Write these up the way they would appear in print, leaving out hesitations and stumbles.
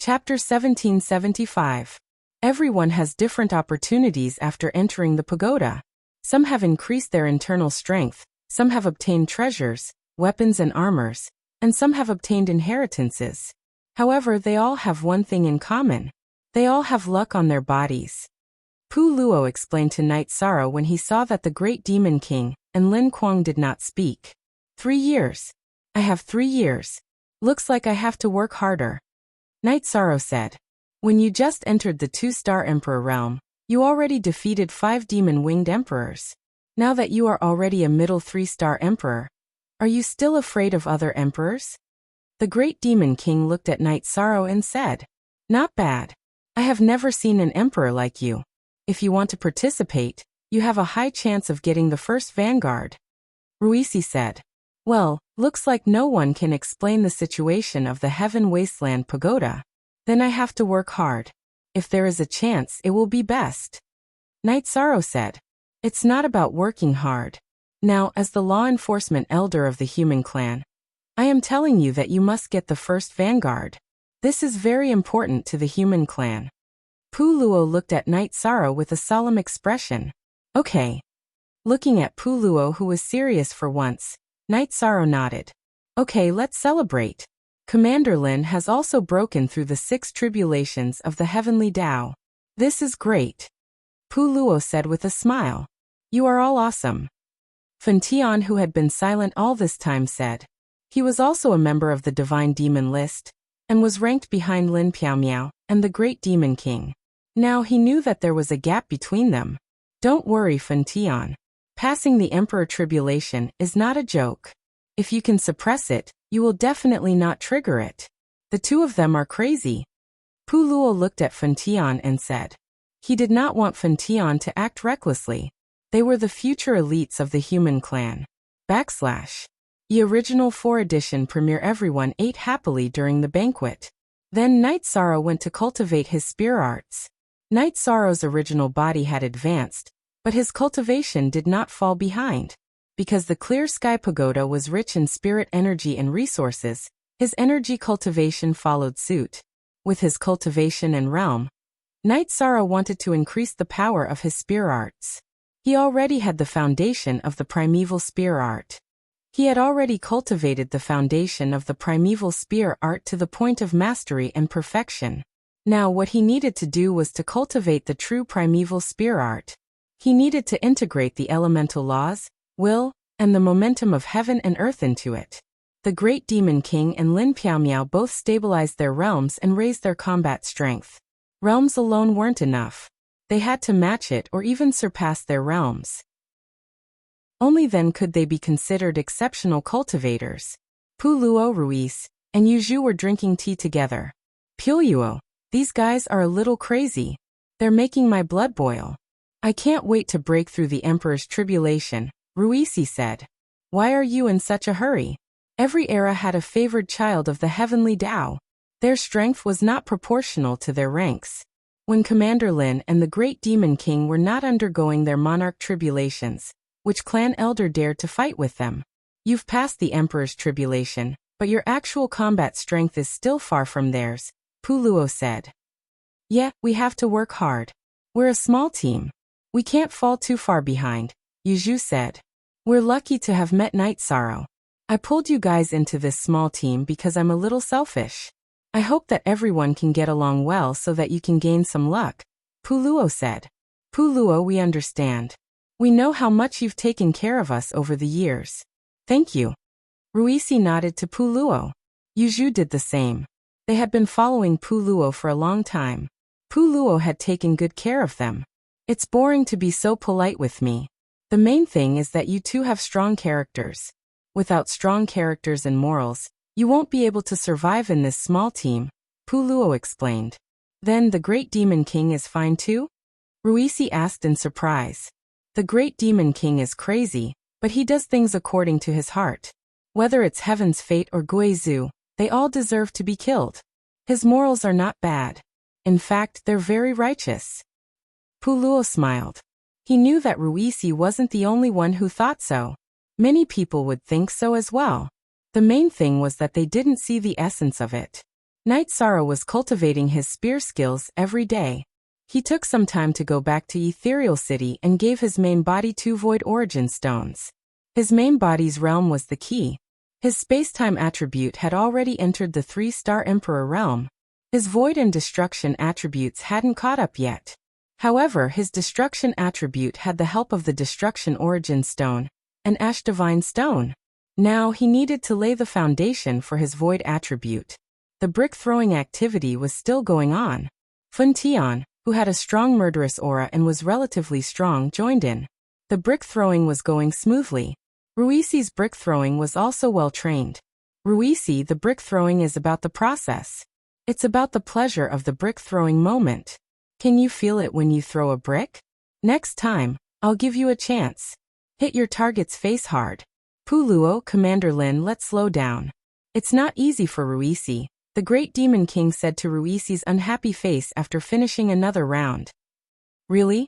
Chapter 1775. Everyone has different opportunities after entering the pagoda. Some have increased their internal strength, some have obtained treasures, weapons and armors, and some have obtained inheritances. However, they all have one thing in common. They all have luck on their bodies. Pu Luo explained to Night Sorrow when he saw that the great demon king and Lin Kuang did not speak. 3 years. I have 3 years. Looks like I have to work harder. Night Sorrow said. When you just entered the 2-star Emperor realm, you already defeated 5 demon-winged emperors. Now that you are already a middle 3-star emperor, are you still afraid of other emperors? The great demon king looked at Night Sorrow and said, Not bad. I have never seen an emperor like you. If you want to participate, you have a high chance of getting the first vanguard. Ruisi said. Well, looks like no one can explain the situation of the Heaven Wasteland Pagoda. Then I have to work hard. If there is a chance, it will be best. Night Sorrow said. It's not about working hard. Now, as the law enforcement elder of the human clan, I am telling you that you must get the first vanguard. This is very important to the human clan. Pu Luo looked at Night Sorrow with a solemn expression. Okay. Looking at Pu Luo, who was serious for once, Night Sorrow nodded. Okay, let's celebrate. Commander Lin has also broken through the 6 tribulations of the heavenly Tao. This is great. Pu Luo said with a smile. You are all awesome. Fan Tian, who had been silent all this time, said. He was also a member of the Divine Demon list, and was ranked behind Lin Piaomiao and the Great Demon King. Now he knew that there was a gap between them. Don't worry, Fan Tian. Passing the Emperor Tribulation is not a joke. If you can suppress it, you will definitely not trigger it. The two of them are crazy. Pu Luo looked at Fan Tian and said. He did not want Fan Tian to act recklessly. They were the future elites of the human clan. The original 4 edition premiere. Everyone ate happily during the banquet. Then Night Sorrow went to cultivate his spear arts. Night Sorrow's original body had advanced, but his cultivation did not fall behind. Because the Clear Sky Pagoda was rich in spirit energy and resources, his energy cultivation followed suit. With his cultivation and realm, Night Sorrow wanted to increase the power of his spear arts. He already had the foundation of the primeval spear art. He had already cultivated the foundation of the primeval spear art to the point of mastery and perfection. Now what he needed to do was to cultivate the true primeval spear art. He needed to integrate the elemental laws, will, and the momentum of heaven and earth into it. The Great Demon King and Lin Piaomiao both stabilized their realms and raised their combat strength. Realms alone weren't enough. They had to match it or even surpass their realms. Only then could they be considered exceptional cultivators. Pu Luo, Ruiz, and Yu Zhu were drinking tea together. Puyo, these guys are a little crazy. They're making my blood boil. I can't wait to break through the Emperor's tribulation, Ruisi said. Why are you in such a hurry? Every era had a favored child of the heavenly Tao. Their strength was not proportional to their ranks. When Commander Lin and the Great Demon King were not undergoing their monarch tribulations, which clan elder dared to fight with them? You've passed the Emperor's tribulation, but your actual combat strength is still far from theirs, Pu Luo said. Yeah, we have to work hard. We're a small team. We can't fall too far behind, Yu Zhu said. We're lucky to have met Night Sorrow. I pulled you guys into this small team because I'm a little selfish. I hope that everyone can get along well so that you can gain some luck, Pu Luo said. Pu Luo, we understand. We know how much you've taken care of us over the years. Thank you. Ruisi nodded to Pu Luo. Yu Zhu did the same. They had been following Pu Luo for a long time. Pu Luo had taken good care of them. It's boring to be so polite with me. The main thing is that you two have strong characters. Without strong characters and morals, you won't be able to survive in this small team, Pu Luo explained. Then the Great Demon King is fine too? Ruisi asked in surprise. The Great Demon King is crazy, but he does things according to his heart. Whether it's Heaven's Fate or Guizhou, they all deserve to be killed. His morals are not bad. In fact, they're very righteous. Pu Luo smiled. He knew that Ruisi wasn't the only one who thought so. Many people would think so as well. The main thing was that they didn't see the essence of it. Night Sorrow was cultivating his spear skills every day. He took some time to go back to Ethereal City and gave his main body 2 Void Origin Stones. His main body's realm was the key. His space-time attribute had already entered the 3-star Emperor realm. His Void and Destruction attributes hadn't caught up yet. However, his Destruction attribute had the help of the Destruction Origin Stone, an Ash Divine Stone. Now he needed to lay the foundation for his Void attribute. The brick-throwing activity was still going on. Fun Tian, who had a strong murderous aura and was relatively strong, joined in. The brick-throwing was going smoothly. Ruisi's brick-throwing was also well-trained. Ruisi, the brick-throwing is about the process. It's about the pleasure of the brick-throwing moment. Can you feel it when you throw a brick? Next time, I'll give you a chance. Hit your target's face hard. Puluo, Commander Lin, let's slow down. It's not easy for Ruisi, the Great Demon King said to Ruisi's unhappy face after finishing another round. Really?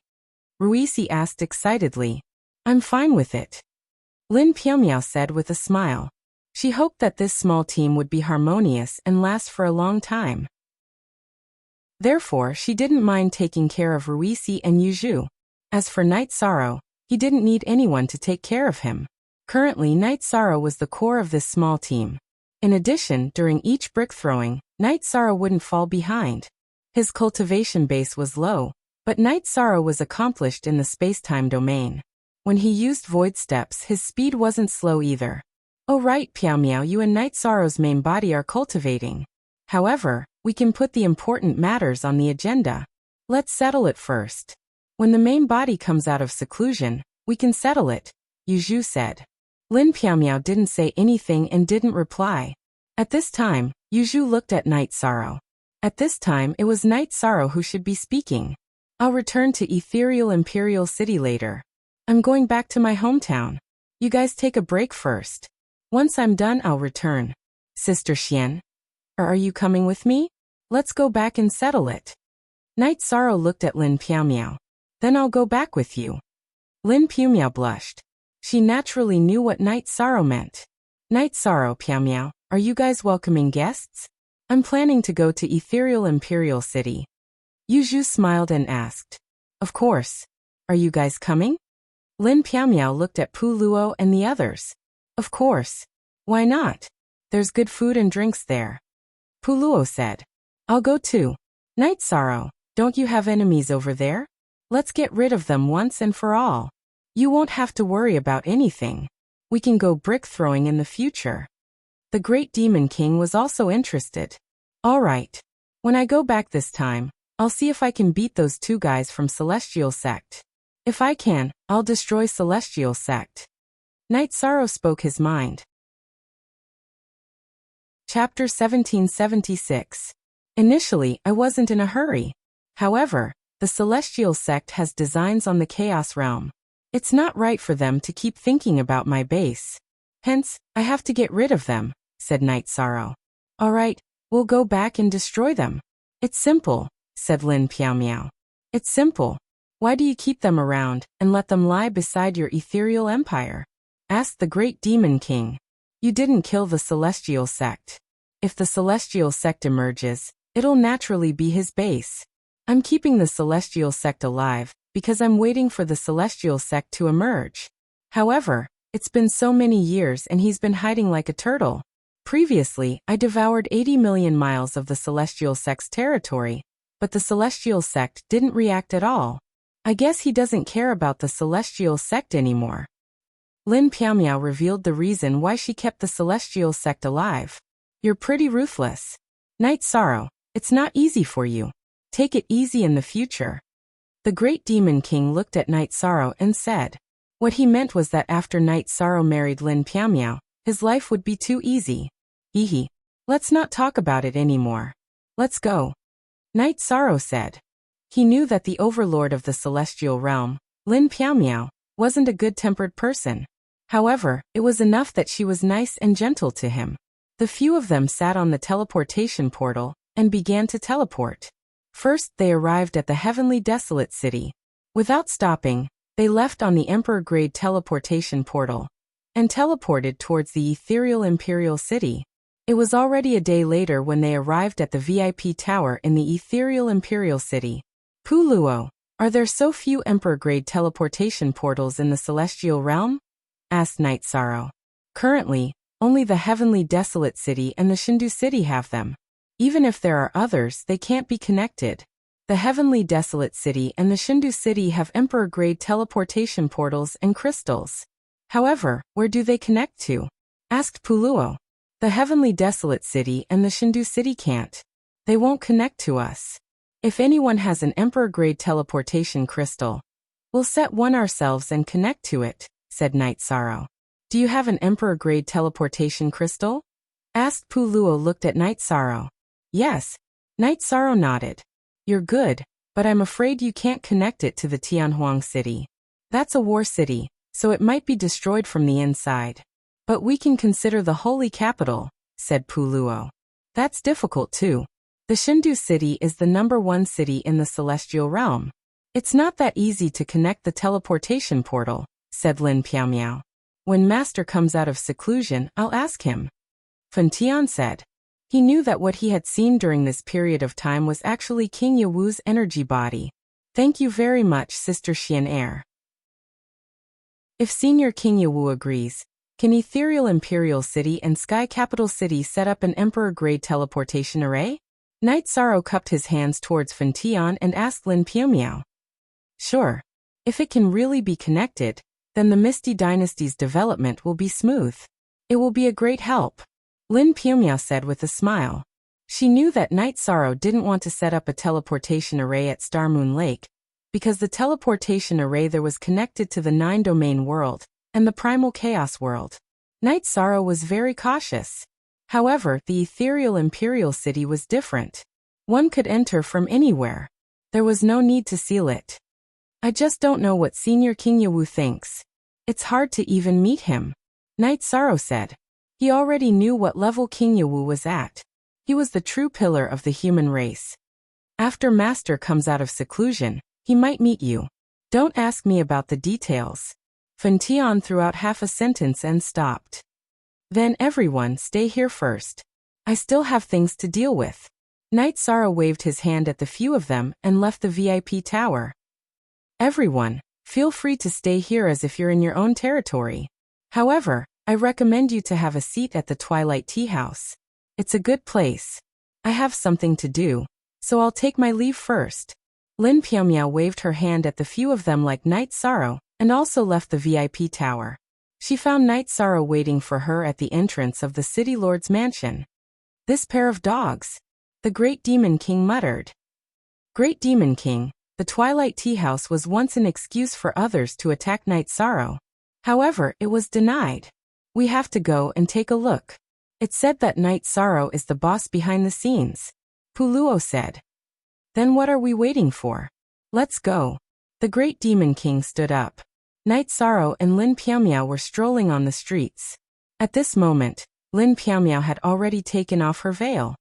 Ruisi asked excitedly. I'm fine with it. Lin Piaomiao said with a smile. She hoped that this small team would be harmonious and last for a long time. Therefore, she didn't mind taking care of Ruisi and Yuzhu. As for Night Sorrow, he didn't need anyone to take care of him. Currently, Night Sorrow was the core of this small team. In addition, during each brick throwing, Night Sorrow wouldn't fall behind. His cultivation base was low, but Night Sorrow was accomplished in the space-time domain. When he used Void Steps, his speed wasn't slow either. Oh right, Piaomiao, you and Night Sorrow's main body are cultivating. However, we can put the important matters on the agenda. Let's settle it first. When the main body comes out of seclusion, we can settle it, Yuzhu said. Lin Piaomiao didn't say anything and didn't reply. At this time, Yuzhu looked at Night Sorrow. At this time, it was Night Sorrow who should be speaking. I'll return to Ethereal Imperial City later. I'm going back to my hometown. You guys take a break first. Once I'm done, I'll return. Sister Xian? Or are you coming with me? Let's go back and settle it. Night Sorrow looked at Lin Piaomiao. Then I'll go back with you. Lin Piaomiao blushed. She naturally knew what Night Sorrow meant. Night Sorrow, Piaomiao, are you guys welcoming guests? I'm planning to go to Ethereal Imperial City. Yuzhu smiled and asked. Of course. Are you guys coming? Lin Piaomiao looked at Pu Luo and the others. Of course. Why not? There's good food and drinks there. Pu Luo said. I'll go too. Night Sorrow, don't you have enemies over there? Let's get rid of them once and for all. You won't have to worry about anything. We can go brick throwing in the future. The Great Demon King was also interested. All right. When I go back this time, I'll see if I can beat those 2 guys from Celestial Sect. If I can, I'll destroy Celestial Sect. Night Sorrow spoke his mind. Chapter 1776. Initially, I wasn't in a hurry. However, the Celestial Sect has designs on the Chaos Realm. It's not right for them to keep thinking about my base. Hence, I have to get rid of them, said Night Sorrow. All right, we'll go back and destroy them. It's simple, said Lin Piaomiao. It's simple. Why do you keep them around and let them lie beside your ethereal empire? Asked the Great Demon King. You didn't kill the Celestial Sect. If the Celestial Sect emerges, it'll naturally be his base. I'm keeping the Celestial Sect alive because I'm waiting for the Celestial Sect to emerge. However, it's been so many years and he's been hiding like a turtle. Previously, I devoured 80 million miles of the Celestial Sect's territory, but the Celestial Sect didn't react at all. I guess he doesn't care about the Celestial Sect anymore. Lin Piaomiao revealed the reason why she kept the Celestial Sect alive. You're pretty ruthless. Night Sorrow, it's not easy for you. Take it easy in the future. The Great Demon King looked at Night Sorrow and said. What he meant was that after Night Sorrow married Lin Piaomiao, his life would be too easy. Hehe. Let's not talk about it anymore. Let's go. Night Sorrow said. He knew that the overlord of the celestial realm, Lin Piaomiao, wasn't a good-tempered person. However, it was enough that she was nice and gentle to him. The few of them sat on the teleportation portal and began to teleport. First, they arrived at the heavenly desolate city. Without stopping, they left on the Emperor-grade teleportation portal and teleported towards the ethereal imperial city. It was already a day later when they arrived at the VIP tower in the ethereal imperial city. Puluo, are there so few emperor-grade teleportation portals in the celestial realm? Asked Night Sorrow. Currently, only the heavenly desolate city and the Shindu city have them. Even if there are others, they can't be connected. The heavenly desolate city and the Shindu city have emperor-grade teleportation portals and crystals. However, where do they connect to? Asked Puluo. The heavenly desolate city and the Shindu city can't. They won't connect to us. If anyone has an emperor-grade teleportation crystal, we'll set one ourselves and connect to it, said Night Sorrow. Do you have an emperor-grade teleportation crystal? Asked Puluo. Looked at Night Sorrow. Yes. Night Sorrow nodded. You're good, but I'm afraid you can't connect it to the Tianhuang city. That's a war city, so it might be destroyed from the inside. But we can consider the holy capital, said Puluo. That's difficult too. The Shindu city is the #1 city in the celestial realm. It's not that easy to connect the teleportation portal, said Lin Piaomiao. When Master comes out of seclusion, I'll ask him. Fan Tian said. He knew that what he had seen during this period of time was actually King Yewu's energy body. Thank you very much, Sister Xian. If Senior King Yewu agrees, can Ethereal Imperial City and Sky Capital City set up an Emperor-grade teleportation array? Night Sorrow cupped his hands towards Fan Tian and asked Lin Piaomiao. Sure. If it can really be connected, then the Misty Dynasty's development will be smooth. It will be a great help, Lin Piaomiao said with a smile. She knew that Night Sorrow didn't want to set up a teleportation array at Star Moon Lake, because the teleportation array there was connected to the 9-domain world and the primal chaos world. Night Sorrow was very cautious. However, the Ethereal Imperial City was different. One could enter from anywhere. There was no need to seal it. I just don't know what Senior King Yewu thinks. It's hard to even meet him, Night Sorrow said. He already knew what level King Yewu was at. He was the true pillar of the human race. After Master comes out of seclusion, he might meet you. Don't ask me about the details. Fan Tian threw out half a sentence and stopped. Then everyone stay here first. I still have things to deal with. Night Sorrow waved his hand at the few of them and left the VIP tower. Everyone, feel free to stay here as if you're in your own territory. However, I recommend you to have a seat at the Twilight Tea House. It's a good place. I have something to do, so I'll take my leave first. Lin Piaomiao waved her hand at the few of them like Night Sorrow, and also left the VIP tower. She found Night Sorrow waiting for her at the entrance of the City Lord's mansion. This pair of dogs, the Great Demon King muttered. Great Demon King, the Twilight Tea House was once an excuse for others to attack Night Sorrow. However, it was denied. We have to go and take a look. It's said that Night Sorrow is the boss behind the scenes, Puluo said. Then what are we waiting for? Let's go. The Great Demon King stood up. Night Sorrow and Lin Piaomiao were strolling on the streets. At this moment, Lin Piaomiao had already taken off her veil.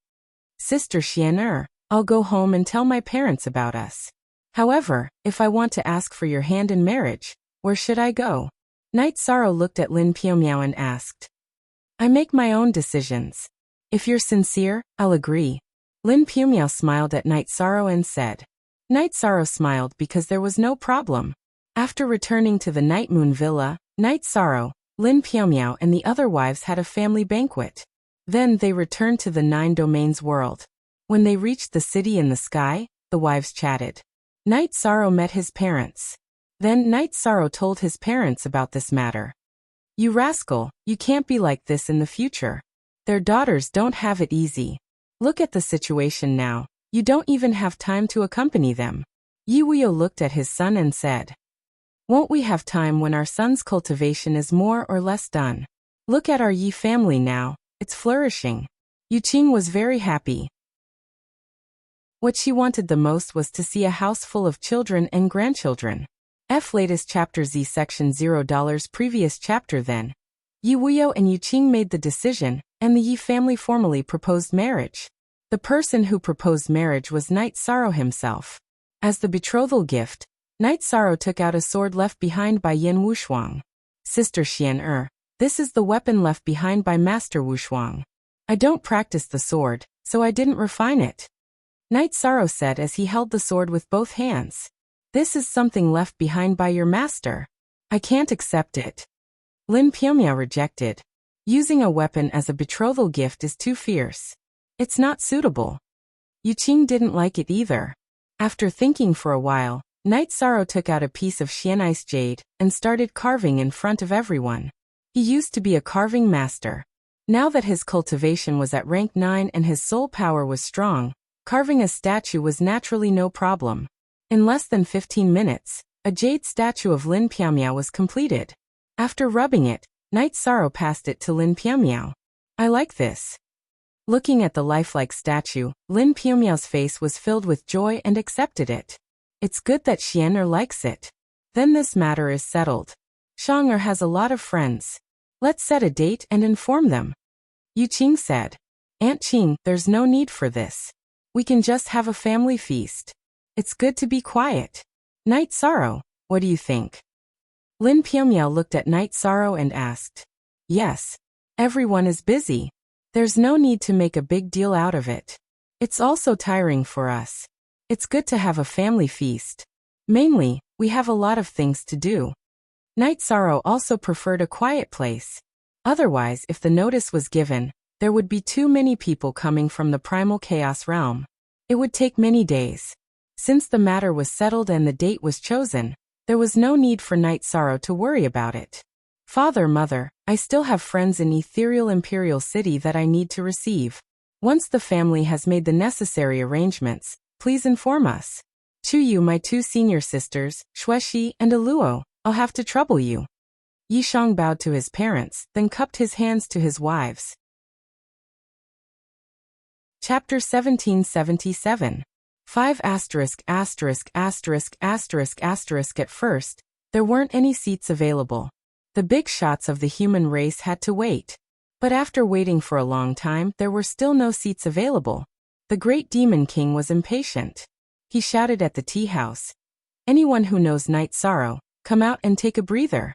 Sister Xian, I'll go home and tell my parents about us. However, if I want to ask for your hand in marriage, where should I go? Night Sorrow looked at Lin Piaomiao and asked. I make my own decisions. If you're sincere, I'll agree. Lin Piaomiao smiled at Night Sorrow and said. Night Sorrow smiled because there was no problem. After returning to the Night Moon Villa, Night Sorrow, Lin Piaomiao and the other wives had a family banquet. Then they returned to the 9 Domains world. When they reached the city in the sky, the wives chatted. Night Sorrow met his parents. Then Night Sorrow told his parents about this matter. You rascal, you can't be like this in the future. Their daughters don't have it easy. Look at the situation now. You don't even have time to accompany them. Yi Wuyo looked at his son and said. Won't we have time when our son's cultivation is more or less done? Look at our Yi family now, it's flourishing. Yu Qing was very happy. What she wanted the most was to see a house full of children and grandchildren. Latest chapter Z section $0 previous chapter then. Yi Wuyo and Yu Qing made the decision, and the Yi family formally proposed marriage. The person who proposed marriage was Night Sorrow himself. As the betrothal gift, Night Sorrow took out a sword left behind by Yin Wushuang. Sister Xian, this is the weapon left behind by Master Wushuang. I don't practice the sword, so I didn't refine it. Night Sorrow said as he held the sword with both hands. This is something left behind by your master. I can't accept it. Lin Pianmiao rejected. Using a weapon as a betrothal gift is too fierce. It's not suitable. Yu Qing didn't like it either. After thinking for a while, Night Sorrow took out a piece of Xianai's jade and started carving in front of everyone. He used to be a carving master. Now that his cultivation was at rank 9 and his soul power was strong, carving a statue was naturally no problem. In less than 15 minutes, a jade statue of Lin Pianmiao was completed. After rubbing it, Night Sorrow passed it to Lin Pianmiao. I like this. Looking at the lifelike statue, Lin Pianmiao's face was filled with joy and accepted it. It's good that Xianer likes it. Then this matter is settled. Shang'er has a lot of friends. Let's set a date and inform them. Yu Qing said. Aunt Qing, there's no need for this. We can just have a family feast. It's good to be quiet. Night Sorrow, what do you think? Lin Pianmiao looked at Night Sorrow and asked. Yes. Everyone is busy. There's no need to make a big deal out of it. It's also tiring for us. It's good to have a family feast. Mainly, we have a lot of things to do. Night Sorrow also preferred a quiet place. Otherwise, if the notice was given, there would be too many people coming from the primal chaos realm. It would take many days. Since the matter was settled and the date was chosen, there was no need for Night Sorrow to worry about it. Father, Mother, I still have friends in Ethereal Imperial City that I need to receive. Once the family has made the necessary arrangements, please inform us. Chuyu, my 2 senior sisters, Xuexi and Aluo, I'll have to trouble you. Yishang bowed to his parents, then cupped his hands to his wives. Chapter 1777. 5 ************. At first, there weren't any seats available. The big shots of the human race had to wait. But after waiting for a long time, there were still no seats available. The great Demon King was impatient. He shouted at the tea house. Anyone who knows Night Sorrow, come out and take a breather.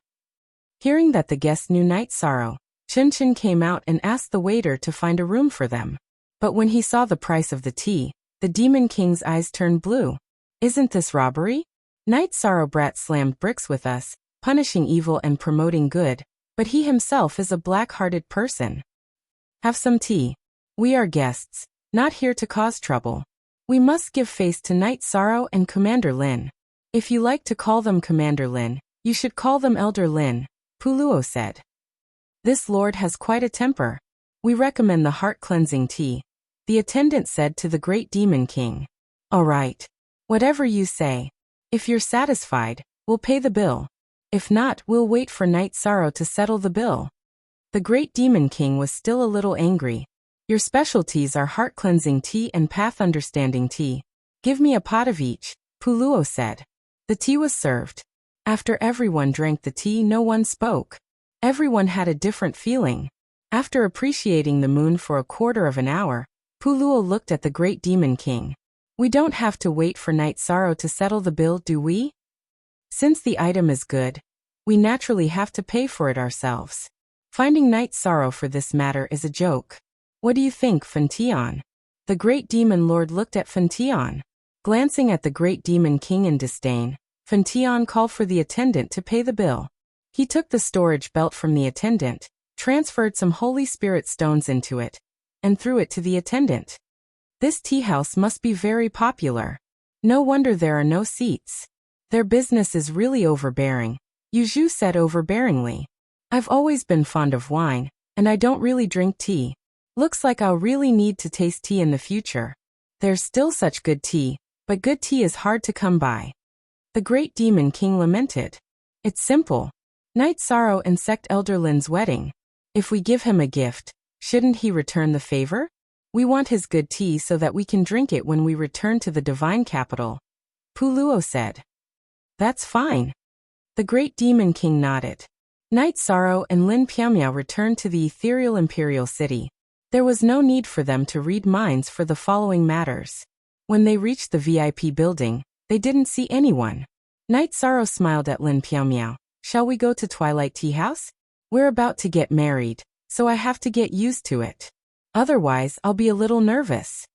Hearing that the guests knew Night Sorrow, Chen Chen came out and asked the waiter to find a room for them. But when he saw the price of the tea, the Demon King's eyes turned blue. Isn't this robbery? Night Sorrow brat slammed bricks with us, punishing evil and promoting good, but he himself is a black-hearted person. Have some tea. We are guests, not here to cause trouble. We must give face to Night Sorrow and Commander Lin. If you like to call them Commander Lin, you should call them Elder Lin, Puluo said. This lord has quite a temper. We recommend the heart-cleansing tea, the attendant said to the great Demon King. All right. Whatever you say. If you're satisfied, we'll pay the bill. If not, we'll wait for Night Sorrow to settle the bill. The great Demon King was still a little angry. Your specialties are heart-cleansing tea and path-understanding tea. Give me a pot of each, Puluo said. The tea was served. After everyone drank the tea, no one spoke. Everyone had a different feeling. After appreciating the moon for a quarter of an hour, Puluo looked at the great Demon King. We don't have to wait for Night Sorrow to settle the bill, do we? Since the item is good, we naturally have to pay for it ourselves. Finding Night Sorrow for this matter is a joke. What do you think, Fentian? The great Demon Lord looked at Fentian. Glancing at the great Demon King in disdain, Fentian called for the attendant to pay the bill. He took the storage belt from the attendant, transferred some Holy Spirit stones into it, and threw it to the attendant. This tea house must be very popular. No wonder there are no seats. Their business is really overbearing, Yuzhu said overbearingly. I've always been fond of wine, and I don't really drink tea. Looks like I'll really need to taste tea in the future. There's still such good tea, but good tea is hard to come by. The great Demon King lamented. It's simple. Night Sorrow and Sect Elder Lin's wedding. If we give him a gift, shouldn't he return the favor? We want his good tea so that we can drink it when we return to the divine capital, Puluo said. That's fine. The great Demon King nodded. Night Sorrow and Lin Pianmiao returned to the Ethereal Imperial City. There was no need for them to read minds for the following matters. When they reached the VIP building, they didn't see anyone. Night Sorrow smiled at Lin Pianmiao. Shall we go to Twilight Tea House? We're about to get married, so I have to get used to it. Otherwise, I'll be a little nervous.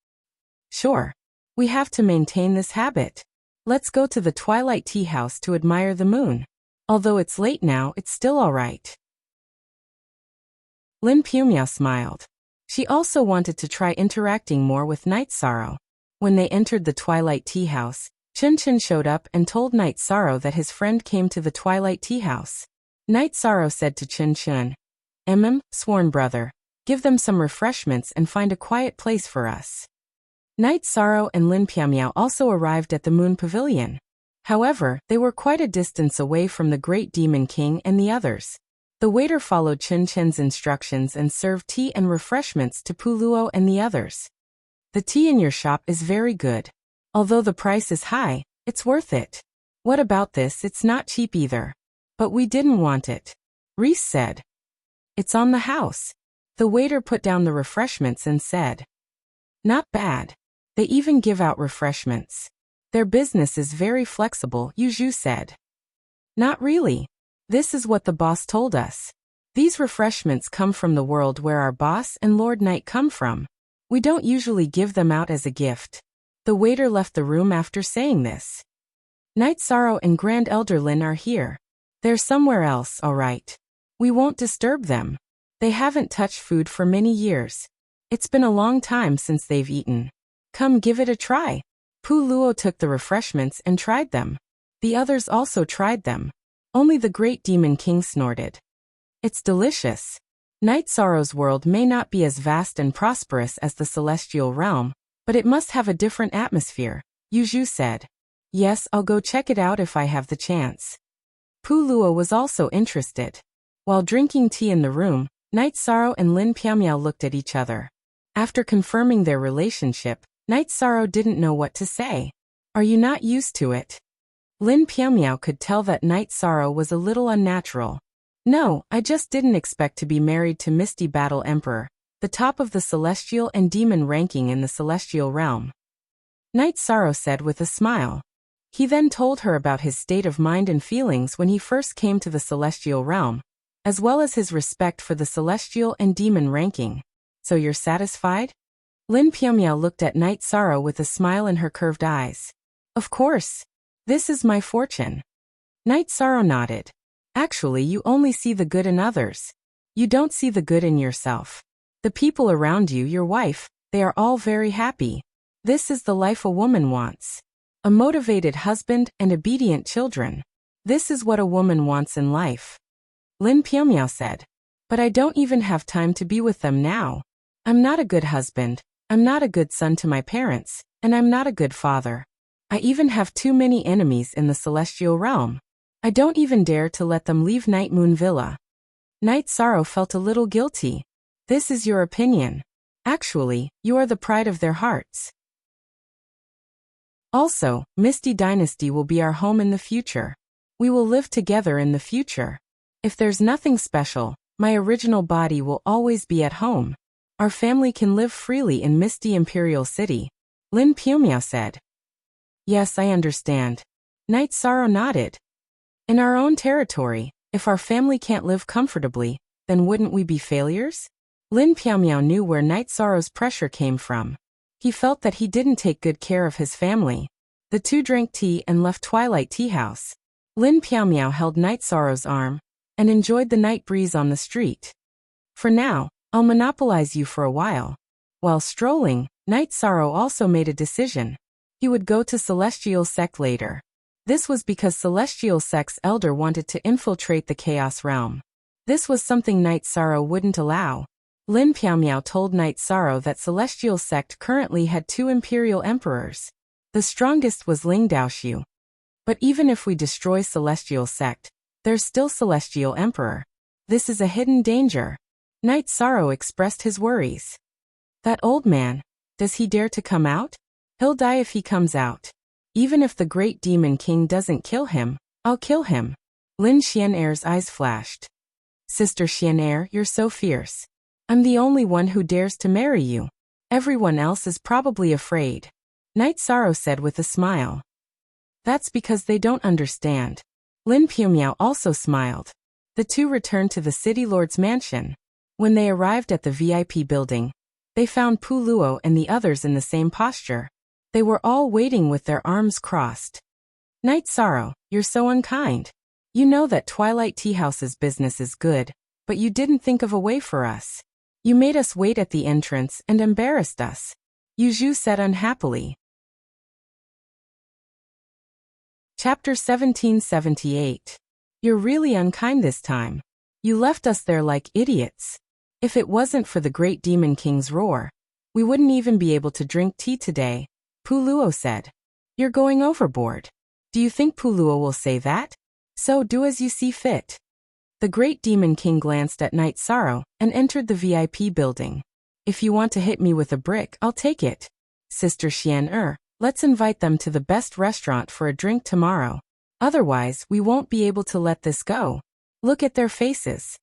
Sure. We have to maintain this habit. Let's go to the Twilight Tea House to admire the moon. Although it's late now, it's still all right. Lin Pumiao smiled. She also wanted to try interacting more with Night Sorrow. When they entered the Twilight Tea House, Chun Chun showed up and told Night Sorrow that his friend came to the Twilight Tea House. Night Sorrow said to Chun Chun, sworn brother, give them some refreshments and find a quiet place for us. Night Sorrow and Lin Piamiao also arrived at the Moon Pavilion. However, they were quite a distance away from the Great Demon King and the others. The waiter followed Chun Chun's instructions and served tea and refreshments to Puluo and the others. The tea in your shop is very good. Although the price is high, it's worth it. What about this? It's not cheap either. But we didn't want it. Reese said. It's on the house. The waiter put down the refreshments and said. Not bad. They even give out refreshments. Their business is very flexible, Yuju said. Not really. This is what the boss told us. These refreshments come from the world where our boss and Lord Knight come from. We don't usually give them out as a gift. The waiter left the room after saying this. Night Sorrow and Grand Elder Lin are here. They're somewhere else, all right. We won't disturb them. They haven't touched food for many years. It's been a long time since they've eaten. Come give it a try. Pu Luo took the refreshments and tried them. The others also tried them. Only the Great Demon King snorted. It's delicious. Night Sorrow's world may not be as vast and prosperous as the Celestial Realm, but it must have a different atmosphere, Yuju said. Yes, I'll go check it out if I have the chance. Pu Luo was also interested. While drinking tea in the room, Night Sorrow and Lin Piamiao looked at each other. After confirming their relationship, Night Sorrow didn't know what to say. Are you not used to it? Lin Piamiao could tell that Night Sorrow was a little unnatural. No, I just didn't expect to be married to Misty Battle Emperor, the top of the celestial and demon ranking in the celestial realm. Night Sorrow said with a smile. He then told her about his state of mind and feelings when he first came to the celestial realm, as well as his respect for the celestial and demon ranking. So you're satisfied? Lin Piamiao looked at Night Sorrow with a smile in her curved eyes. Of course. This is my fortune. Night Sorrow nodded. Actually, you only see the good in others. You don't see the good in yourself. The people around you, your wife, they are all very happy. This is the life a woman wants. A motivated husband and obedient children. This is what a woman wants in life. Lin Piamiao said. But I don't even have time to be with them now. I'm not a good husband, I'm not a good son to my parents, and I'm not a good father. I even have too many enemies in the celestial realm. I don't even dare to let them leave Night Moon Villa. Night Sorrow felt a little guilty. This is your opinion. Actually, you are the pride of their hearts. Also, Misty Dynasty will be our home in the future. We will live together in the future. If there's nothing special, my original body will always be at home. Our family can live freely in Misty Imperial City. Lin Piamiao said. Yes, I understand. Night Sorrow nodded. In our own territory, if our family can't live comfortably, then wouldn't we be failures? Lin Piamiao knew where Night Sorrow's pressure came from. He felt that he didn't take good care of his family. The two drank tea and left Twilight Tea House. Lin Piamiao held Night Sorrow's arm and enjoyed the night breeze on the street. For now, I'll monopolize you for a while. While strolling, Night Sorrow also made a decision. He would go to Celestial Sect later. This was because Celestial Sect's elder wanted to infiltrate the Chaos Realm. This was something Night Sorrow wouldn't allow. Lin Piamiao told Night Sorrow that Celestial Sect currently had 2 Imperial Emperors. The strongest was Ling Daoxiu. But even if we destroy Celestial Sect, there's still Celestial Emperor. This is a hidden danger. Night Sorrow expressed his worries. That old man, does he dare to come out? He'll die if he comes out. Even if the Great Demon King doesn't kill him, I'll kill him. Lin Xian'er's eyes flashed. Sister Xian'er, you're so fierce. I'm the only one who dares to marry you. Everyone else is probably afraid. Night Sorrow said with a smile. That's because they don't understand. Lin Piamiao also smiled. The two returned to the City Lord's mansion. When they arrived at the VIP building, They found Puluo and the others in the same posture. They were all waiting with their arms crossed. Night Sorrow, you're so unkind. You know that Twilight Teahouse's business is good, but you didn't think of a way for us. You made us wait at the entrance and embarrassed us. Yuju said unhappily. Chapter 1778. You're really unkind this time. You left us there like idiots. If it wasn't for the Great Demon King's roar, we wouldn't even be able to drink tea today, Puluo said. You're going overboard. Do you think Puluo will say that? So do as you see fit. The Great Demon King glanced at Night Sorrow and entered the VIP building. If you want to hit me with a brick, I'll take it. Sister Xian, let's invite them to the best restaurant for a drink tomorrow. Otherwise, we won't be able to let this go. Look at their faces.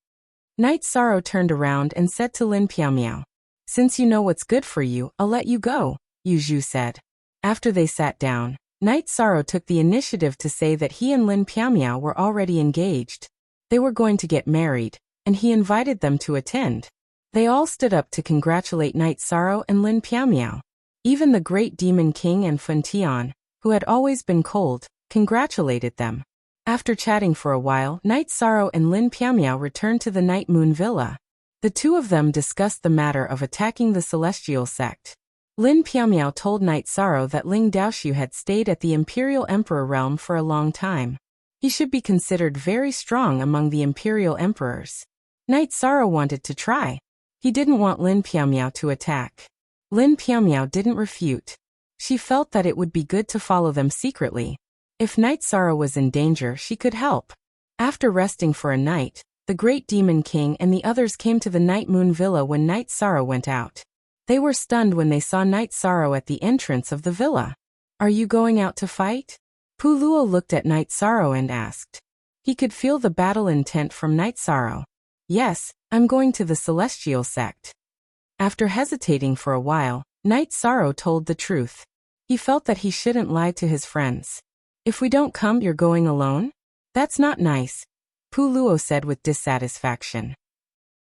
Night Sorrow turned around and said to Lin Piaomiao, Since you know what's good for you, I'll let you go, Yuju said. After they sat down, Night Sorrow took the initiative to say that he and Lin Piaomiao were already engaged. They were going to get married, and he invited them to attend. They all stood up to congratulate Night Sorrow and Lin Piaomiao. Even the Great Demon King and Fun Tian, who had always been cold, congratulated them. After chatting for a while, Night Sorrow and Lin Piaomiao returned to the Night Moon Villa. The two of them discussed the matter of attacking the Celestial Sect. Lin Piaomiao told Night Sorrow that Ling Daoxiu had stayed at the Imperial Emperor realm for a long time. He should be considered very strong among the Imperial Emperors. Night Sorrow wanted to try. He didn't want Lin Piaomiao to attack. Lin Piaomiao didn't refute. She felt that it would be good to follow them secretly. If Night Sorrow was in danger, she could help. After resting for a night, the Great Demon King and the others came to the Night Moon Villa when Night Sorrow went out. They were stunned when they saw Night Sorrow at the entrance of the villa. Are you going out to fight? Puluo looked at Night Sorrow and asked. He could feel the battle intent from Night Sorrow. Yes, I'm going to the Celestial Sect. After hesitating for a while, Night Sorrow told the truth. He felt that he shouldn't lie to his friends. If we don't come, you're going alone? That's not nice, Puluo said with dissatisfaction.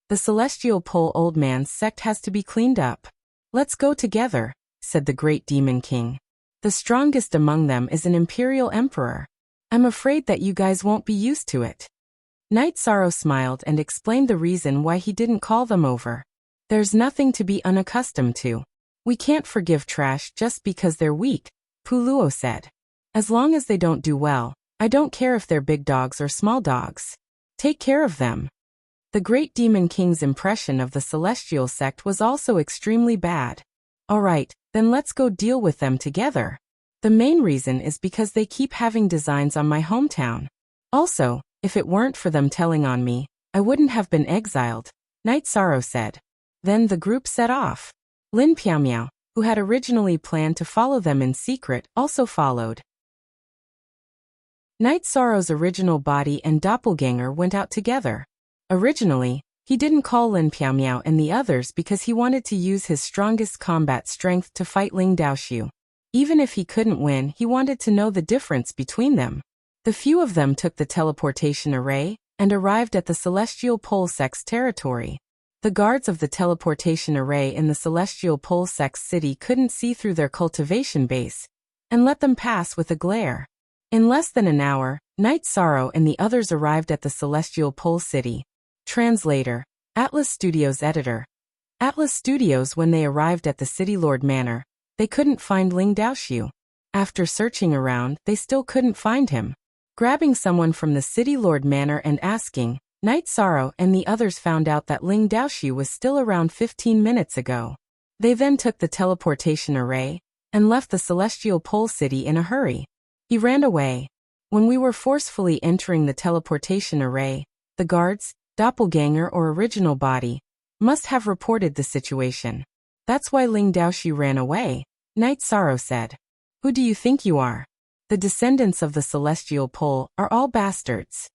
The Celestial Pole Old Man's sect has to be cleaned up. Let's go together, said the Great Demon King. The strongest among them is an Imperial Emperor. I'm afraid that you guys won't be used to it. Night Sorrow smiled and explained the reason why he didn't call them over. There's nothing to be unaccustomed to. We can't forgive trash just because they're weak, Puluo said. As long as they don't do well, I don't care if they're big dogs or small dogs. Take care of them. The Great Demon King's impression of the Celestial Sect was also extremely bad. All right, then let's go deal with them together. The main reason is because they keep having designs on my hometown. Also, if it weren't for them telling on me, I wouldn't have been exiled, Night Sorrow said. Then the group set off. Lin Piaomiao, who had originally planned to follow them in secret, also followed. Night Sorrow's original body and doppelganger went out together. Originally, he didn't call Lin Piaomiao and the others because he wanted to use his strongest combat strength to fight Ling Daoxiu. Even if he couldn't win, he wanted to know the difference between them. The few of them took the teleportation array and arrived at the Celestial Pole Sect's territory. The guards of the teleportation array in the Celestial Pole Sect's city couldn't see through their cultivation base and let them pass with a glare. In less than an hour, Night Sorrow and the others arrived at the Celestial Pole City. Translator, Atlas Studios editor. Atlas Studios. When they arrived at the City Lord Manor, they couldn't find Ling Daoxiu. After searching around, they still couldn't find him. Grabbing someone from the City Lord Manor and asking, Night Sorrow and the others found out that Ling Daoxiu was still around 15 minutes ago. They then took the teleportation array and left the Celestial Pole City in a hurry. He ran away. When we were forcefully entering the teleportation array, the guards, doppelganger or original body, must have reported the situation. That's why Ling Daoxiu ran away, Night Sorrow said. Who do you think you are? The descendants of the Celestial Pole are all bastards.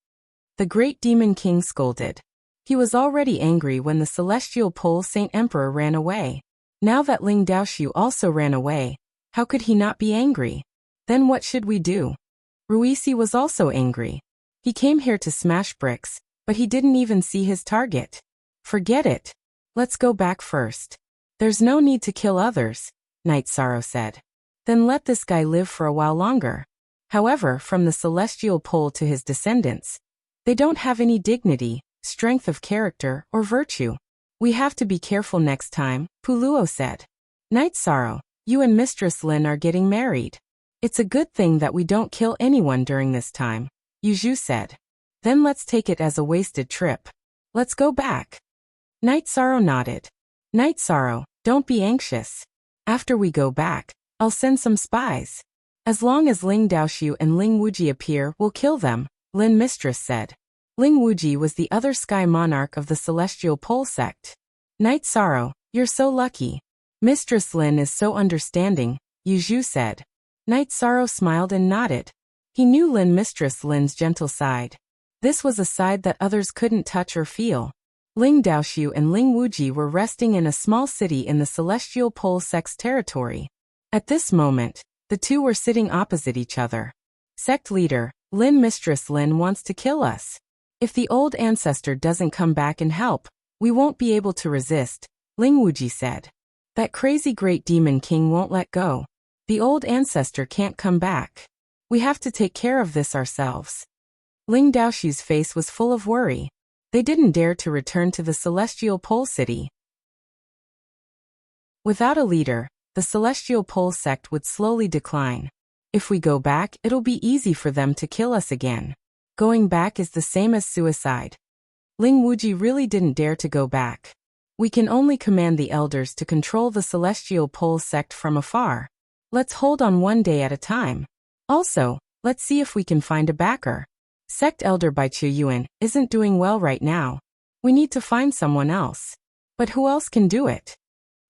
The Great Demon King scolded. He was already angry when the Celestial Pole Saint Emperor ran away. Now that Ling Daoxiu also ran away, how could he not be angry? Then what should we do? Ruisi was also angry. He came here to smash bricks, but he didn't even see his target. Forget it. Let's go back first. There's no need to kill others, Night Sorrow said. Then let this guy live for a while longer. However, from the celestial pole to his descendants, they don't have any dignity, strength of character, or virtue. We have to be careful next time, Puluo said. Night Sorrow, you and Mistress Lin are getting married. It's a good thing that we don't kill anyone during this time, Yuju said. Then let's take it as a wasted trip. Let's go back. Night Sorrow nodded. Night Sorrow, don't be anxious. After we go back, I'll send some spies. As long as Ling Daoxiu and Ling Wuji appear, we'll kill them, Lin Mistress said. Ling Wuji was the other sky monarch of the Celestial Pole sect. Night Sorrow, you're so lucky. Mistress Lin is so understanding, Yuju said. Night Sorrow smiled and nodded. He knew Mistress Lin's gentle side. This was a side that others couldn't touch or feel. Ling Daoxiu and Ling Wuji were resting in a small city in the Celestial Pole sect's territory. At this moment, the two were sitting opposite each other. Sect leader, Mistress Lin wants to kill us. If the old ancestor doesn't come back and help, we won't be able to resist, Ling Wuji said. That crazy great demon king won't let go. The old ancestor can't come back. We have to take care of this ourselves. Ling Daoxiu's face was full of worry. They didn't dare to return to the Celestial Pole City. Without a leader, the Celestial Pole sect would slowly decline. If we go back, it'll be easy for them to kill us again. Going back is the same as suicide. Ling Wuji really didn't dare to go back. We can only command the elders to control the Celestial Pole sect from afar. Let's hold on one day at a time. Also, let's see if we can find a backer. Sect Elder Bai Qiuyuan isn't doing well right now. We need to find someone else. But who else can do it?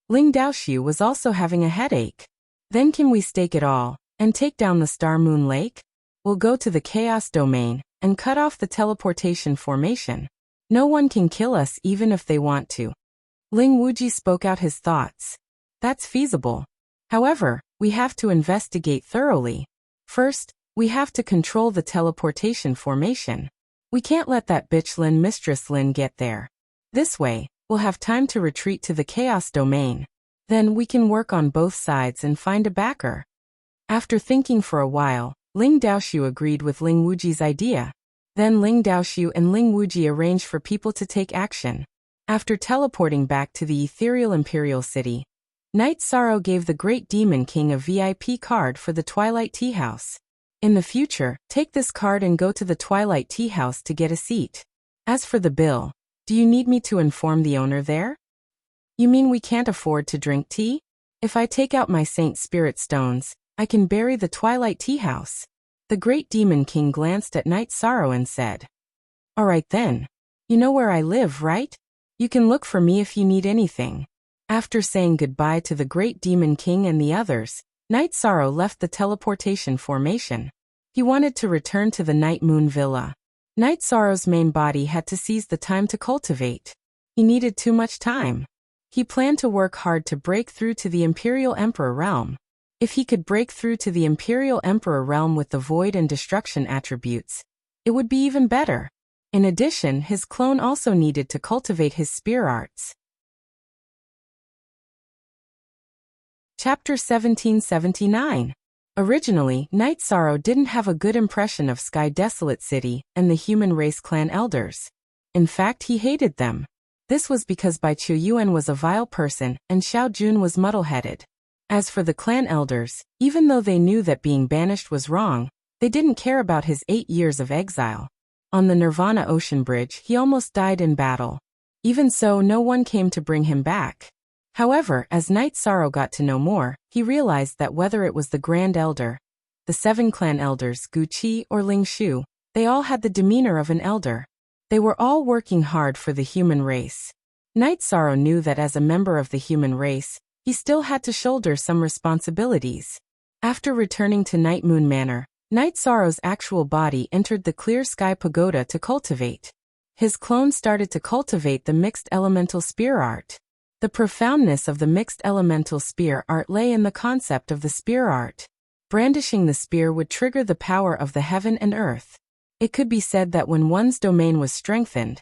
Ling Daoxiu was also having a headache. Then can we stake it all and take down the Star Moon Lake? We'll go to the Chaos Domain and cut off the teleportation formation. No one can kill us even if they want to. Ling Wuji spoke out his thoughts. That's feasible. However, we have to investigate thoroughly. First, we have to control the teleportation formation. We can't let that bitch Mistress Lin get there. This way, we'll have time to retreat to the Chaos Domain. Then we can work on both sides and find a backer. After thinking for a while, Ling Daoxiu agreed with Ling Wuji's idea. Then Ling Daoxiu and Ling Wuji arranged for people to take action. After teleporting back to the ethereal Imperial City, Night Sorrow gave the Great Demon King a VIP card for the Twilight Tea House. In the future, take this card and go to the Twilight Tea House to get a seat. As for the bill, do you need me to inform the owner there? You mean we can't afford to drink tea? If I take out my Saint Spirit stones, I can bury the Twilight Tea House. The Great Demon King glanced at Night Sorrow and said, Alright then. You know where I live, right? You can look for me if you need anything. After saying goodbye to the Great Demon King and the others, Night Sorrow left the teleportation formation. He wanted to return to the Night Moon Villa. Night Sorrow's main body had to seize the time to cultivate. He needed too much time. He planned to work hard to break through to the Imperial Emperor realm. If he could break through to the Imperial Emperor realm with the void and destruction attributes, it would be even better. In addition, his clone also needed to cultivate his spear arts. Chapter 1779. Originally, Night Sorrow didn't have a good impression of Sky Desolate City and the human race clan elders. In fact, he hated them. This was because Bai Qiuyuan was a vile person and Xiao Jun was muddle-headed. As for the clan elders, even though they knew that being banished was wrong, they didn't care about his 8 years of exile. On the Nirvana Ocean Bridge, he almost died in battle. Even so, no one came to bring him back. However, as Night Sorrow got to know more, he realized that whether it was the Grand Elder, the 7 clan elders, Gu Qi or Ling Shu, they all had the demeanor of an elder. They were all working hard for the human race. Night Sorrow knew that as a member of the human race, he still had to shoulder some responsibilities. After returning to Night Moon Manor, Night Sorrow's actual body entered the Clear Sky Pagoda to cultivate. His clone started to cultivate the mixed elemental spear art. The profoundness of the mixed elemental spear art lay in the concept of the spear art. Brandishing the spear would trigger the power of the heaven and earth. It could be said that when one's domain was strengthened,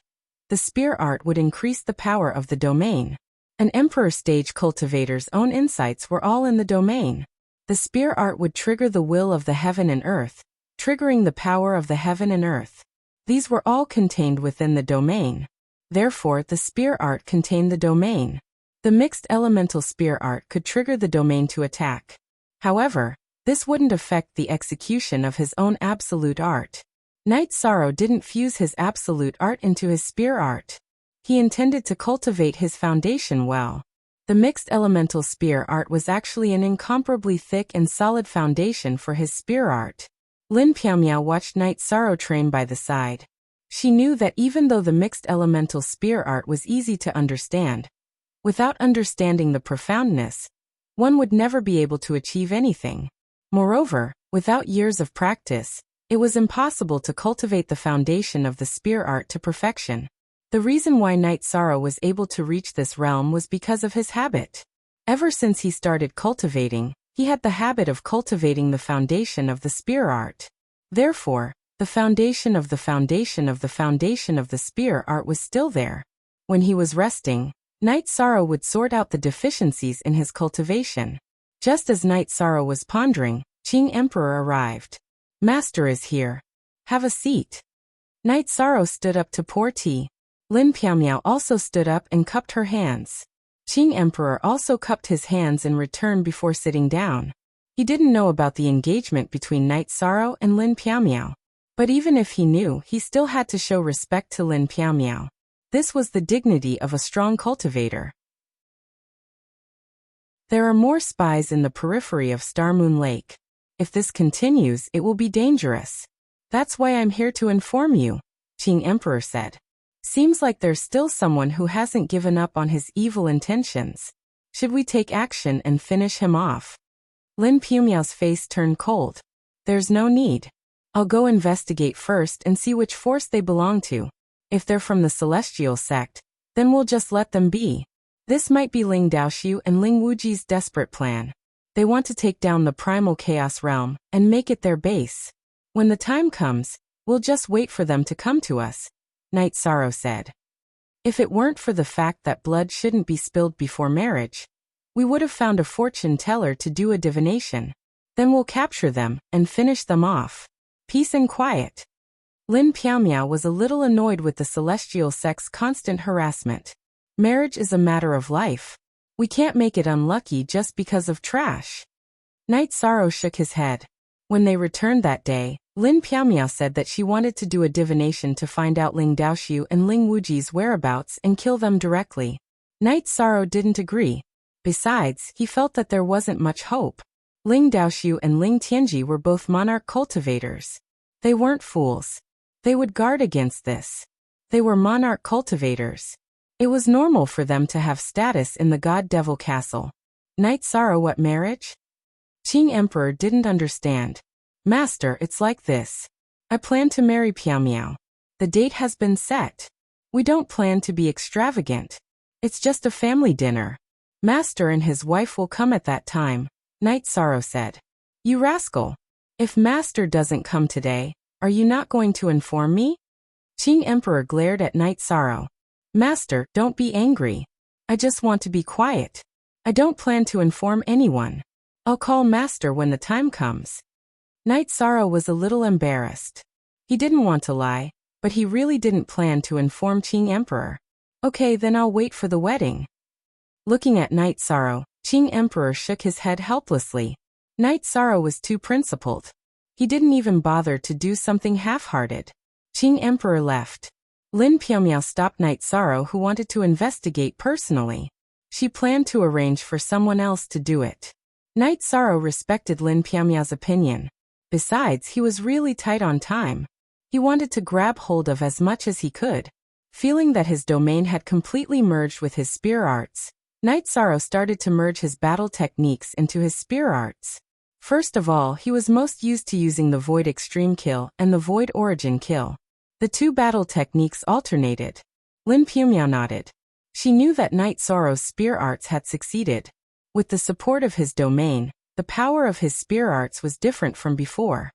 the spear art would increase the power of the domain. An emperor stage cultivator's own insights were all in the domain. The spear art would trigger the will of the heaven and earth, triggering the power of the heaven and earth. These were all contained within the domain. Therefore, the spear art contained the domain. The mixed elemental spear art could trigger the domain to attack. However, this wouldn't affect the execution of his own absolute art. Night Sorrow didn't fuse his absolute art into his spear art. He intended to cultivate his foundation well. The mixed elemental spear art was actually an incomparably thick and solid foundation for his spear art. Lin Piaomiao watched Night Sorrow train by the side. She knew that even though the mixed elemental spear art was easy to understand, without understanding the profoundness, one would never be able to achieve anything. Moreover, without years of practice, it was impossible to cultivate the foundation of the spear art to perfection. The reason why Night Sorrow was able to reach this realm was because of his habit. Ever since he started cultivating, he had the habit of cultivating the foundation of the spear art. Therefore, the foundation of the foundation of the foundation of the spear art was still there. When he was resting, Night Sorrow would sort out the deficiencies in his cultivation. Just as Night Sorrow was pondering, Qing Emperor arrived. "Master is here. Have a seat." Night Sorrow stood up to pour tea. Lin Piaomiao also stood up and cupped her hands. Qing Emperor also cupped his hands in return before sitting down. He didn't know about the engagement between Night Sorrow and Lin Piaomiao. But even if he knew, he still had to show respect to Lin Piaomiao. This was the dignity of a strong cultivator. There are more spies in the periphery of Star Moon Lake. If this continues, it will be dangerous. That's why I'm here to inform you, Qing Emperor said. Seems like there's still someone who hasn't given up on his evil intentions. Should we take action and finish him off? Lin Piaomiao's face turned cold. There's no need. I'll go investigate first and see which force they belong to. If they're from the Celestial Sect, then we'll just let them be. This might be Ling Daoxiu and Ling Wuji's desperate plan. They want to take down the primal chaos realm and make it their base. When the time comes, we'll just wait for them to come to us, Night Sorrow said. If it weren't for the fact that blood shouldn't be spilled before marriage, we would have found a fortune teller to do a divination. Then we'll capture them and finish them off. Peace and quiet. Lin Piaomiao was a little annoyed with the Celestial Sect's constant harassment. Marriage is a matter of life. We can't make it unlucky just because of trash. Night Sorrow shook his head. When they returned that day, Lin Piaomiao said that she wanted to do a divination to find out Ling Daoxiu and Ling Wuji's whereabouts and kill them directly. Night Sorrow didn't agree. Besides, he felt that there wasn't much hope. Ling Daoxiu and Ling Tianji were both monarch cultivators. They weren't fools. They would guard against this. They were monarch cultivators. It was normal for them to have status in the God-Devil Castle. Night Sorrow, what marriage? Qing Emperor didn't understand. Master, it's like this. I plan to marry Piaomiao. The date has been set. We don't plan to be extravagant. It's just a family dinner. Master and his wife will come at that time, Night Sorrow said. You rascal. If Master doesn't come today, are you not going to inform me? Qing Emperor glared at Night Sorrow. Master, don't be angry. I just want to be quiet. I don't plan to inform anyone. I'll call Master when the time comes. Night Sorrow was a little embarrassed. He didn't want to lie, but he really didn't plan to inform Qing Emperor. Okay, then I'll wait for the wedding. Looking at Night Sorrow, Qing Emperor shook his head helplessly. Night Sorrow was too principled. He didn't even bother to do something half-hearted. Qing Emperor left. Lin Piaomiao stopped Night Sorrow, who wanted to investigate personally. She planned to arrange for someone else to do it. Night Sorrow respected Lin Piaomiao's opinion. Besides, he was really tight on time. He wanted to grab hold of as much as he could. Feeling that his domain had completely merged with his spear arts, Night Sorrow started to merge his battle techniques into his spear arts. First of all, he was most used to using the Void Extreme Kill and the Void Origin Kill. The two battle techniques alternated. Lin Piaomiao nodded. She knew that Night Sorrow's spear arts had succeeded. With the support of his domain, the power of his spear arts was different from before.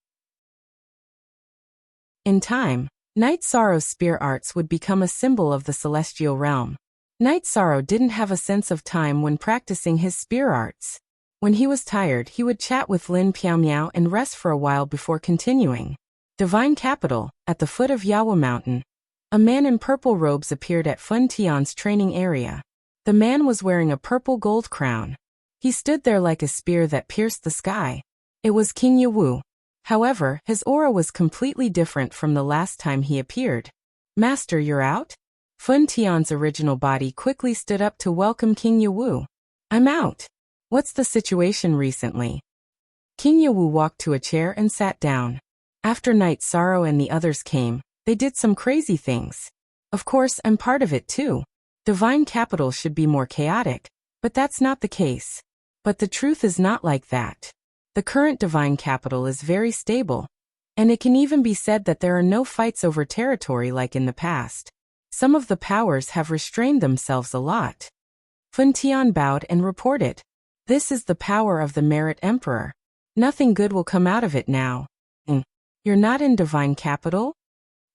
In time, Night Sorrow's spear arts would become a symbol of the celestial realm. Night Sorrow didn't have a sense of time when practicing his spear arts. When he was tired, he would chat with Lin Piao and rest for a while before continuing. Divine Capital, at the foot of Yawa Mountain. A man in purple robes appeared at Fun Tian's training area. The man was wearing a purple gold crown. He stood there like a spear that pierced the sky. It was King Yawu. However, his aura was completely different from the last time he appeared. Master, you're out? Fun Tian's original body quickly stood up to welcome King Yawu. I'm out. What's the situation recently? King Yawu walked to a chair and sat down. After Night Sorrow and the others came, they did some crazy things. Of course, I'm part of it too. Divine Capital should be more chaotic, but that's not the case. But the truth is not like that. The current Divine Capital is very stable, and it can even be said that there are no fights over territory like in the past. Some of the powers have restrained themselves a lot. Fun Tian bowed and reported, "This is the power of the Merit Emperor. Nothing good will come out of it now." You're not in Divine Capital?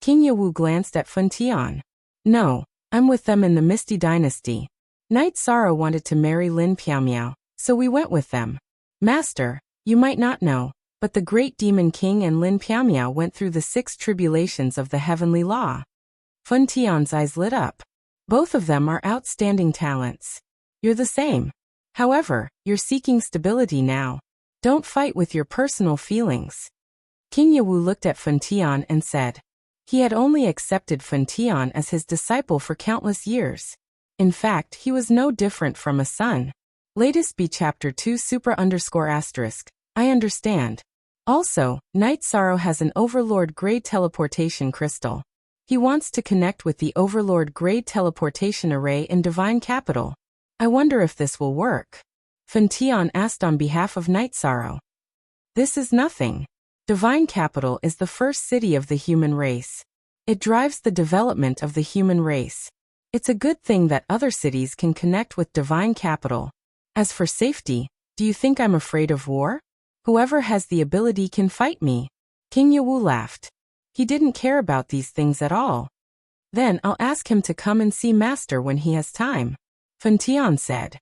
King Yawu glanced at Fun Tian. No, I'm with them in the Misty Dynasty. Night Sorrow wanted to marry Lin Piao, so we went with them. Master, you might not know, but the great Demon King and Lin Piao went through the 6 tribulations of the heavenly law. Fun Tian's eyes lit up. Both of them are outstanding talents. You're the same. However, you're seeking stability now. Don't fight with your personal feelings. King Yawu looked at Fun Tian and said, he had only accepted Fun Tian as his disciple for countless years. In fact, he was no different from a son. Latest B Chapter 2 ****. I understand. Also, Night Sorrow has an Overlord Grade teleportation crystal. He wants to connect with the Overlord Grade teleportation array in Divine Capital. I wonder if this will work. Fun Tian asked on behalf of Night Sorrow. This is nothing. Divine Capital is the first city of the human race. It drives the development of the human race. It's a good thing that other cities can connect with Divine Capital. As for safety, do you think I'm afraid of war? Whoever has the ability can fight me. King Yawu laughed. He didn't care about these things at all. Then I'll ask him to come and see Master when he has time. Fun Tian said.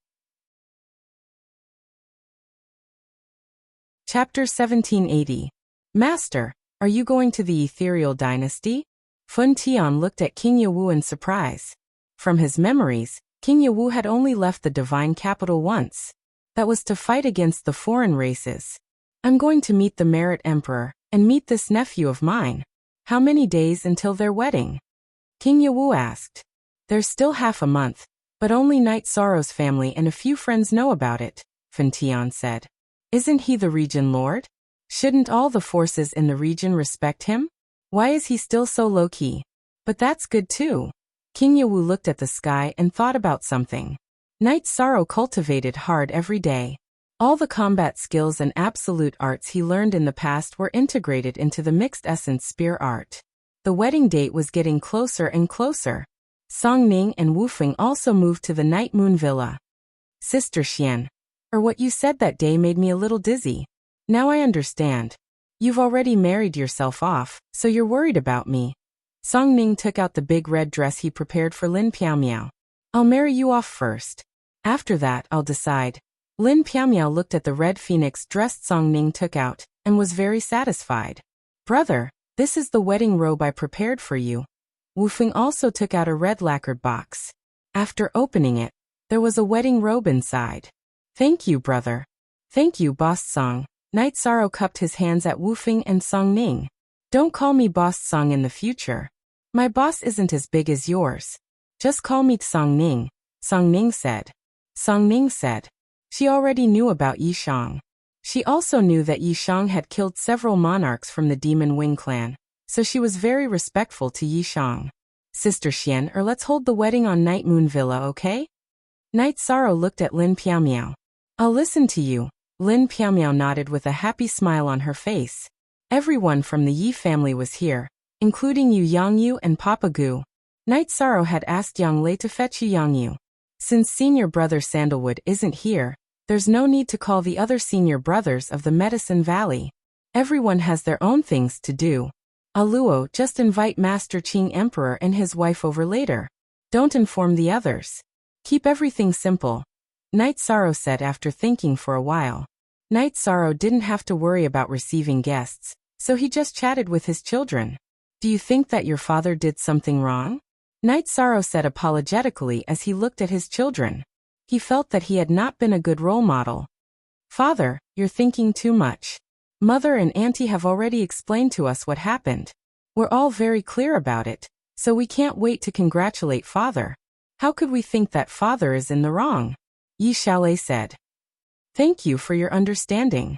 Chapter 1780. Master, are you going to the Ethereal Dynasty? Fun Tian looked at King Yawu in surprise. From his memories, King Yawu had only left the Divine Capital once. That was to fight against the foreign races. I'm going to meet the Merit Emperor, and meet this nephew of mine. How many days until their wedding? King Yawu asked. There's still half a month, but only Night Sorrow's family and a few friends know about it, Fun Tian said. Isn't he the region lord? Shouldn't all the forces in the region respect him? Why is he still so low-key? But that's good too. King Yawu looked at the sky and thought about something. Night Sorrow cultivated hard every day. All the combat skills and absolute arts he learned in the past were integrated into the mixed essence spear art. The wedding date was getting closer and closer. Song Ning and Wu Feng also moved to the Night Moon Villa. Sister Xian, what you said that day made me a little dizzy. Now I understand. You've already married yourself off, so you're worried about me. Song Ning took out the big red dress he prepared for Lin Piao. I'll marry you off first. After that, I'll decide. Lin Piao looked at the red phoenix dress Song Ning took out, and was very satisfied. Brother, this is the wedding robe I prepared for you. Wu Feng also took out a red lacquered box. After opening it, there was a wedding robe inside. Thank you, brother. Thank you, Boss Song. Night Sorrow cupped his hands at Wu Feng and Song Ning. Don't call me Boss Song in the future. My boss isn't as big as yours. Just call me Song Ning, Song Ning said. Song Ning said. She already knew about Yi Shang. She also knew that Yi Shang had killed several monarchs from the Demon Wing clan, so she was very respectful to Yi Shang. Sister Xian, let's hold the wedding on Night Moon Villa, okay? Night Sorrow looked at Lin Piao. I'll listen to you. Lin Piao nodded with a happy smile on her face. Everyone from the Yi family was here, including Yu Yangyu and Papa Gu. Night Sorrow had asked Yang Lei to fetch Yu Yangyu. Since senior brother Sandalwood isn't here, there's no need to call the other senior brothers of the Medicine Valley. Everyone has their own things to do. Aluo, just invite Master Qing Emperor and his wife over later. Don't inform the others. Keep everything simple, Night Sorrow said after thinking for a while. Night Sorrow didn't have to worry about receiving guests, so he just chatted with his children. Do you think that your father did something wrong? Night Sorrow said apologetically as he looked at his children. He felt that he had not been a good role model. Father, you're thinking too much. Mother and Auntie have already explained to us what happened. We're all very clear about it, so we can't wait to congratulate Father. How could we think that Father is in the wrong? Yi Xiaolei said. Thank you for your understanding.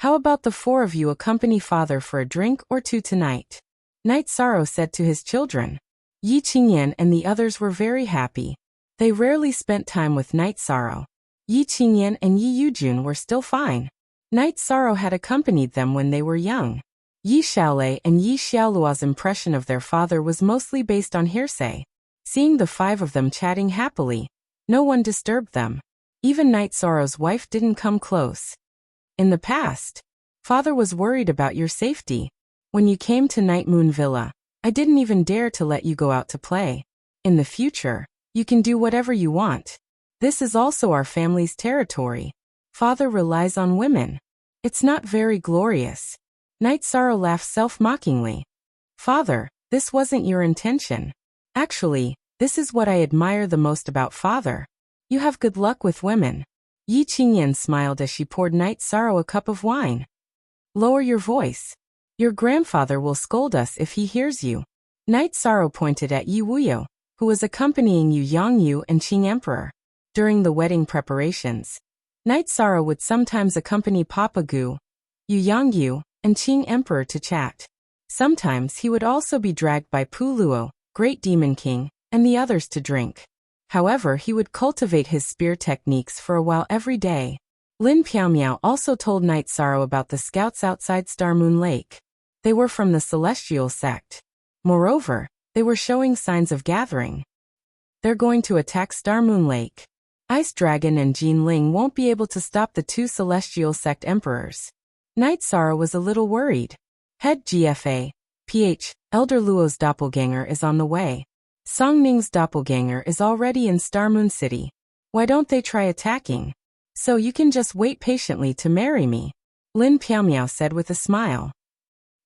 How about the four of you accompany Father for a drink or two tonight? Night Sorrow said to his children. Yi Qingyan and the others were very happy. They rarely spent time with Night Sorrow. Yi Qingyan and Yi Yujun were still fine. Night Sorrow had accompanied them when they were young. Yi Xiaolei and Yi Xiaoluo's impression of their father was mostly based on hearsay. Seeing the five of them chatting happily, no one disturbed them. Even Night Sorrow's wife didn't come close. In the past, Father was worried about your safety. When you came to Night Moon Villa, I didn't even dare to let you go out to play. In the future, you can do whatever you want. This is also our family's territory. Father relies on women. It's not very glorious. Night Sorrow laughed self-mockingly. Father, this wasn't your intention. Actually, this is what I admire the most about Father. You have good luck with women. Yi Qingyan smiled as she poured Night Sorrow a cup of wine. Lower your voice. Your grandfather will scold us if he hears you. Night Sorrow pointed at Yi Wuyo, who was accompanying Yu Yangyu and Qing Emperor. During the wedding preparations, Night Sorrow would sometimes accompany Papa Gu, Yu Yangyu, and Qing Emperor to chat. Sometimes he would also be dragged by Pu Luo, Great Demon King, and the others to drink. However, he would cultivate his spear techniques for a while every day. Lin Piaomiao also told Night Sorrow about the scouts outside Star Moon Lake. They were from the Celestial sect. Moreover, they were showing signs of gathering. They're going to attack Star Moon Lake. Ice Dragon and Jin Ling won't be able to stop the two Celestial sect emperors. Night Sorrow was a little worried. Head GFA, PH, Elder Luo's doppelganger is on the way. Song Ning's doppelganger is already in Star Moon City. Why don't they try attacking? So you can just wait patiently to marry me, Lin Piaomiao said with a smile.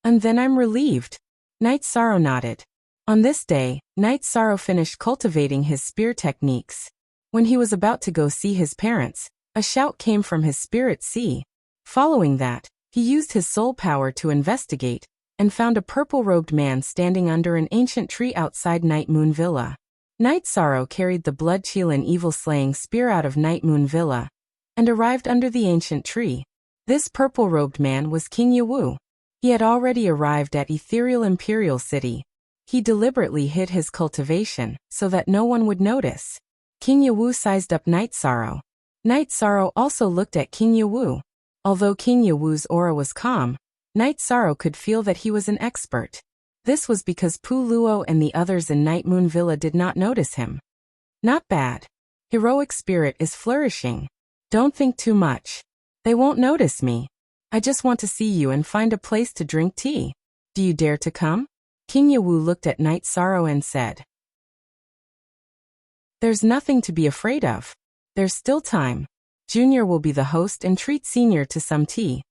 And then I'm relieved. Night Sorrow nodded. On this day, Night Sorrow finished cultivating his spear techniques. When he was about to go see his parents, a shout came from his spirit sea. Following that, he used his soul power to investigate, and found a purple-robed man standing under an ancient tree outside Night Moon Villa. Night Sorrow carried the blood-chilling evil-slaying spear out of Night Moon Villa, and arrived under the ancient tree. This purple-robed man was King Yawu. He had already arrived at Ethereal Imperial City. He deliberately hid his cultivation, so that no one would notice. King Yawu sized up Night Sorrow. Night Sorrow also looked at King Yawu. Although King Yawu's aura was calm, Night Sorrow could feel that he was an expert. This was because Pu Luo and the others in Night Moon Villa did not notice him. Not bad. Heroic spirit is flourishing. Don't think too much. They won't notice me. I just want to see you and find a place to drink tea. Do you dare to come? King Yawu looked at Night Sorrow and said. There's nothing to be afraid of. There's still time. Junior will be the host and treat Senior to some tea.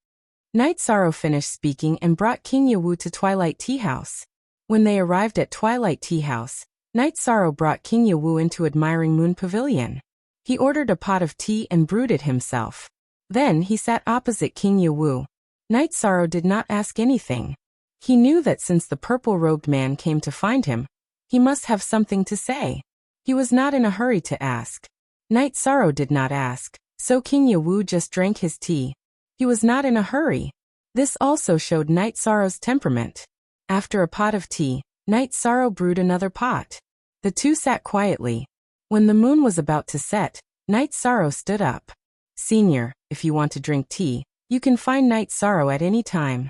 Night Sorrow finished speaking and brought King Yawu to Twilight Tea House. When they arrived at Twilight Tea House, Night Sorrow brought King Yawu into Admiring Moon Pavilion. He ordered a pot of tea and brewed it himself. Then he sat opposite King Yawu. Night Sorrow did not ask anything. He knew that since the purple-robed man came to find him, he must have something to say. He was not in a hurry to ask. Night Sorrow did not ask, so King Yawu just drank his tea. He was not in a hurry. This also showed Night Sorrow's temperament. After a pot of tea, Night Sorrow brewed another pot. The two sat quietly. When the moon was about to set, Night Sorrow stood up. Senior, if you want to drink tea, you can find Night Sorrow at any time.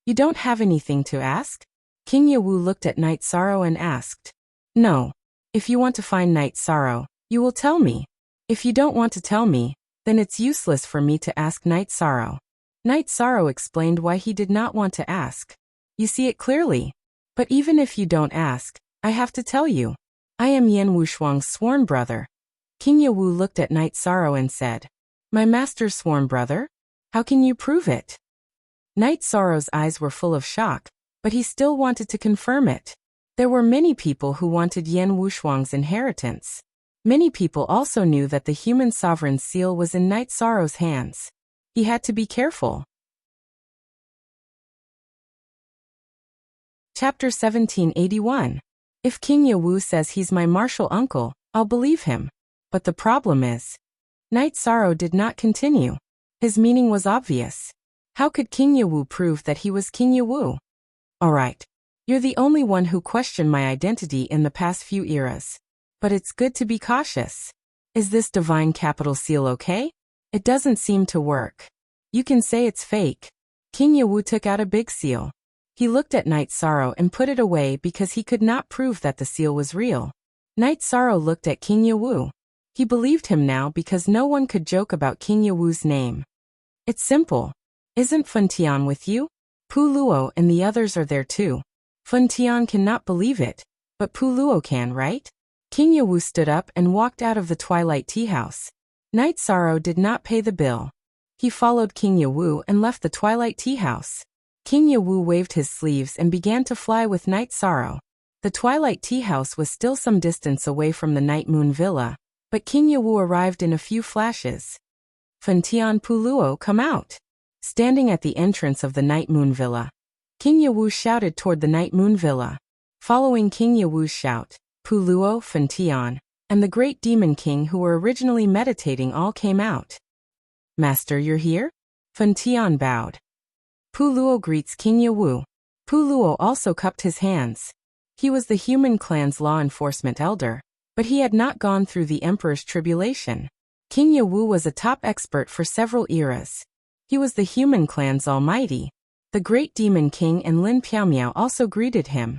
You don't have anything to ask? King Yawu looked at Night Sorrow and asked. No. If you want to find Night Sorrow, you will tell me. If you don't want to tell me, then it's useless for me to ask Night Sorrow. Night Sorrow explained why he did not want to ask. You see it clearly. But even if you don't ask, I have to tell you. I am Yan Wushuang's sworn brother. King Yewu looked at Night Sorrow and said, My master's sworn brother? How can you prove it? Night Sorrow's eyes were full of shock, but he still wanted to confirm it. There were many people who wanted Yan Wushuang's inheritance. Many people also knew that the human sovereign's seal was in Night Sorrow's hands. He had to be careful. Chapter 1781. If King Yewu says he's my martial uncle, I'll believe him. But the problem is, Night Sorrow did not continue. His meaning was obvious. How could King Yewu prove that he was King Yewu? Alright. You're the only one who questioned my identity in the past few eras. But it's good to be cautious. Is this divine capital seal okay? It doesn't seem to work. You can say it's fake. King Yewu took out a big seal. He looked at Night Sorrow and put it away because he could not prove that the seal was real. Night Sorrow looked at King Yewu. He believed him now because no one could joke about King Yewu's name. It's simple. Isn't Fun Tian with you? Pu Luo and the others are there too. Fun Tian cannot believe it, but Pu Luo can, right? King Yewu stood up and walked out of the Twilight Tea House. Night Sorrow did not pay the bill. He followed King Yewu and left the Twilight Tea House. King Yewu waved his sleeves and began to fly with Night Sorrow. The Twilight Tea House was still some distance away from the Night Moon Villa, but King Yewu arrived in a few flashes. Fun Tian, Pu Luo, come out. Standing at the entrance of the Night Moon Villa, King Yewu shouted toward the Night Moon Villa. Following King Yewu's shout, Pu Luo, Fun Tian, and the Great Demon King who were originally meditating all came out. Master, you're here? Fun Tian bowed. Pu Luo greets King Yewu. Pu Luo also cupped his hands. He was the human clan's law enforcement elder, but he had not gone through the Emperor's tribulation. King Yewu was a top expert for several eras. He was the human clan's almighty. The Great Demon King and Lin Piaomiao also greeted him.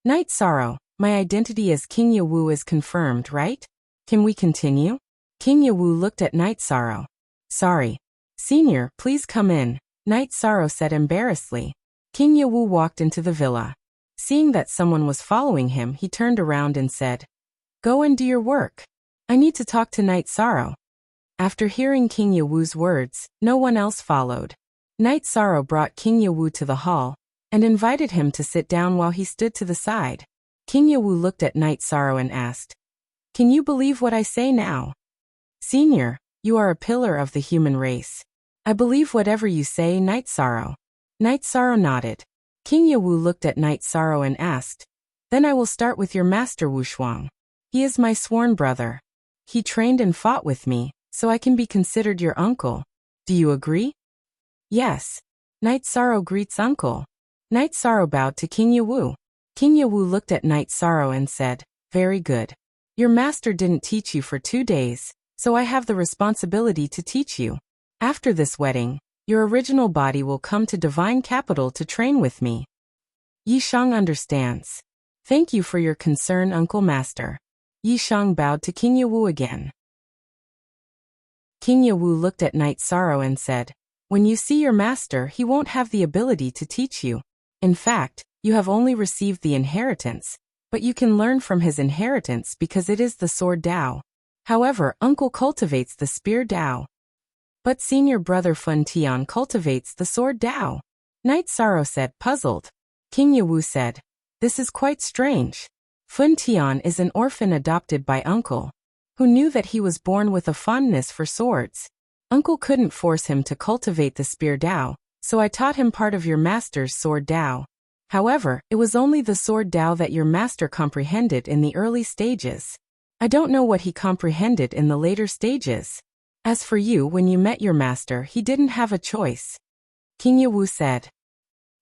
Night Sorrow, my identity as King Yewu is confirmed, right? Can we continue? King Yewu looked at Night Sorrow. Sorry. Senior, please come in, Night Sorrow said embarrassedly. King Yewu walked into the villa. Seeing that someone was following him, he turned around and said, Go and do your work. I need to talk to Night Sorrow. After hearing King Yewu's words, no one else followed. Night Sorrow brought King Yewu to the hall and invited him to sit down while he stood to the side. King Yewu looked at Night Sorrow and asked, Can you believe what I say now? Senior, you are a pillar of the human race. I believe whatever you say, Night Sorrow. Night Sorrow nodded. King Yewu looked at Night Sorrow and asked, Then I will start with your master Wushuang. He is my sworn brother. He trained and fought with me, so I can be considered your uncle. Do you agree? Yes. Night Sorrow greets uncle. Night Sorrow bowed to King Yewu. King Yewu looked at Night Sorrow and said, Very good. Your master didn't teach you for 2 days, so I have the responsibility to teach you. After this wedding, your original body will come to Divine Capital to train with me. Yishang understands. Thank you for your concern, Uncle Master. Yishang bowed to King Yewu again. King Yewu looked at Night Sorrow and said, When you see your master, he won't have the ability to teach you. In fact, you have only received the inheritance, but you can learn from his inheritance because it is the sword Dao. However, uncle cultivates the spear Dao. But senior brother Fun Tian cultivates the sword Dao. Night Sorrow said, puzzled. King Yewu said, This is quite strange. Fun Tian is an orphan adopted by uncle, who knew that he was born with a fondness for swords. Uncle couldn't force him to cultivate the spear Dao, so I taught him part of your master's sword Dao. However, it was only the sword Dao that your master comprehended in the early stages. I don't know what he comprehended in the later stages. As for you, when you met your master, he didn't have a choice. King Yewu said.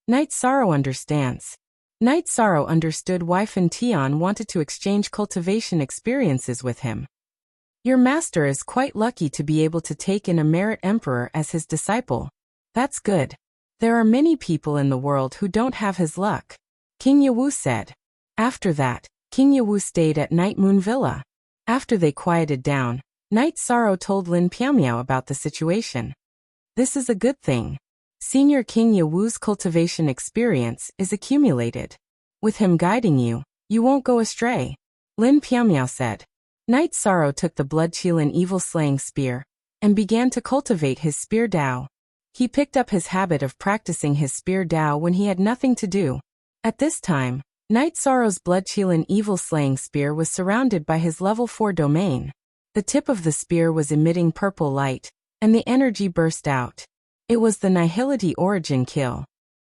Night Sorrow understands. Night Sorrow understood why Fun Tian wanted to exchange cultivation experiences with him. Your master is quite lucky to be able to take in a merit emperor as his disciple. That's good. There are many people in the world who don't have his luck, King Yewu said. After that, King Yewu stayed at Night Moon Villa. After they quieted down, Night Sorrow told Lin Piaomiao about the situation. This is a good thing. Senior King Yewu's cultivation experience is accumulated. With him guiding you, you won't go astray. Lin Piaomiao said. Knight Sorrow took the blood-chilling evil-slaying spear and began to cultivate his spear Dao. He picked up his habit of practicing his spear Dao when he had nothing to do. At this time, Knight Sorrow's blood-chilling evil-slaying spear was surrounded by his level 4 domain. The tip of the spear was emitting purple light, and the energy burst out. It was the Nihility origin kill.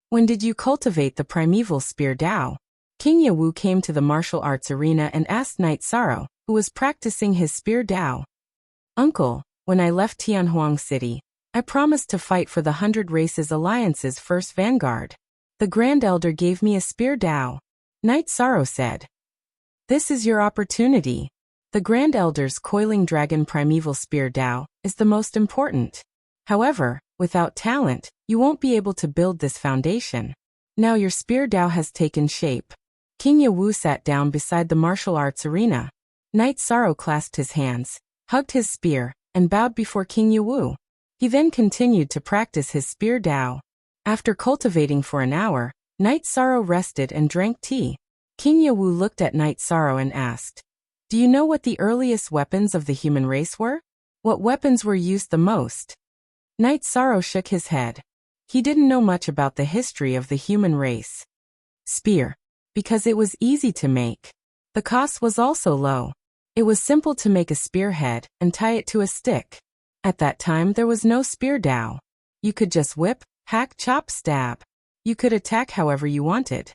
When did you cultivate the primeval spear Dao? King Yewu came to the martial arts arena and asked Knight Sorrow, who was practicing his spear Dao. Uncle, when I left Tianhuang City, I promised to fight for the 100 Races Alliance's first vanguard. The Grand Elder gave me a spear Dao. Knight Sorrow said. This is your opportunity. The Grand Elder's coiling dragon primeval spear Dao is the most important. However, without talent, you won't be able to build this foundation. Now your spear Dao has taken shape. King Yewu sat down beside the martial arts arena. Knight Sorrow clasped his hands, hugged his spear, and bowed before King Yewu. He then continued to practice his spear Dao. After cultivating for an hour, Knight Sorrow rested and drank tea. King Yewu looked at Knight Sorrow and asked, do you know what the earliest weapons of the human race were? What weapons were used the most? Knight Sorrow shook his head. He didn't know much about the history of the human race. Spear. Because it was easy to make. The cost was also low. It was simple to make a spearhead and tie it to a stick. At that time there was no spear Dao. You could just whip, hack, chop, stab. You could attack however you wanted.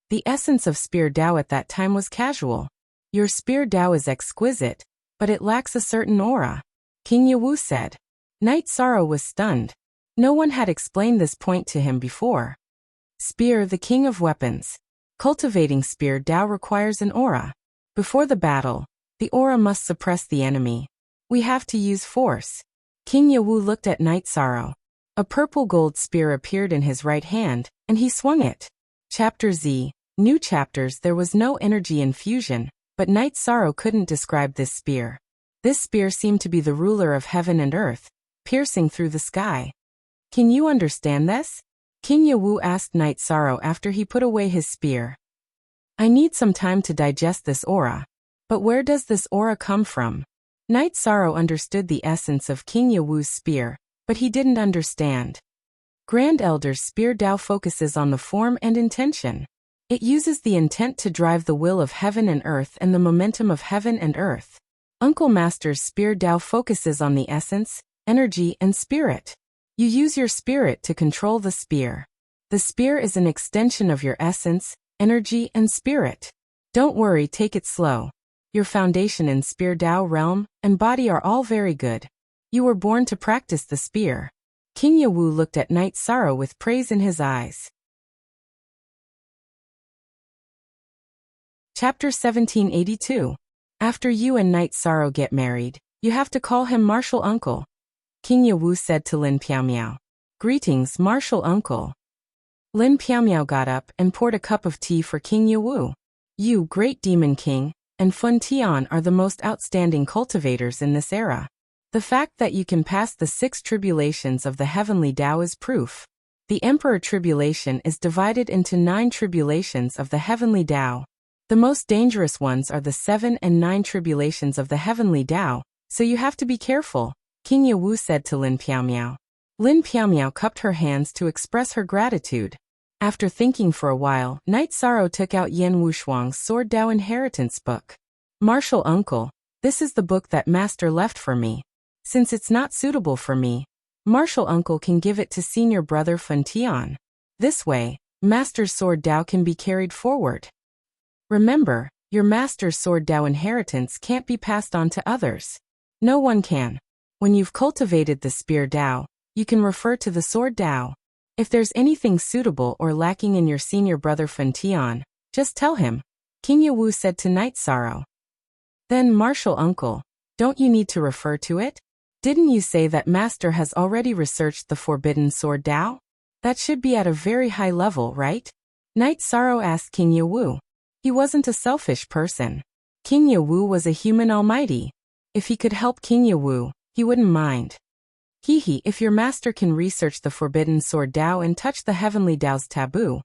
The essence of spear Dao at that time was casual. Your spear Dao is exquisite, but it lacks a certain aura. King Yewu said. Knight Sorrow was stunned. No one had explained this point to him before. Spear, the king of weapons. Cultivating spear Dao requires an aura. Before the battle, the aura must suppress the enemy. We have to use force. King Yewu looked at Knight Sorrow. A purple gold spear appeared in his right hand, and he swung it. Chapter Z. New chapters. There was no energy infusion, but Knight Sorrow couldn't describe this spear. This spear seemed to be the ruler of heaven and earth, piercing through the sky. Can you understand this? King Yewu asked Knight Sorrow after he put away his spear. I need some time to digest this aura. But where does this aura come from? Knight Sorrow understood the essence of King Yewu's spear, but he didn't understand. Grand Elder's spear Dao focuses on the form and intention. It uses the intent to drive the will of heaven and earth and the momentum of heaven and earth. Uncle Master's spear Dao focuses on the essence, energy, and spirit. You use your spirit to control the spear. The spear is an extension of your essence, energy, and spirit. Don't worry, take it slow. Your foundation in spear Dao realm and body are all very good. You were born to practice the spear. King Yewu looked at Knight Sorrow with praise in his eyes. Chapter 1782. After you and Knight Sorrow get married, you have to call him Martial Uncle. King Yewu said to Lin Piaomiao. Greetings, Martial Uncle. Lin Piaomiao got up and poured a cup of tea for King Yewu. You, Great Demon King, and Fun Tian are the most outstanding cultivators in this era. The fact that you can pass the 6 tribulations of the heavenly Dao is proof. The Emperor Tribulation is divided into 9 tribulations of the heavenly Dao. The most dangerous ones are the 7 and 9 tribulations of the heavenly Dao, so you have to be careful, King Yewu said to Lin Piaomiao. Lin Piaomiao cupped her hands to express her gratitude. After thinking for a while, Knight Sorrow took out Yan Wushuang's Sword Dao Inheritance book. Martial Uncle, this is the book that Master left for me. Since it's not suitable for me, Martial Uncle can give it to senior brother Fun Tian. This way, Master's Sword Dao can be carried forward. Remember, your Master's Sword Dao inheritance can't be passed on to others. No one can. When you've cultivated the Spear Dao, you can refer to the Sword Dao. If there's anything suitable or lacking in your senior brother Fun Tian, just tell him, King Yewu said to Knight Sorrow. Then Martial Uncle, don't you need to refer to it? Didn't you say that Master has already researched the Forbidden Sword Dao? That should be at a very high level, right? Knight Sorrow asked King Yewu. He wasn't a selfish person. King Yewu was a human almighty. If he could help King Yewu, he wouldn't mind. If your master can research the Forbidden Sword Dao and touch the Heavenly Dao's taboo,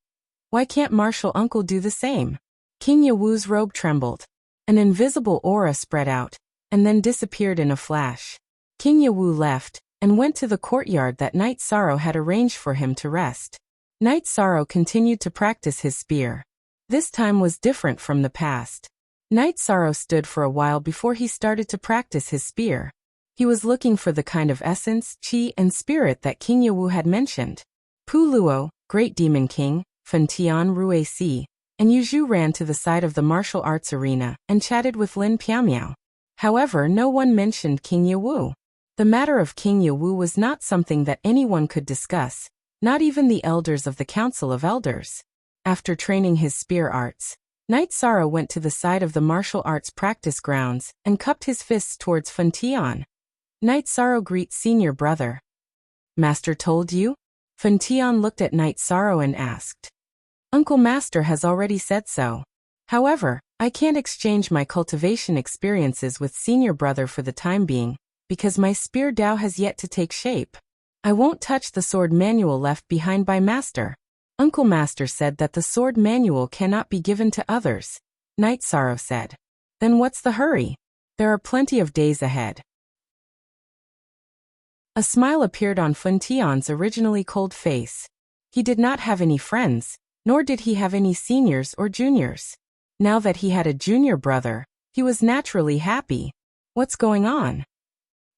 why can't Martial Uncle do the same? King Yawu's robe trembled. An invisible aura spread out, and then disappeared in a flash. King Yawu left, and went to the courtyard that Night Sorrow had arranged for him to rest. Night Sorrow continued to practice his spear. This time was different from the past. Night Sorrow stood for a while before he started to practice his spear. He was looking for the kind of essence, chi, and spirit that King Yawu had mentioned. Pu Luo, Great Demon King, Fen Tian Rue Si, and Yu Zhu ran to the side of the martial arts arena and chatted with Lin Piaomiao. However, no one mentioned King Yawu. The matter of King Yawu was not something that anyone could discuss, not even the elders of the Council of Elders. After training his spear arts, Night Sorrow went to the side of the martial arts practice grounds and cupped his fists towards Fen Tian. Night Sorrow greets senior brother. Master told you? Fen Tian looked at Night Sorrow and asked. Uncle Master has already said so. However, I can't exchange my cultivation experiences with senior brother for the time being, because my spear Dao has yet to take shape. I won't touch the sword manual left behind by Master. Uncle Master said that the sword manual cannot be given to others. Night Sorrow said. Then what's the hurry? There are plenty of days ahead. A smile appeared on Fen Tian's originally cold face. He did not have any friends, nor did he have any seniors or juniors. Now that he had a junior brother, he was naturally happy. What's going on?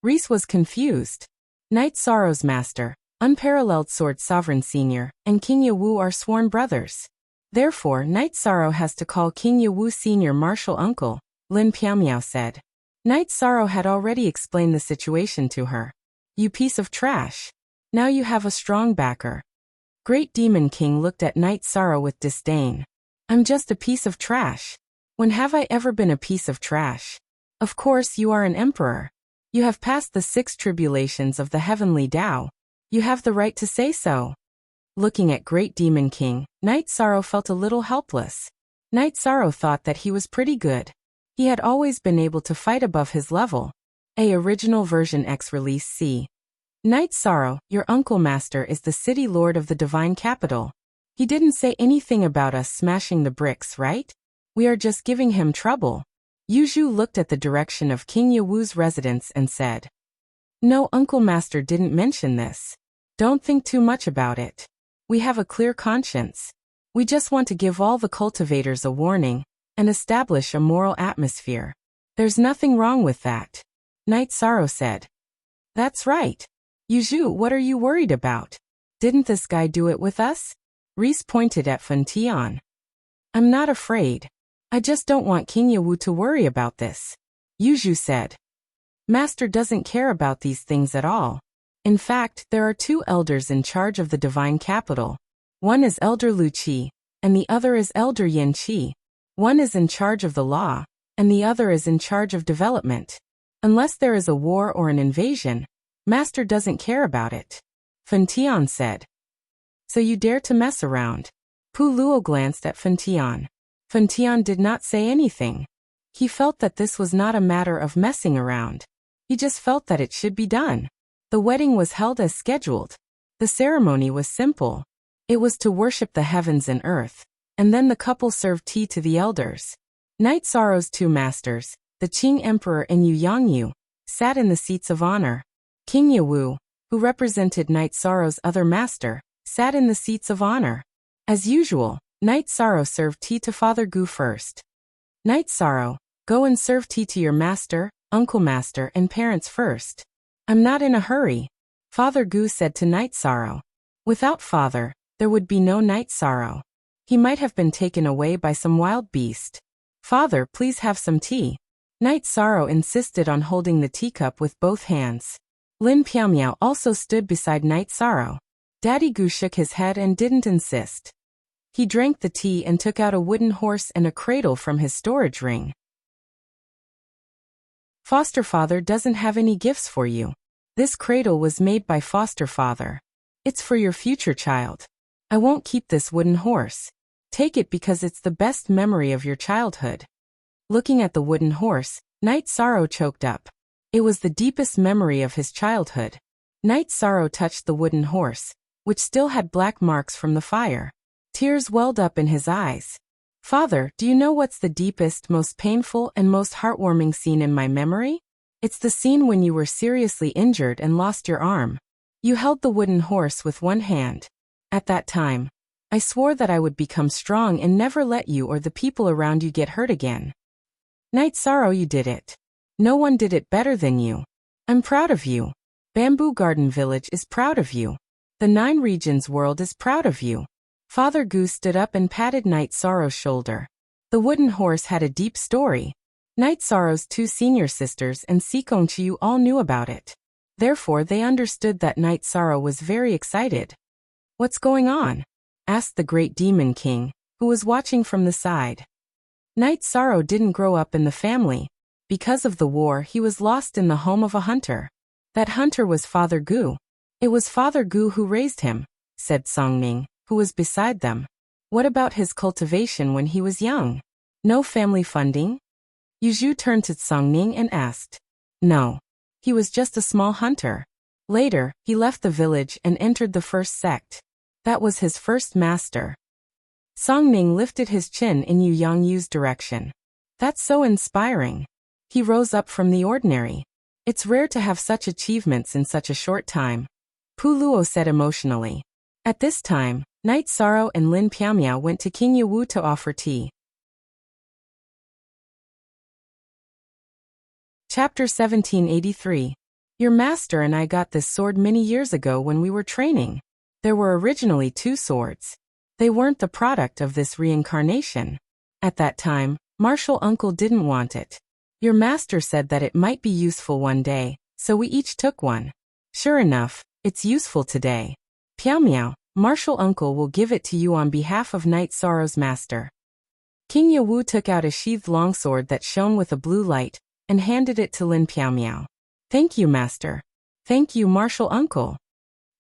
Reese was confused. Night Sorrow's master, Unparalleled Sword Sovereign Senior, and King Yawu are sworn brothers. Therefore, Night Sorrow has to call King Yawu Senior martial uncle, Lin Piaomiao said. Night Sorrow had already explained the situation to her. You piece of trash. Now you have a strong backer. Great Demon King looked at Night Sorrow with disdain. I'm just a piece of trash. When have I ever been a piece of trash? Of course you are an emperor. You have passed the 6 tribulations of the heavenly Tao. You have the right to say so. Looking at Great Demon King, Night Sorrow felt a little helpless. Night Sorrow thought that he was pretty good. He had always been able to fight above his level. A original version X release C. Night Sorrow, your uncle master is the city lord of the divine capital. He didn't say anything about us smashing the bricks, right? We are just giving him trouble. Yu Zhu looked at the direction of King Yawu's residence and said. No, Uncle Master didn't mention this. Don't think too much about it. We have a clear conscience. We just want to give all the cultivators a warning and establish a moral atmosphere. There's nothing wrong with that. Night Sorrow said. That's right. Yu Zhu, what are you worried about? Didn't this guy do it with us? Reese pointed at Fen Tian. I'm not afraid. I just don't want King Yawu to worry about this. Yu Zhu said. Master doesn't care about these things at all. In fact, there are 2 elders in charge of the divine capital. One is Elder Lu Qi, and the other is Elder Yin Qi. One is in charge of the law, and the other is in charge of development. Unless there is a war or an invasion, Master doesn't care about it. Fen Tian said. So you dare to mess around? Pu Luo glanced at Fen Tian. Fen Tian did not say anything. He felt that this was not a matter of messing around. He just felt that it should be done. The wedding was held as scheduled. The ceremony was simple. It was to worship the heavens and earth, and then the couple served tea to the elders. Night Sorrow's 2 masters, the Qing Emperor and Yu Yangyu, sat in the seats of honor. King Yawu, who represented Night Sorrow's other master, sat in the seats of honor. As usual, Night Sorrow served tea to Father Gu first. Night Sorrow, go and serve tea to your master, uncle master and parents first. I'm not in a hurry, Father Gu said to Night Sorrow. Without Father, there would be no Night Sorrow. He might have been taken away by some wild beast. Father, please have some tea. Night Sorrow insisted on holding the teacup with both hands. Lin Piaomiao also stood beside Night Sorrow. Daddy Gu shook his head and didn't insist. He drank the tea and took out a wooden horse and a cradle from his storage ring. Foster father doesn't have any gifts for you. This cradle was made by foster father. It's for your future child. I won't keep this wooden horse. Take it because it's the best memory of your childhood. Looking at the wooden horse, Night Sorrow choked up. It was the deepest memory of his childhood. Night Sorrow touched the wooden horse, which still had black marks from the fire. Tears welled up in his eyes. Father, do you know what's the deepest, most painful, and most heartwarming scene in my memory? It's the scene when you were seriously injured and lost your arm. You held the wooden horse with one hand. At that time, I swore that I would become strong and never let you or the people around you get hurt again. Night Sorrow, you did it. No one did it better than you. I'm proud of you. Bamboo Garden Village is proud of you. The 9 Regions world is proud of you. Father Goose stood up and patted Night Sorrow's shoulder. The wooden horse had a deep story. Night Sorrow's 2 senior sisters and Sikongchiyu all knew about it. Therefore they understood that Night Sorrow was very excited. What's going on? Asked the great demon king, who was watching from the side. Night Sorrow didn't grow up in the family. Because of the war, he was lost in the home of a hunter. That hunter was Father Gu. It was Father Gu who raised him, said Songning, who was beside them. What about his cultivation when he was young? No family funding? Yuzhu turned to Songning and asked. No. He was just a small hunter. Later, he left the village and entered the first sect. That was his first master. Songning lifted his chin in Yu Yangyu's direction. That's so inspiring. He rose up from the ordinary. It's rare to have such achievements in such a short time. Pu Luo said emotionally. At this time, Night Sorrow and Lin Piamiao went to King Yewu to offer tea. Chapter 1783. Your master and I got this sword many years ago when we were training. There were originally 2 swords. They weren't the product of this reincarnation. At that time, Martial Uncle didn't want it. Your master said that it might be useful one day, so we each took one. Sure enough, it's useful today. Piamiao, Martial Uncle will give it to you on behalf of Night Sorrow's master. King Yewu took out a sheathed longsword that shone with a blue light, and handed it to Lin Piamiao. Thank you, master. Thank you, Martial Uncle.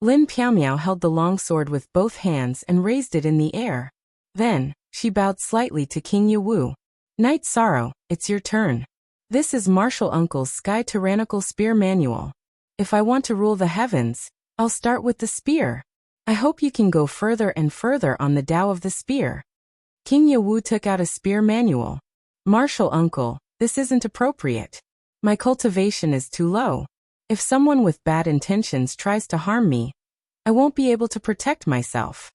Lin Piamiao held the longsword with both hands and raised it in the air. Then, she bowed slightly to King Yewu. Night Sorrow, it's your turn. This is Martial Uncle's Sky Tyrannical Spear Manual. If I want to rule the heavens, I'll start with the spear. I hope you can go further and further on the Tao of the spear. King Yewu took out a spear manual. Martial Uncle, this isn't appropriate. My cultivation is too low. If someone with bad intentions tries to harm me, I won't be able to protect myself.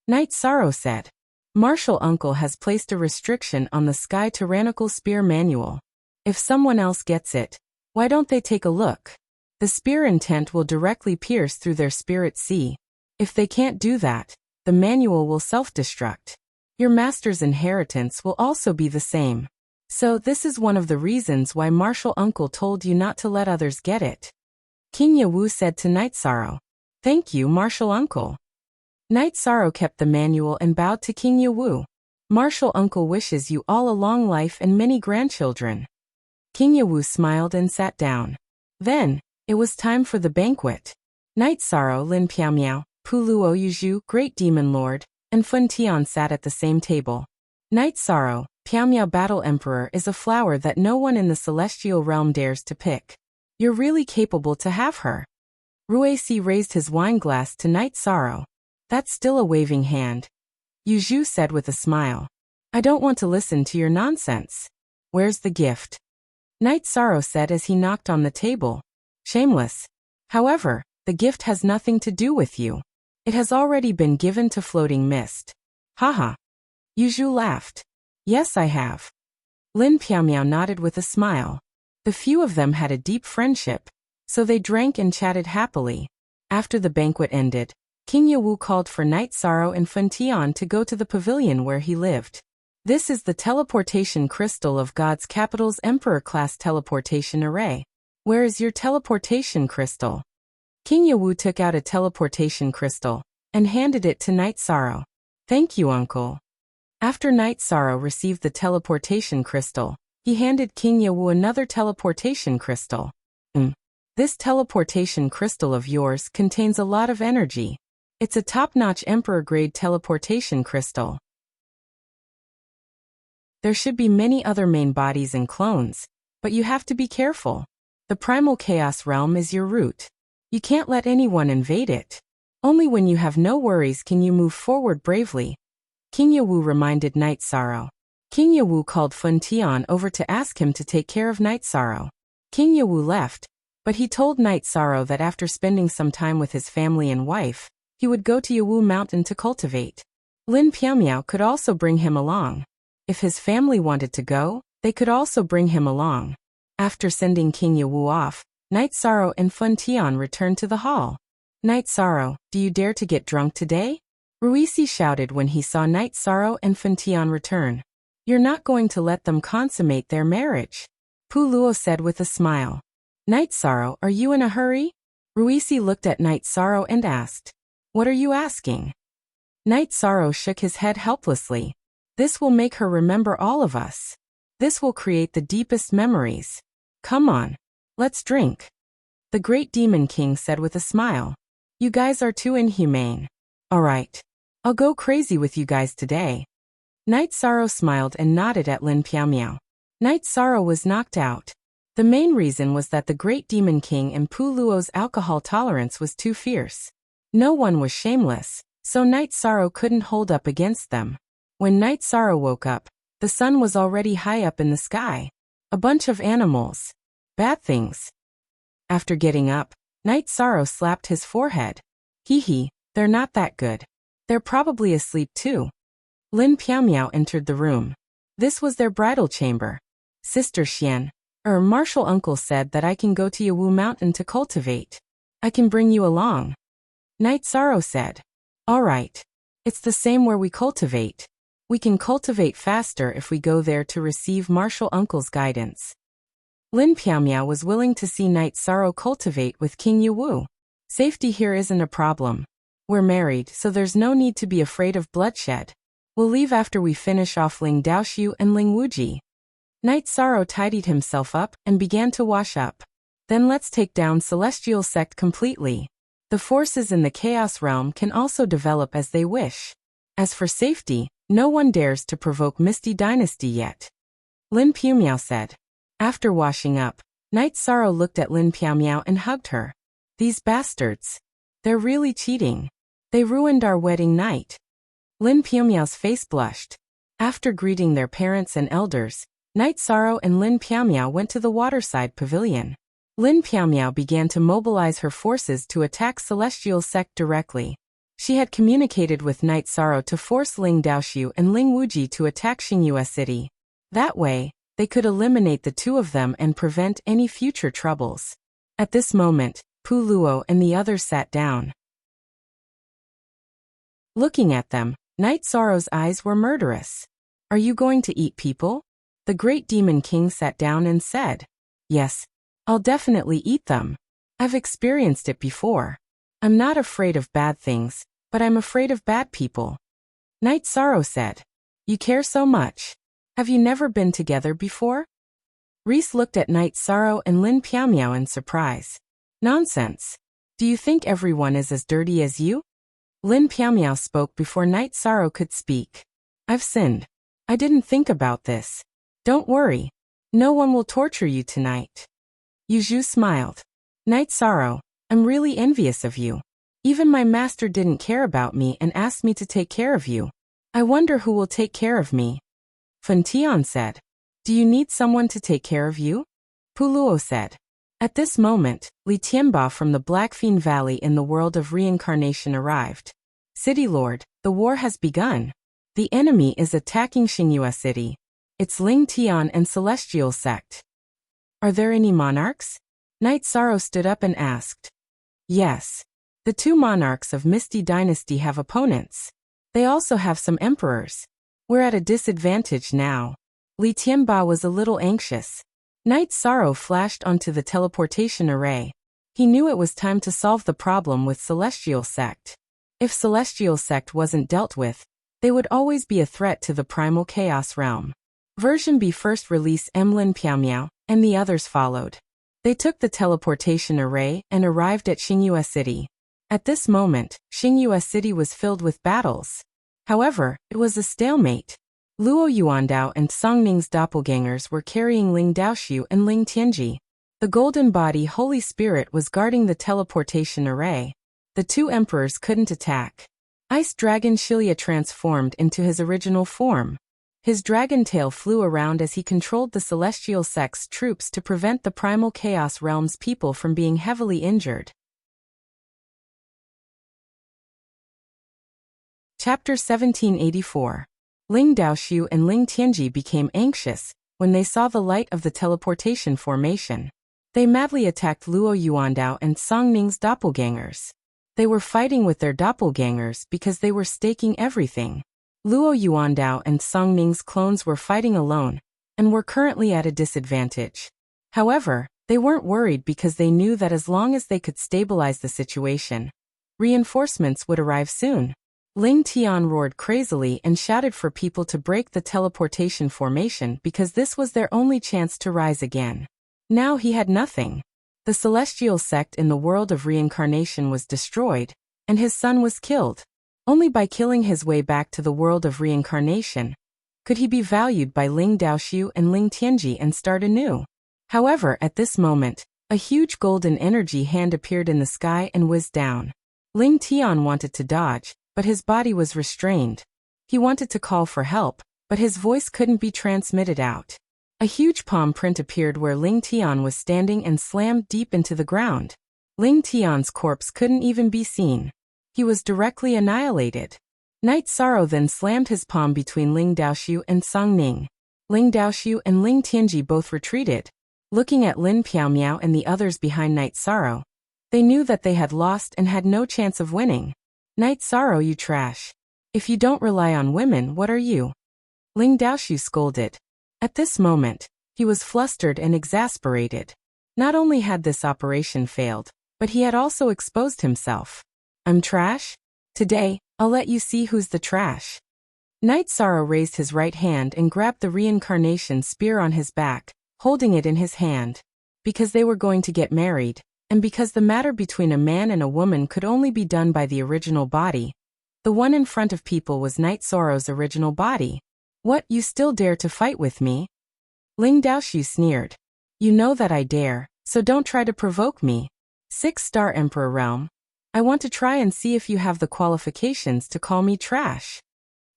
Night Sorrow said. Martial Uncle has placed a restriction on the Sky Tyrannical Spear Manual. If someone else gets it, why don't they take a look? The spear intent will directly pierce through their spirit sea. If they can't do that, the manual will self-destruct. Your master's inheritance will also be the same. So this is one of the reasons why Martial Uncle told you not to let others get it. King Yewu said to Night Sorrow. Thank you, Martial Uncle. Night Sorrow kept the manual and bowed to King Yewu. Martial Uncle wishes you all a long life and many grandchildren. King Yewu smiled and sat down. Then, it was time for the banquet. Night Sorrow, Lin Piamiao, Pu Luo Yuzhu, Great Demon Lord, and Fun Tian sat at the same table. Night Sorrow, Piamiao Battle Emperor is a flower that no one in the celestial realm dares to pick. You're really capable to have her. Ruesi raised his wine glass to Night Sorrow. That's still a waving hand. Yuzhu said with a smile. I don't want to listen to your nonsense. Where's the gift? Night Sorrow said as he knocked on the table. Shameless. However, the gift has nothing to do with you. It has already been given to Floating Mist. Haha. Yuzhu laughed. Yes, I have. Lin Piamiao nodded with a smile. The few of them had a deep friendship, so they drank and chatted happily. After the banquet ended, King Yewu called for Night Sorrow and Fun Tian to go to the pavilion where he lived. This is the teleportation crystal of God's capital's Emperor-class teleportation array. Where is your teleportation crystal? King Yewu took out a teleportation crystal and handed it to Night Sorrow. Thank you, Uncle. After Night Sorrow received the teleportation crystal, he handed King Yewu another teleportation crystal. This teleportation crystal of yours contains a lot of energy. It's a top-notch Emperor-grade teleportation crystal. There should be many other main bodies and clones, but you have to be careful. The primal chaos realm is your root. You can't let anyone invade it. Only when you have no worries can you move forward bravely. King Yewu reminded Night Sorrow. King Yewu called Fun Tian over to ask him to take care of Night Sorrow. King Yewu left, but he told Night Sorrow that after spending some time with his family and wife, he would go to Yewu Mountain to cultivate. Lin Piaomiao could also bring him along. If his family wanted to go, they could also bring him along. After sending King Yewu off, Night Sorrow and Fun Tian returned to the hall. Night Sorrow, do you dare to get drunk today? Ruisi shouted when he saw Night Sorrow and Fun Tian return. You're not going to let them consummate their marriage? Pu Luo said with a smile. Night Sorrow, are you in a hurry? Ruisi looked at Night Sorrow and asked. What are you asking? Night Sorrow shook his head helplessly. This will make her remember all of us. This will create the deepest memories. Come on. Let's drink. The Great Demon King said with a smile. You guys are too inhumane. All right. I'll go crazy with you guys today. Night Sorrow smiled and nodded at Lin Piaomiao. Night Sorrow was knocked out. The main reason was that the Great Demon King and Pu Luo's alcohol tolerance was too fierce. No one was shameless, so Night Sorrow couldn't hold up against them. When Night Sorrow woke up, the sun was already high up in the sky. A bunch of animals. Bad things. After getting up, Night Sorrow slapped his forehead. Hee, they're not that good. They're probably asleep too. Lin Piaomiao entered the room. This was their bridal chamber. Sister Xian, Martial Uncle said that I can go to Yewu Mountain to cultivate. I can bring you along. Night Sorrow said. All right. It's the same where we cultivate. We can cultivate faster if we go there to receive Martial Uncle's guidance. Lin Piaomiao was willing to see Night Sorrow cultivate with King Yewu. Safety here isn't a problem. We're married, so there's no need to be afraid of bloodshed. We'll leave after we finish off Ling Daoxiu and Ling Wuji. Night Sorrow tidied himself up and began to wash up. Then let's take down Celestial Sect completely. The forces in the Chaos Realm can also develop as they wish. As for safety, no one dares to provoke Misty Dynasty yet. Lin Piaomiao said. After washing up, Night Sorrow looked at Lin Piaomiao and hugged her. These bastards. They're really cheating. They ruined our wedding night. Lin Piaomiao's face blushed. After greeting their parents and elders, Night Sorrow and Lin Piaomiao went to the waterside pavilion. Lin Piaomiao began to mobilize her forces to attack Celestial Sect directly. She had communicated with Night Sorrow to force Ling Daoxiu and Ling Wuji to attack Xingyue City. That way, they could eliminate the two of them and prevent any future troubles. At this moment, Pu Luo and the others sat down. Looking at them, Night Sorrow's eyes were murderous. Are you going to eat people? The Great Demon King sat down and said. Yes. I'll definitely eat them. I've experienced it before. I'm not afraid of bad things, but I'm afraid of bad people. Night Sorrow said. You care so much. Have you never been together before? Reese looked at Night Sorrow and Lin Piaomiao in surprise. Nonsense. Do you think everyone is as dirty as you? Lin Piaomiao spoke before Night Sorrow could speak. I've sinned. I didn't think about this. Don't worry. No one will torture you tonight. Yuzhu smiled. Night Sorrow, I'm really envious of you. Even my master didn't care about me and asked me to take care of you. I wonder who will take care of me. Fun Tian said. Do you need someone to take care of you? Pu Luo said. At this moment, Li Tianba from the Black Fiend Valley in the world of reincarnation arrived. City Lord, the war has begun. The enemy is attacking Xingyue City. It's Ling Tian and Celestial Sect. Are there any monarchs? Night Sorrow stood up and asked. Yes. The two monarchs of Misty Dynasty have opponents. They also have some emperors. We're at a disadvantage now. Li Tianba was a little anxious. Night Sorrow flashed onto the teleportation array. He knew it was time to solve the problem with Celestial Sect. If Celestial Sect wasn't dealt with, they would always be a threat to the Primal Chaos Realm. Version B first release Lin Piaomiao, and the others followed. They took the teleportation array and arrived at Xingyue City. At this moment, Xingyue City was filled with battles. However, it was a stalemate. Luo Yuandao and Songning's doppelgangers were carrying Ling Daoxiu and Ling Tianji. The Golden Body Holy Spirit was guarding the teleportation array. The two emperors couldn't attack. Ice Dragon Shilya transformed into his original form. His dragon tail flew around as he controlled the Celestial Sect's troops to prevent the Primal Chaos Realm's people from being heavily injured. Chapter 1784. Ling Daoxiu and Ling Tianji became anxious when they saw the light of the teleportation formation. They madly attacked Luo Yuandao and Song Ning's doppelgangers. They were fighting with their doppelgangers because they were staking everything. Luo Yuandao and Song Ning's clones were fighting alone and were currently at a disadvantage. However, they weren't worried because they knew that as long as they could stabilize the situation, reinforcements would arrive soon. Ling Tian roared crazily and shouted for people to break the teleportation formation because this was their only chance to rise again. Now he had nothing. The celestial sect in the world of reincarnation was destroyed, and his son was killed. Only by killing his way back to the world of reincarnation could he be valued by Ling Daoxiu and Ling Tianji and start anew. However, at this moment, a huge golden energy hand appeared in the sky and whizzed down. Ling Tian wanted to dodge, but his body was restrained. He wanted to call for help, but his voice couldn't be transmitted out. A huge palm print appeared where Ling Tian was standing and slammed deep into the ground. Ling Tian's corpse couldn't even be seen. He was directly annihilated. Night Sorrow then slammed his palm between Ling Daoxiu and Song Ning. Ling Daoxiu and Ling Tianji both retreated. Looking at Lin Piaomiao and the others behind Night Sorrow, they knew that they had lost and had no chance of winning. Night Sorrow, you trash. If you don't rely on women, what are you? Ling Daoxiu scolded. At this moment, he was flustered and exasperated. Not only had this operation failed, but he had also exposed himself. I'm trash? Today, I'll let you see who's the trash. Night Sorrow raised his right hand and grabbed the reincarnation spear on his back, holding it in his hand. Because they were going to get married, and because the matter between a man and a woman could only be done by the original body, the one in front of people was Night Sorrow's original body. What, you still dare to fight with me? Ling Daoxiu sneered. You know that I dare, so don't try to provoke me. 6-star Emperor Realm. I want to try and see if you have the qualifications to call me trash.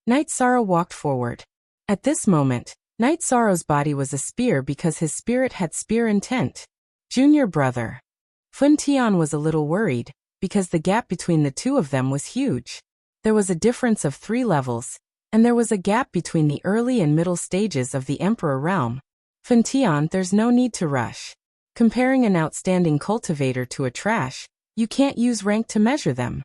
Night Sorrow walked forward. At this moment, Night Sorrow's body was a spear because his spirit had spear intent. Junior brother. Fun Tian was a little worried, because the gap between the two of them was huge. There was a difference of 3 levels, and there was a gap between the early and middle stages of the Emperor Realm. Fun Tian, there's no need to rush. Comparing an outstanding cultivator to a trash, you can't use rank to measure them.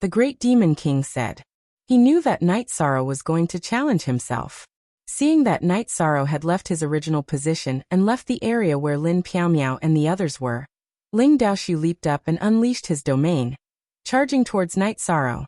The Great Demon King said. He knew that Night Sorrow was going to challenge himself. Seeing that Night Sorrow had left his original position and left the area where Lin Piaomiao and the others were, Ling Daoxiu leaped up and unleashed his domain, charging towards Night Sorrow.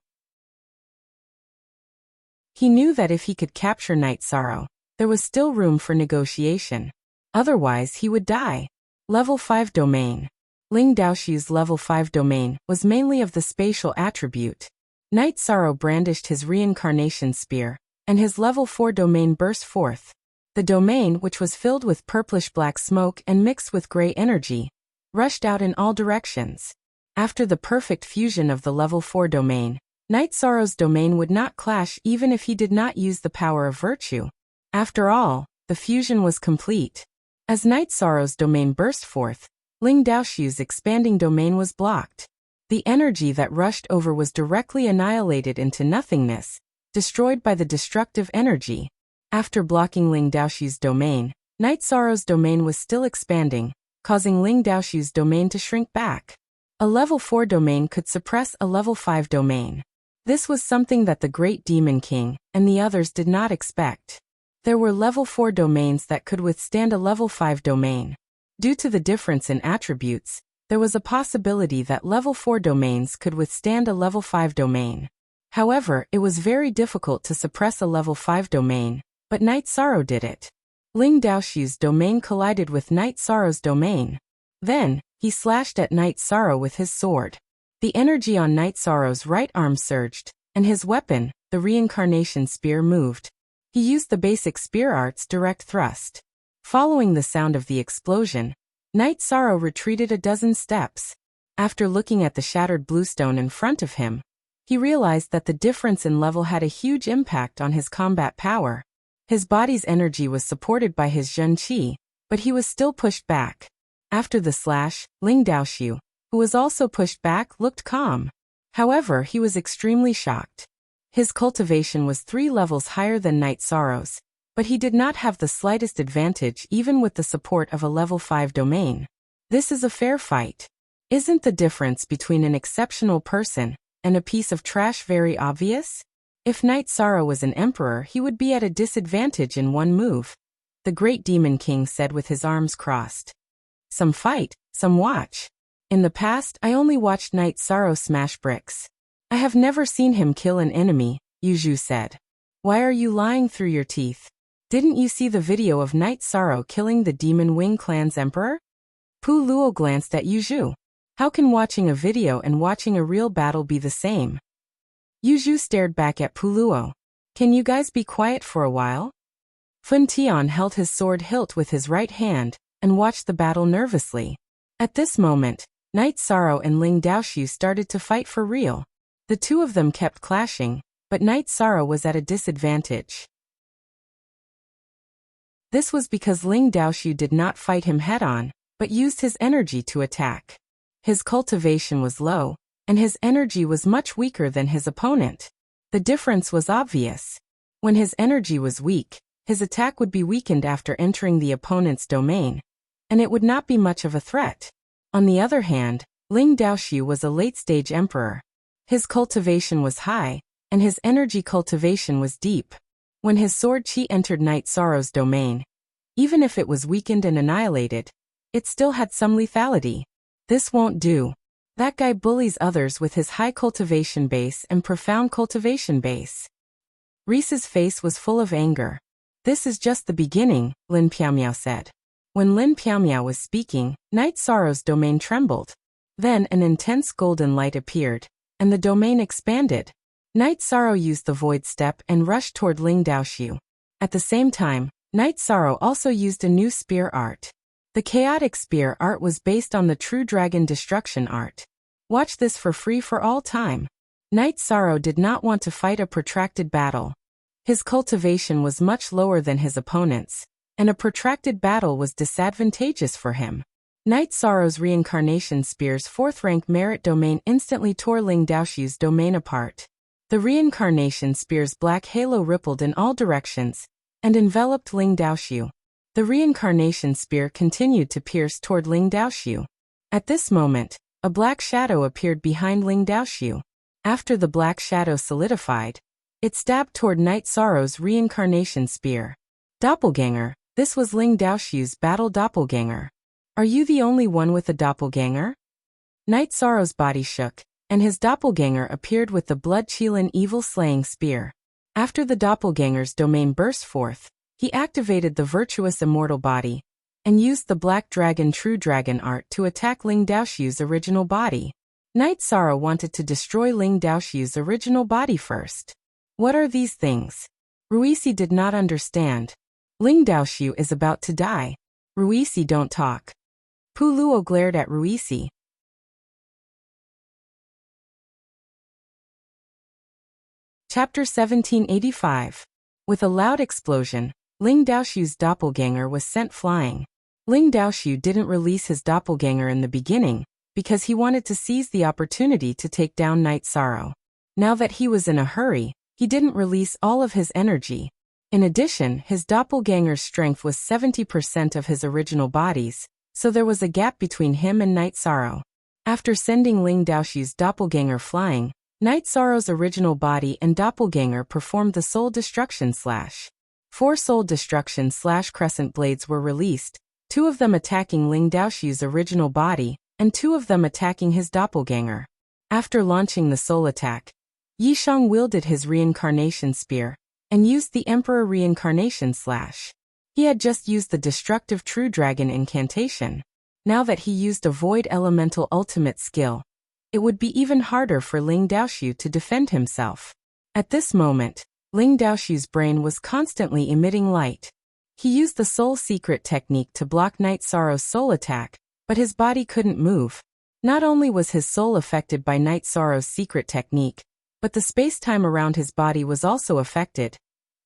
He knew that if he could capture Night Sorrow, there was still room for negotiation. Otherwise, he would die. Level 5 domain. Ling Daoxiu's level 5 domain was mainly of the spatial attribute. Night Sorrow brandished his reincarnation spear, and his level 4 domain burst forth. The domain, which was filled with purplish-black smoke and mixed with gray energy, rushed out in all directions. After the perfect fusion of the level 4 domain, Night Sorrow's domain would not clash even if he did not use the power of virtue. After all, the fusion was complete. As Night Sorrow's domain burst forth, Ling Daoxiu's expanding domain was blocked. The energy that rushed over was directly annihilated into nothingness, destroyed by the destructive energy. After blocking Ling Daoxiu's domain, Night Sorrow's domain was still expanding, causing Ling Daoxiu's domain to shrink back. A level 4 domain could suppress a level 5 domain. This was something that the Great Demon King and the others did not expect. There were level 4 domains that could withstand a level 5 domain. Due to the difference in attributes, there was a possibility that level 4 domains could withstand a level 5 domain. However, it was very difficult to suppress a level 5 domain, but Night Sorrow did it. Ling Daoxiu's domain collided with Night Sorrow's domain. Then, he slashed at Night Sorrow with his sword. The energy on Night Sorrow's right arm surged, and his weapon, the reincarnation spear, moved. He used the basic spear art's direct thrust. Following the sound of the explosion, Night Sorrow retreated a dozen steps. After looking at the shattered bluestone in front of him, He realized that the difference in level had a huge impact on his combat power. His body's energy was supported by his Zhen Qi, but he was still pushed back. After the slash, Ling Daoxiu, who was also pushed back, looked calm. However, he was extremely shocked. His cultivation was 3 levels higher than Night Sorrow's, but he did not have the slightest advantage even with the support of a level 5 domain. This is a fair fight. Isn't the difference between an exceptional person and a piece of trash very obvious? If Night Sorrow was an emperor, he would be at a disadvantage in one move, the Great Demon King said with his arms crossed. Some fight, some watch. In the past, I only watched Night Sorrow smash bricks. I have never seen him kill an enemy, Yuzhu said. Why are you lying through your teeth? Didn't you see the video of Night Sorrow killing the Demon Wing clan's emperor? Pu Luo glanced at Yuzhu. How can watching a video and watching a real battle be the same? Yuzhu stared back at Pu Luo. Can you guys be quiet for a while? Fun Tian held his sword hilt with his right hand and watched the battle nervously. At this moment, Night Sorrow and Ling Daoxiu started to fight for real. The two of them kept clashing, but Night Sorrow was at a disadvantage. This was because Ling Daoxiu did not fight him head-on, but used his energy to attack. His cultivation was low, and his energy was much weaker than his opponent. The difference was obvious. When his energy was weak, his attack would be weakened after entering the opponent's domain, and it would not be much of a threat. On the other hand, Ling Daoxiu was a late-stage emperor. His cultivation was high, and his energy cultivation was deep. When his sword qi entered Night Sorrow's domain, even if it was weakened and annihilated, it still had some lethality. This won't do. That guy bullies others with his high cultivation base and profound cultivation base. Reese's face was full of anger. This is just the beginning, Lin Piaomiao said. When Lin Piaomiao was speaking, Night Sorrow's domain trembled. Then an intense golden light appeared, and the domain expanded. Night Sorrow used the Void Step and rushed toward Ling Daoxiu. At the same time, Night Sorrow also used a new spear art. The chaotic spear art was based on the True Dragon Destruction art. Watch this for free for all time. Night Sorrow did not want to fight a protracted battle. His cultivation was much lower than his opponent's, and a protracted battle was disadvantageous for him. Night Sorrow's Reincarnation Spear's 4th rank merit domain instantly tore Ling Daoxiu's domain apart. The Reincarnation Spear's black halo rippled in all directions and enveloped Ling Daoxiu. The Reincarnation Spear continued to pierce toward Ling Daoxiu. At this moment, a black shadow appeared behind Ling Daoxiu. After the black shadow solidified, it stabbed toward Night Sorrow's Reincarnation Spear. Doppelganger, this was Ling Daoxiu's battle doppelganger. Are you the only one with a doppelganger? Night Sorrow's body shook, and his doppelganger appeared with the blood Qilin evil slaying spear. After the doppelganger's domain burst forth, he activated the virtuous immortal body, and used the Black Dragon True Dragon art to attack Ling Daoxiu's original body. Night Sorrow wanted to destroy Ling Daoxiu's original body first. What are these things? Ruisi did not understand. Ling Daoxiu is about to die. Ruisi, don't talk. Pu Luo glared at Ruisi. Chapter 1785. With a loud explosion, Ling Daoxiu's doppelganger was sent flying. Ling Daoxiu didn't release his doppelganger in the beginning, because he wanted to seize the opportunity to take down Night Sorrow. Now that he was in a hurry, he didn't release all of his energy. In addition, his doppelganger's strength was 70% of his original body's, so there was a gap between him and Night Sorrow. After sending Ling Daoxiu's doppelganger flying, Night Sorrow's original body and doppelganger performed the Soul Destruction Slash. 4 Soul Destruction Slash Crescent Blades were released, 2 of them attacking Ling Daoxiu's original body, and 2 of them attacking his doppelganger. After launching the soul attack, Yishang wielded his Reincarnation Spear, and used the Emperor Reincarnation Slash. He had just used the destructive True Dragon incantation. Now that he used a Void Elemental ultimate skill, it would be even harder for Ling Daoxiu to defend himself. At this moment, Ling Daoxiu's brain was constantly emitting light. He used the Soul Secret technique to block Night Sorrow's soul attack, but his body couldn't move. Not only was his soul affected by Night Sorrow's secret technique, but the space-time around his body was also affected,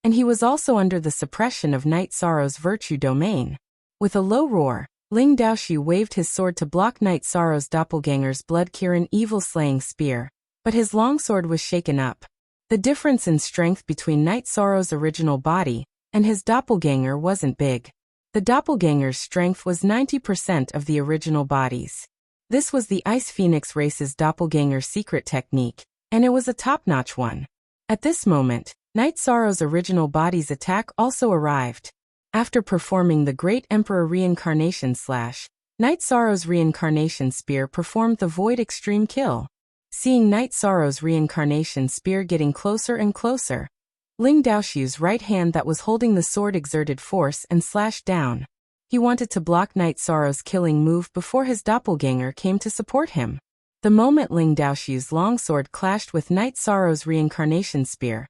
and he was also under the suppression of Night Sorrow's virtue domain. With a low roar, Ling Daoxu waved his sword to block Night Sorrow's doppelganger's blood-Kirin evil-slaying spear, but his longsword was shaken up. The difference in strength between Night Sorrow's original body and his doppelganger wasn't big. The doppelganger's strength was 90% of the original body's. This was the Ice Phoenix race's doppelganger secret technique, and it was a top-notch one. At this moment, Night Sorrow's original body's attack also arrived. After performing the Great Emperor Reincarnation Slash, Night Sorrow's Reincarnation Spear performed the Void Extreme Kill. Seeing Night Sorrow's Reincarnation Spear getting closer and closer, Ling Daoxu's right hand that was holding the sword exerted force and slashed down. He wanted to block Night Sorrow's killing move before his doppelganger came to support him. The moment Ling Daoxu's longsword clashed with Night Sorrow's Reincarnation Spear,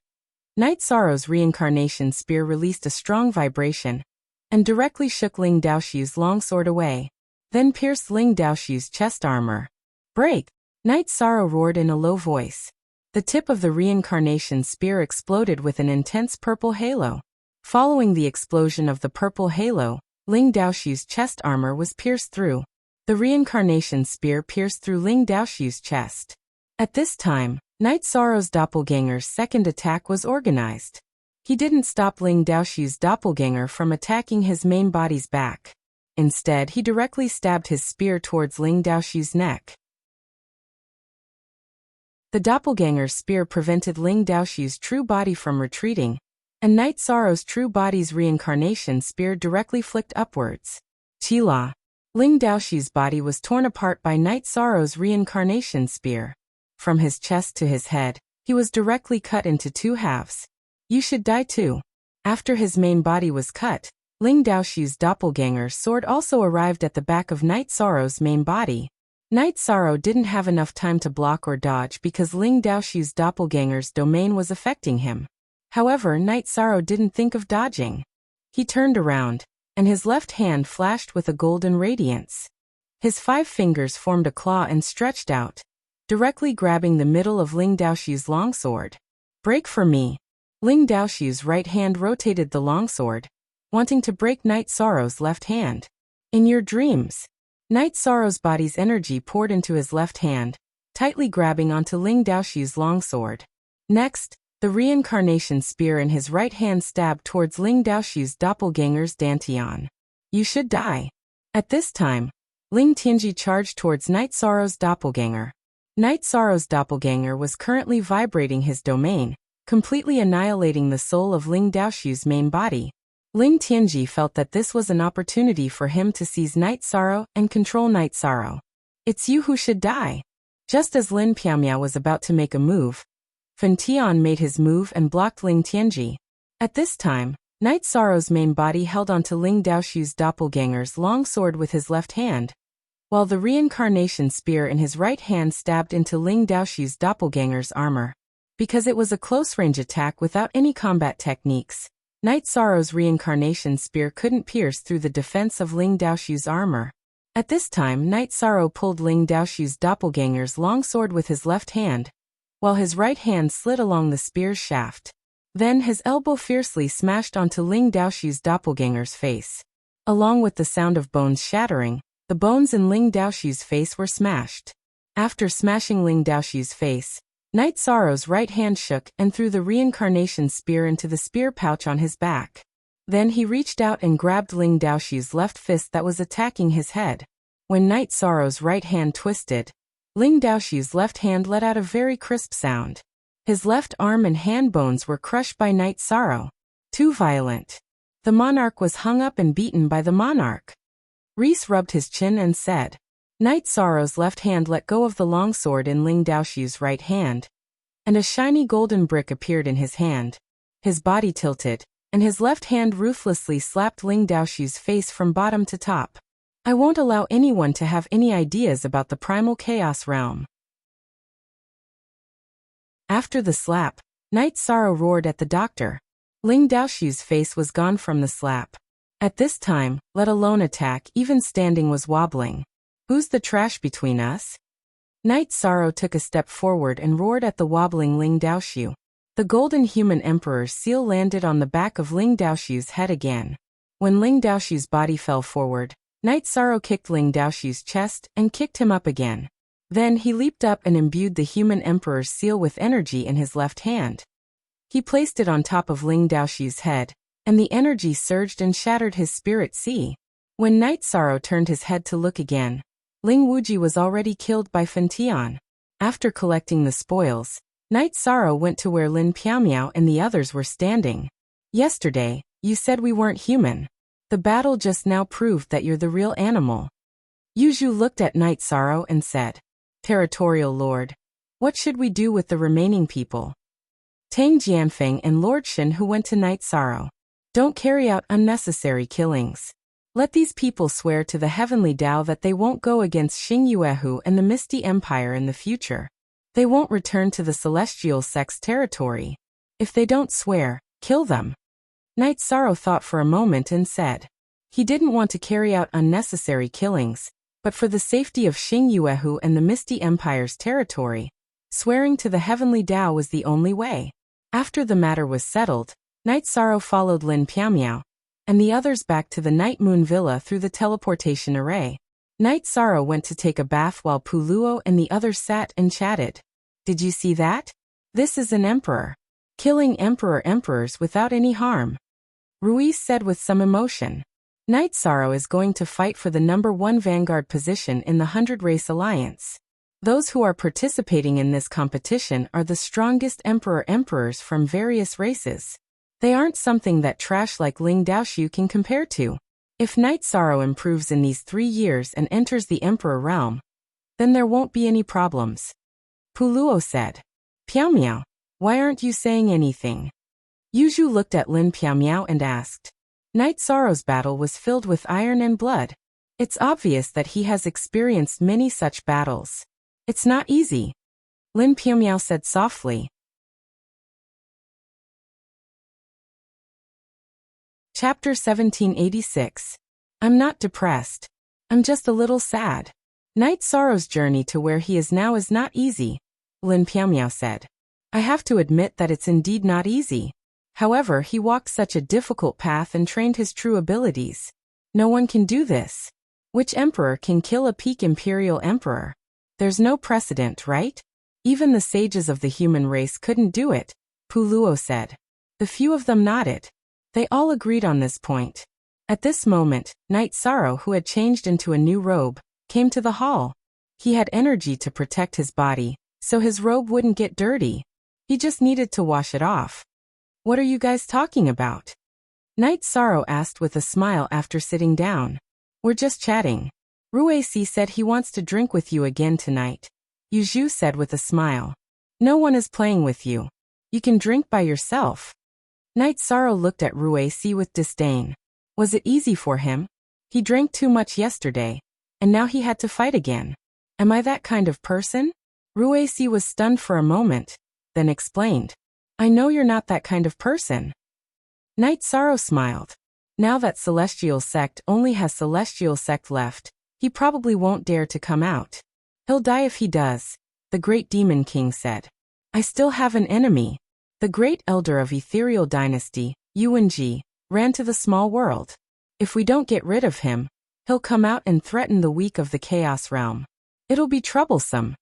Night Sorrow's Reincarnation Spear released a strong vibration and directly shook Ling Daoxu's longsword away, then pierced Ling Daoxu's chest armor. "Break!" Night Sorrow roared in a low voice. The tip of the Reincarnation Spear exploded with an intense purple halo. Following the explosion of the purple halo, Ling Daoxu's chest armor was pierced through. The Reincarnation Spear pierced through Ling Daoxu's chest. At this time, Night Sorrow's doppelganger's second attack was organized. He didn't stop Ling Daoxu's doppelganger from attacking his main body's back. Instead, he directly stabbed his spear towards Ling Daoxu's neck. The doppelganger's spear prevented Ling Daoxu's true body from retreating, and Night Sorrow's true body's Reincarnation Spear directly flicked upwards. Qila. Ling Daoxu's body was torn apart by Night Sorrow's Reincarnation Spear. From his chest to his head, he was directly cut into two halves. "You should die too." After his main body was cut, Ling Daoxu's doppelganger's sword also arrived at the back of Night Sorrow's main body. Night Sorrow didn't have enough time to block or dodge because Ling Daoxu's doppelganger's domain was affecting him. However, Night Sorrow didn't think of dodging. He turned around, and his left hand flashed with a golden radiance. His 5 fingers formed a claw and stretched out, directly grabbing the middle of Ling Daoxu's longsword. "Break for me." Ling Daoxu's right hand rotated the longsword, wanting to break Night Sorrow's left hand. In your dreams. Night Sorrow's body's energy poured into his left hand, tightly grabbing onto Ling Daoxu's longsword. Next, the Reincarnation Spear in his right hand stabbed towards Ling Daoxu's doppelganger's dantian. "You should die." At this time, Ling Tianji charged towards Night Sorrow's doppelganger. Night Sorrow's doppelganger was currently vibrating his domain, completely annihilating the soul of Ling Daoxu's main body. Ling Tianji felt that this was an opportunity for him to seize Night Sorrow and control Night Sorrow. "It's you who should die." Just as Lin Piaomiao was about to make a move, Fan Tian made his move and blocked Ling Tianji. At this time, Night Sorrow's main body held onto Ling Daoxu's doppelganger's long sword with his left hand, while the Reincarnation Spear in his right hand stabbed into Ling Daoxu's doppelganger's armor. Because it was a close-range attack without any combat techniques, Night Sorrow's Reincarnation Spear couldn't pierce through the defense of Ling Daoxu's armor. At this time, Night Sorrow pulled Ling Daoxu's doppelganger's longsword with his left hand, while his right hand slid along the spear's shaft. Then his elbow fiercely smashed onto Ling Daoxu's doppelganger's face. Along with the sound of bones shattering, the bones in Ling Daoxu's face were smashed. After smashing Ling Daoxu's face, Night Sorrow's right hand shook and threw the Reincarnation Spear into the spear pouch on his back. Then he reached out and grabbed Ling Daoxu's left fist that was attacking his head. When Night Sorrow's right hand twisted, Ling Daoxu's left hand let out a very crisp sound. His left arm and hand bones were crushed by Night Sorrow. Too violent. The monarch was hung up and beaten by the monarch. Reese rubbed his chin and said. Night Sorrow's left hand let go of the longsword in Ling Daoxu's right hand, and a shiny golden brick appeared in his hand. His body tilted, and his left hand ruthlessly slapped Ling Daoxu's face from bottom to top. "I won't allow anyone to have any ideas about the primal chaos realm." After the slap, Night Sorrow roared at the doctor. Ling Daoxu's face was gone from the slap. At this time, let alone attack, even standing was wobbling. "Who's the trash between us?" Night Sorrow took a step forward and roared at the wobbling Ling Daoxiu. The golden human emperor's seal landed on the back of Ling Daoxiu's head again. When Ling Daoxiu's body fell forward, Night Sorrow kicked Ling Daoxiu's chest and kicked him up again. Then he leaped up and imbued the human emperor's seal with energy in his left hand. He placed it on top of Ling Daoxiu's head, and the energy surged and shattered his spirit sea. When Night Sorrow turned his head to look again, Ling Wuji was already killed by Fentian. After collecting the spoils, Night Sorrow went to where Lin Piaomiao and the others were standing. Yesterday, you said we weren't human. The battle just now proved that you're the real animal. Yuzhu looked at Night Sorrow and said, Territorial Lord, what should we do with the remaining people? Tang Jianfeng and Lord Shen who went to Night Sorrow. Don't carry out unnecessary killings. Let these people swear to the heavenly Tao that they won't go against Xing Yuehu and the Misty Empire in the future. They won't return to the Celestial Sect's territory. If they don't swear, kill them. Night Sorrow thought for a moment and said, he didn't want to carry out unnecessary killings, but for the safety of Xing Yuehu and the Misty Empire's territory, swearing to the heavenly Tao was the only way. After the matter was settled, Night Sorrow followed Lin Piaomiao and the others back to the Night Moon Villa through the teleportation array. Night Sorrow went to take a bath while Puluo and the others sat and chatted. Did you see that? This is an emperor. Killing emperors without any harm. Ruiz said with some emotion. Night Sorrow is going to fight for the #1 vanguard position in the 100 Race Alliance. Those who are participating in this competition are the strongest emperors from various races. They aren't something that trash like Ling Daoxiu can compare to. If Night Sorrow improves in these 3 years and enters the Emperor realm, then there won't be any problems. Puluo said. Piaomiao, why aren't you saying anything? Yuzhu looked at Lin Piaomiao and asked. Night Sorrow's battle was filled with iron and blood. It's obvious that he has experienced many such battles. It's not easy. Lin Piaomiao said softly. Chapter 1786. I'm not depressed. I'm just a little sad. Night Sorrow's journey to where he is now is not easy, Lin Piaomiao said. I have to admit that it's indeed not easy. However, he walked such a difficult path and trained his true abilities. No one can do this. Which emperor can kill a peak imperial emperor? There's no precedent, right? Even the sages of the human race couldn't do it, Puluo said. The few of them nodded. They all agreed on this point. At this moment, Night Sorrow, who had changed into a new robe, came to the hall. He had energy to protect his body, so his robe wouldn't get dirty. He just needed to wash it off. What are you guys talking about? Night Sorrow asked with a smile after sitting down. We're just chatting. Ruesi said he wants to drink with you again tonight. Yuzhu said with a smile. No one is playing with you. You can drink by yourself. Night Sorrow looked at Ruesi with disdain. Was it easy for him? He drank too much yesterday, and now he had to fight again. Am I that kind of person? Ruesi was stunned for a moment, then explained. I know you're not that kind of person. Night Sorrow smiled. Now that Celestial Sect only has Celestial Sect left, he probably won't dare to come out. He'll die if he does, the Great Demon King said. I still have an enemy. The Great Elder of Ethereal Dynasty, Yuanji, ran to the small world. If we don't get rid of him, he'll come out and threaten the weak of the Chaos Realm. It'll be troublesome.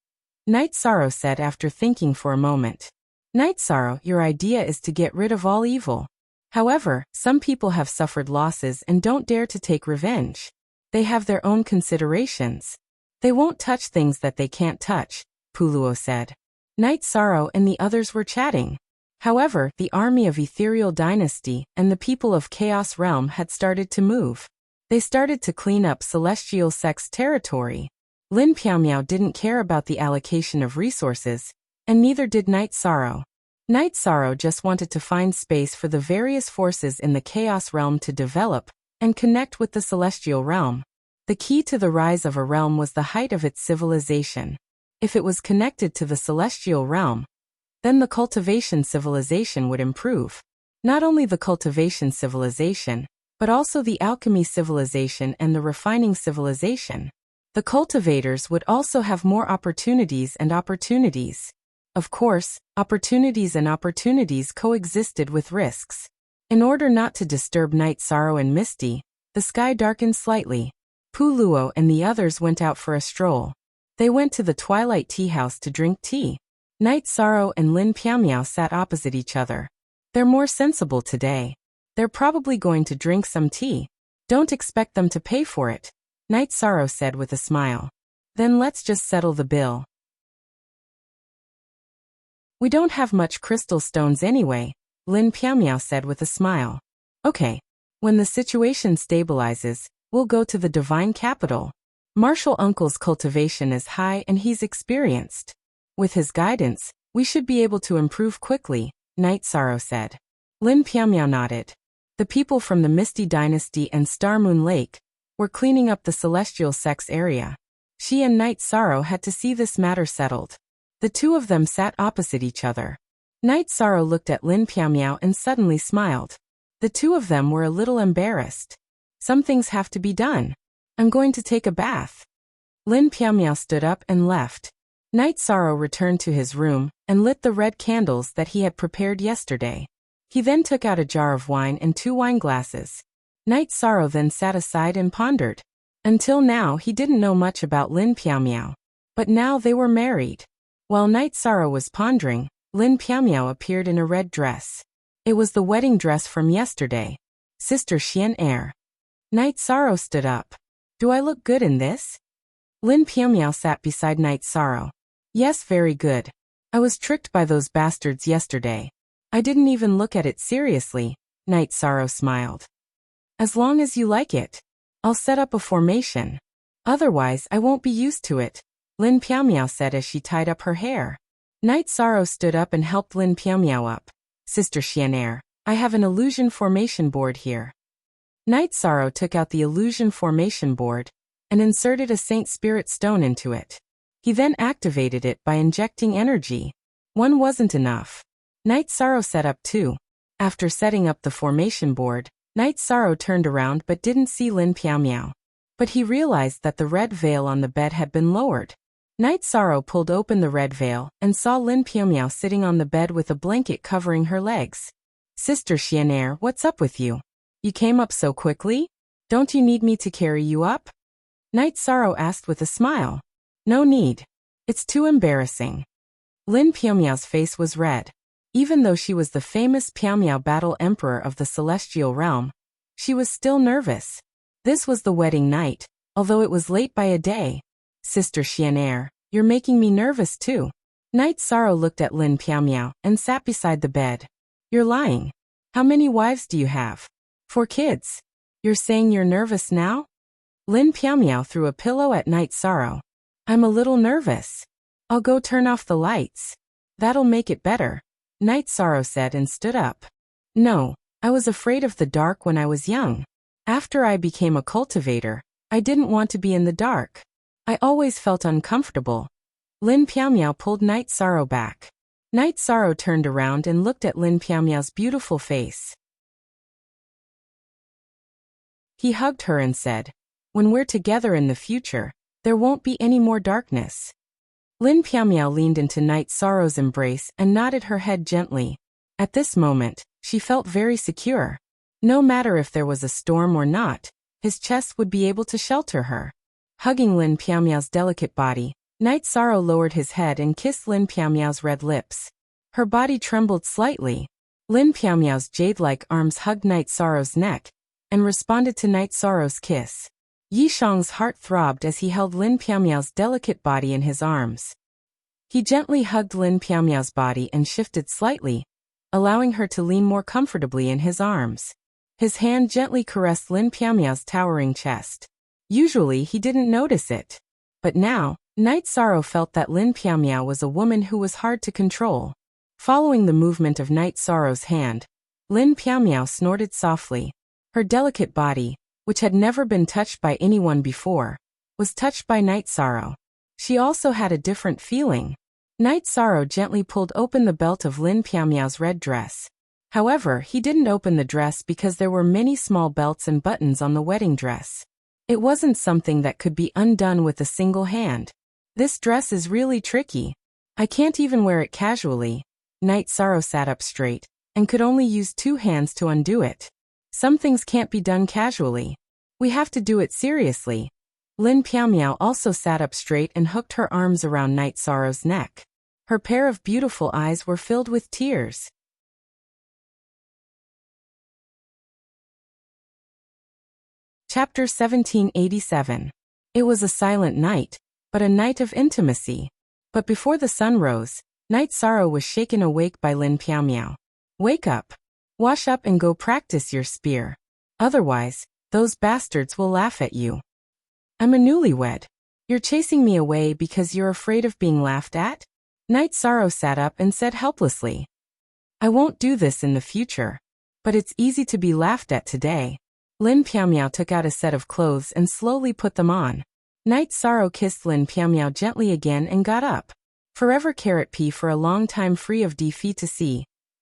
Night Sorrow said after thinking for a moment. Night Sorrow, your idea is to get rid of all evil. However, some people have suffered losses and don't dare to take revenge. They have their own considerations. They won't touch things that they can't touch, Puluo said. Night Sorrow and the others were chatting. However, the army of Ethereal Dynasty and the people of Chaos Realm had started to move. They started to clean up Celestial Sect's territory. Lin Piaomiao didn't care about the allocation of resources, and neither did Night Sorrow. Night Sorrow just wanted to find space for the various forces in the Chaos Realm to develop and connect with the Celestial Realm. The key to the rise of a realm was the height of its civilization. If it was connected to the Celestial Realm, then the cultivation civilization would improve. Not only the cultivation civilization, but also the alchemy civilization and the refining civilization. The cultivators would also have more opportunities and opportunities. Of course, opportunities and opportunities coexisted with risks. In order not to disturb Night Sorrow and Misty, the sky darkened slightly. Puluo and the others went out for a stroll. They went to the Twilight Tea House to drink tea. Night Sorrow and Lin Piamiao sat opposite each other. They're more sensible today. They're probably going to drink some tea. Don't expect them to pay for it, Night Sorrow said with a smile. Then let's just settle the bill. We don't have much crystal stones anyway, Lin Piamiao said with a smile. Okay. When the situation stabilizes, we'll go to the divine capital. Marshall Uncle's cultivation is high and he's experienced. With his guidance, we should be able to improve quickly, Night Sorrow said. Lin Piamiao nodded. The people from the Misty Dynasty and Star Moon Lake were cleaning up the Celestial Sex area. She and Night Sorrow had to see this matter settled. The two of them sat opposite each other. Night Sorrow looked at Lin Piamiao and suddenly smiled. The two of them were a little embarrassed. Some things have to be done. I'm going to take a bath. Lin Piamiao stood up and left. Night Sorrow returned to his room and lit the red candles that he had prepared yesterday. He then took out a jar of wine and 2 wine glasses. Night Sorrow then sat aside and pondered. Until now he didn't know much about Lin Piamiao. But now they were married. While Night Sorrow was pondering, Lin Piamiao appeared in a red dress. It was the wedding dress from yesterday. Sister Xian Air. Night Sorrow stood up. Do I look good in this? Lin Piamiao sat beside Night Sorrow. Yes, very good. I was tricked by those bastards yesterday. I didn't even look at it seriously, Night Sorrow smiled. As long as you like it. I'll set up a formation. Otherwise I won't be used to it, Lin Piamiao said as she tied up her hair. Night Sorrow stood up and helped Lin Piamiao up. Sister Xianair, I have an illusion formation board here. Night Sorrow took out the illusion formation board and inserted a Saint Spirit stone into it. He then activated it by injecting energy. One wasn't enough. Night Sorrow set up 2. After setting up the formation board, Night Sorrow turned around but didn't see Lin Piamiao. But he realized that the red veil on the bed had been lowered. Night Sorrow pulled open the red veil and saw Lin Piamiao sitting on the bed with a blanket covering her legs. Sister Xianair, what's up with you? You came up so quickly? Don't you need me to carry you up? Night Sorrow asked with a smile. No need. It's too embarrassing. Lin Piamiao's face was red. Even though she was the famous Piamiao Battle Emperor of the Celestial Realm, she was still nervous. This was the wedding night, although it was late by a day. Sister Xianair, you're making me nervous too. Night Sorrow looked at Lin Piamiao and sat beside the bed. You're lying. How many wives do you have? 4 kids. You're saying you're nervous now? Lin Piamiao threw a pillow at Night Sorrow. I'm a little nervous. I'll go turn off the lights. That'll make it better, Night Sorrow said and stood up. No, I was afraid of the dark when I was young. After I became a cultivator, I didn't want to be in the dark. I always felt uncomfortable. Lin Piamiao pulled Night Sorrow back. Night Sorrow turned around and looked at Lin Piamiao's beautiful face. He hugged her and said, when we're together in the future, there won't be any more darkness. Lin Piamiao leaned into Night Sorrow's embrace and nodded her head gently. At this moment, she felt very secure. No matter if there was a storm or not, his chest would be able to shelter her. Hugging Lin Piamiao's delicate body, Night Sorrow lowered his head and kissed Lin Piamiao's red lips. Her body trembled slightly. Lin Piamiao's jade-like arms hugged Night Sorrow's neck and responded to Night Sorrow's kiss. Yishang's heart throbbed as he held Lin Piamiao's delicate body in his arms. He gently hugged Lin Piamiao's body and shifted slightly, allowing her to lean more comfortably in his arms. His hand gently caressed Lin Piamiao's towering chest. Usually he didn't notice it. But now, Night Sorrow felt that Lin Piamiao was a woman who was hard to control. Following the movement of Night Sorrow's hand, Lin Piamiao snorted softly. Her delicate body, which had never been touched by anyone before, was touched by Night Sorrow. She also had a different feeling. Night Sorrow gently pulled open the belt of Lin Piamiao's red dress. However, he didn't open the dress because there were many small belts and buttons on the wedding dress. It wasn't something that could be undone with a single hand. This dress is really tricky. I can't even wear it casually. Night Sorrow sat up straight, and could only use 2 hands to undo it. Some things can't be done casually. We have to do it seriously. Lin Piaomiao also sat up straight and hooked her arms around Night Sorrow's neck. Her pair of beautiful eyes were filled with tears. Chapter 1787. It was a silent night, but a night of intimacy. But before the sun rose, Night Sorrow was shaken awake by Lin Piaomiao. Wake up. Wash up and go practice your spear. Otherwise, those bastards will laugh at you. I'm a newlywed. You're chasing me away because you're afraid of being laughed at? Night Sorrow sat up and said helplessly. I won't do this in the future. But it's easy to be laughed at today. Lin Piaomiao took out a set of clothes and slowly put them on. Night Sorrow kissed Lin Piaomiao gently again and got up. Forever carat P for a long time free of defeat.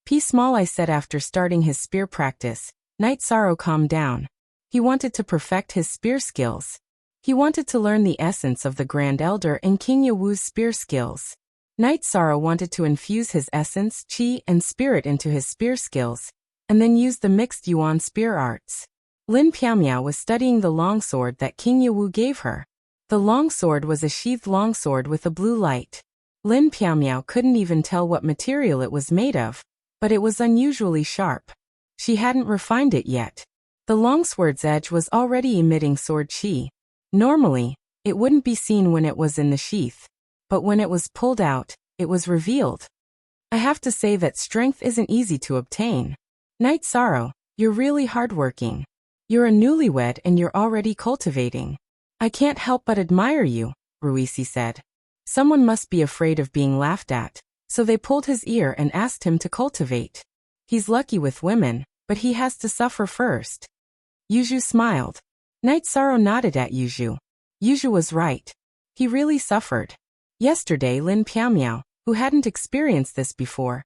P small, I said after starting his spear practice. Night Sorrow calmed down. He wanted to perfect his spear skills. He wanted to learn the essence of the Grand Elder and King Yawu's spear skills. Night Sorrow wanted to infuse his essence, chi, and spirit into his spear skills, and then use the mixed Yuan spear arts. Lin Piaomiao was studying the longsword that King Yawu gave her. The longsword was a sheathed longsword with a blue light. Lin Piaomiao couldn't even tell what material it was made of, but it was unusually sharp. She hadn't refined it yet. The longsword's edge was already emitting sword chi. Normally, it wouldn't be seen when it was in the sheath, but when it was pulled out, it was revealed. I have to say that strength isn't easy to obtain. Night Sorrow, you're really hardworking. You're a newlywed and you're already cultivating. I can't help but admire you, Ruisi said. Someone must be afraid of being laughed at, so they pulled his ear and asked him to cultivate. He's lucky with women, but he has to suffer first. Yuju smiled. Night Sorrow nodded at Yuju. Yuju was right. He really suffered. Yesterday Lin Piaomiao, who hadn't experienced this before,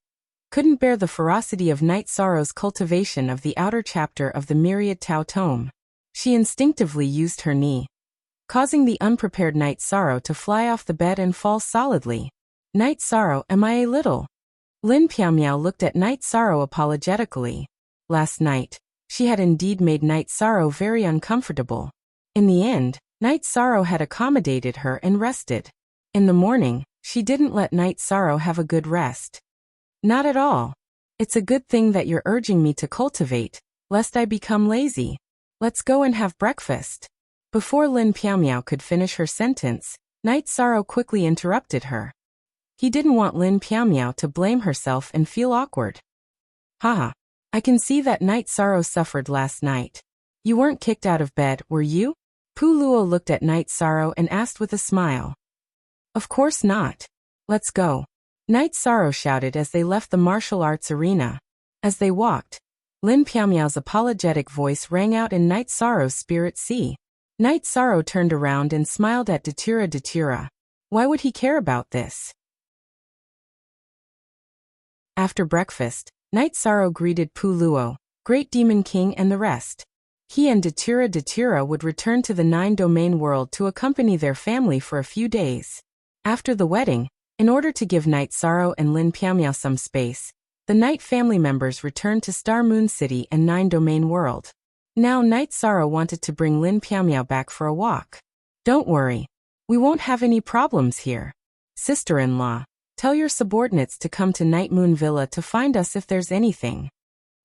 couldn't bear the ferocity of Night Sorrow's cultivation of the outer chapter of the Myriad Tao Tome. She instinctively used her knee, causing the unprepared Night Sorrow to fly off the bed and fall solidly. Night Sorrow, am I a little? Lin Piaomiao looked at Night Sorrow apologetically. Last night, she had indeed made Night Sorrow very uncomfortable. In the end, Night Sorrow had accommodated her and rested. In the morning, she didn't let Night Sorrow have a good rest. Not at all. It's a good thing that you're urging me to cultivate, lest I become lazy. Let's go and have breakfast. Before Lin Piaomiao could finish her sentence, Night Sorrow quickly interrupted her. He didn't want Lin Piaomiao to blame herself and feel awkward. Haha. I can see that Night Sorrow suffered last night. You weren't kicked out of bed, were you? Pu Luo looked at Night Sorrow and asked with a smile. Of course not. Let's go. Night Sorrow shouted as they left the martial arts arena. As they walked, Lin Piaomiao's apologetic voice rang out in Night Sorrow's spirit sea. Night Sorrow turned around and smiled at Datura. Why would he care about this? After breakfast, Night Sorrow greeted Pu Luo, Great Demon King and the rest. He and Datura would return to the 9-domain world to accompany their family for a few days. After the wedding, in order to give Night Sorrow and Lin Piaomiao some space, the Night family members returned to Star Moon City and 9-domain world. Now Night Sorrow wanted to bring Lin Piaomiao back for a walk. Don't worry. We won't have any problems here. Sister-in-law, tell your subordinates to come to Night Moon Villa to find us if there's anything.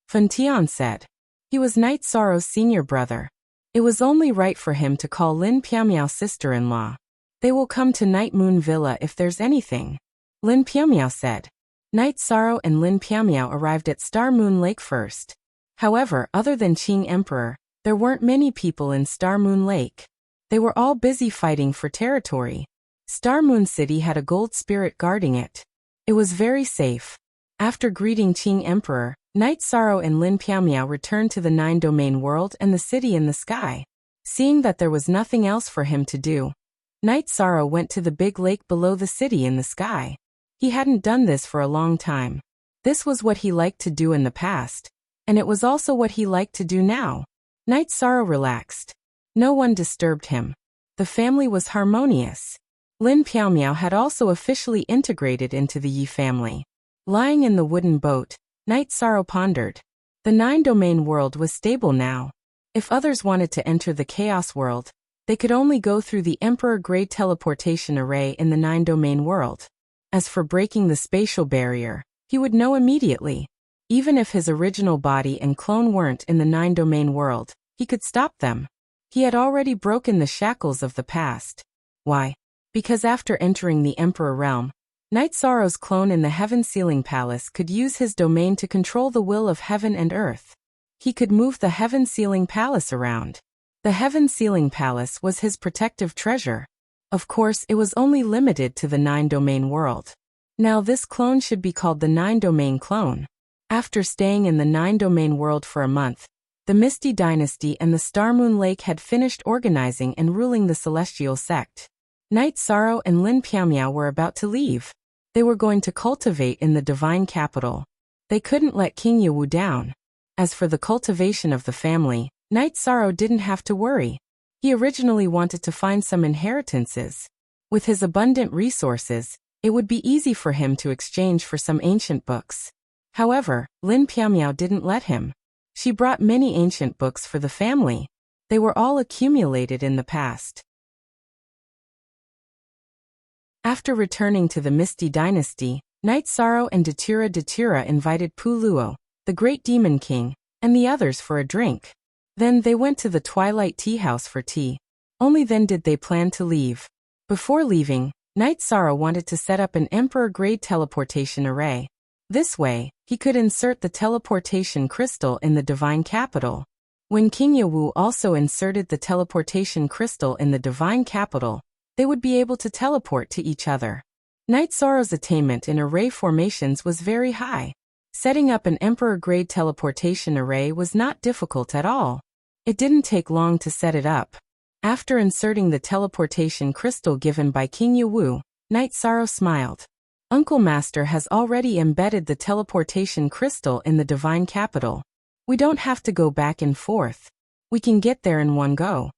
Fen Tian said. He was Night Sorrow's senior brother. It was only right for him to call Lin Piaomiao sister-in-law. They will come to Night Moon Villa if there's anything. Lin Piaomiao said. Night Sorrow and Lin Piaomiao arrived at Star Moon Lake first. However, other than Qing Emperor, there weren't many people in Star Moon Lake. They were all busy fighting for territory. Star Moon City had a gold spirit guarding it. It was very safe. After greeting Qing Emperor, Night Sorrow and Lin Piaomiao returned to the 9-domain world and the city in the sky. Seeing that there was nothing else for him to do, Night Sorrow went to the big lake below the city in the sky. He hadn't done this for a long time. This was what he liked to do in the past, and it was also what he liked to do now. Night Sorrow relaxed. No one disturbed him. The family was harmonious. Lin Piaomiao had also officially integrated into the Yi family. Lying in the wooden boat, Night Sorrow pondered. The 9-domain world was stable now. If others wanted to enter the Chaos world, they could only go through the Emperor-grade teleportation array in the 9-domain world. As for breaking the spatial barrier, he would know immediately. Even if his original body and clone weren't in the 9-domain world, he could stop them. He had already broken the shackles of the past. Why? Because after entering the Emperor realm, Night Sorrow's clone in the Heaven Sealing Palace could use his domain to control the will of heaven and earth. He could move the Heaven Sealing Palace around. The Heaven Sealing Palace was his protective treasure. Of course, it was only limited to the 9-domain world. Now this clone should be called the 9-domain clone. After staying in the 9-domain world for a month, the Misty Dynasty and the Star Moon Lake had finished organizing and ruling the Celestial Sect. Night Sorrow and Lin Piaomiao were about to leave. They were going to cultivate in the Divine Capital. They couldn't let King Yewu down. As for the cultivation of the family, Night Sorrow didn't have to worry. He originally wanted to find some inheritances. With his abundant resources, it would be easy for him to exchange for some ancient books. However, Lin Piaomiao didn't let him. She brought many ancient books for the family. They were all accumulated in the past. After returning to the Misty Dynasty, Night Sorrow and Datura invited Pu Luo, the Great Demon King, and the others for a drink. Then they went to the Twilight Tea House for tea. Only then did they plan to leave. Before leaving, Night Sorrow wanted to set up an Emperor-grade teleportation array. This way, he could insert the teleportation crystal in the Divine Capital. When King Yewu also inserted the teleportation crystal in the Divine Capital, they would be able to teleport to each other. Night Sorrow's attainment in array formations was very high. Setting up an Emperor-grade teleportation array was not difficult at all. It didn't take long to set it up. After inserting the teleportation crystal given by King Yewu, Night Sorrow smiled. Uncle Master has already embedded the teleportation crystal in the Divine Capital. We don't have to go back and forth. We can get there in one go.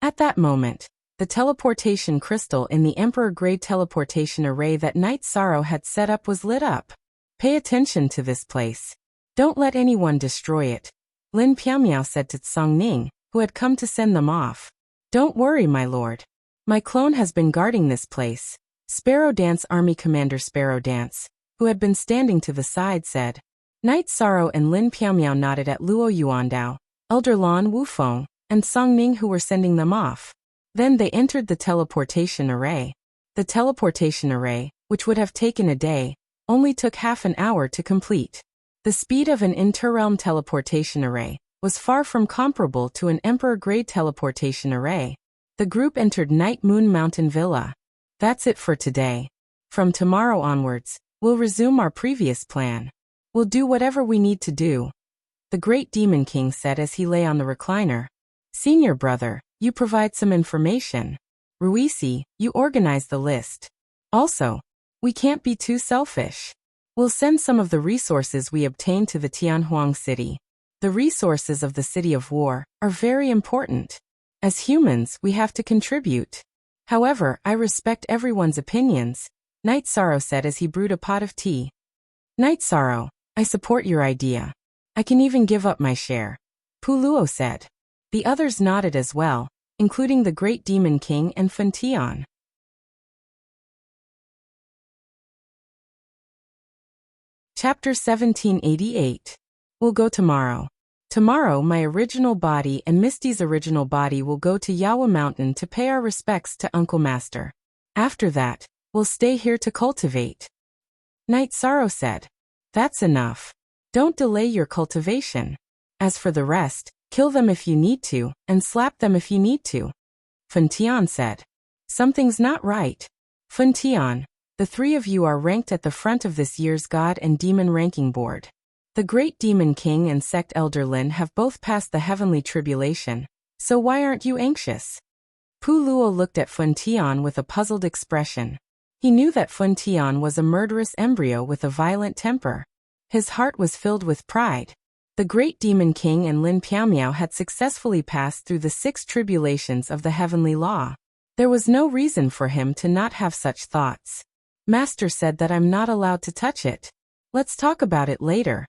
At that moment, the teleportation crystal in the Emperor-grade teleportation array that Night Sorrow had set up was lit up. Pay attention to this place. Don't let anyone destroy it, Lin Piaomiao said to Tsang Ning, who had come to send them off. Don't worry, my lord. My clone has been guarding this place. Sparrow Dance Army Commander Sparrow Dance, who had been standing to the side, said. Night Sorrow and Lin Piaomiao nodded at Luo Yuandao, Elder Lan Wufeng, and Tsang Ning, who were sending them off. Then they entered the teleportation array. The teleportation array, which would have taken a day, only took half an hour to complete. The speed of an interrealm teleportation array was far from comparable to an Emperor-grade teleportation array. The group entered Night Moon Mountain Villa. That's it for today. From tomorrow onwards, we'll resume our previous plan. We'll do whatever we need to do, the Great Demon King said as he lay on the recliner. Senior brother, you provide some information. Ruisi, you organize the list. Also, we can't be too selfish. We'll send some of the resources we obtained to the Tianhuang city. The resources of the City of War are very important. As humans, we have to contribute. However, I respect everyone's opinions, Night Sorrow said as he brewed a pot of tea. Night Sorrow, I support your idea. I can even give up my share, Pu Luo said. The others nodded as well, including the Great Demon King and Fen Tian. Chapter 1788. We'll go tomorrow. Tomorrow my original body and Misty's original body will go to Yawa Mountain to pay our respects to Uncle Master. After that, we'll stay here to cultivate. Night Sorrow said. That's enough. Don't delay your cultivation. As for the rest, kill them if you need to, and slap them if you need to. Fen Tian said. Something's not right. Fen Tian, the three of you are ranked at the front of this year's God and Demon ranking board. The Great Demon King and Sect Elder Lin have both passed the heavenly tribulation, so why aren't you anxious? Pu Luo looked at Fen Tian with a puzzled expression. He knew that Fen Tian was a murderous embryo with a violent temper. His heart was filled with pride. The great demon king and Lin Piaomiao had successfully passed through the 6 tribulations of the heavenly law. There was no reason for him to not have such thoughts. Master said that I'm not allowed to touch it. Let's talk about it later.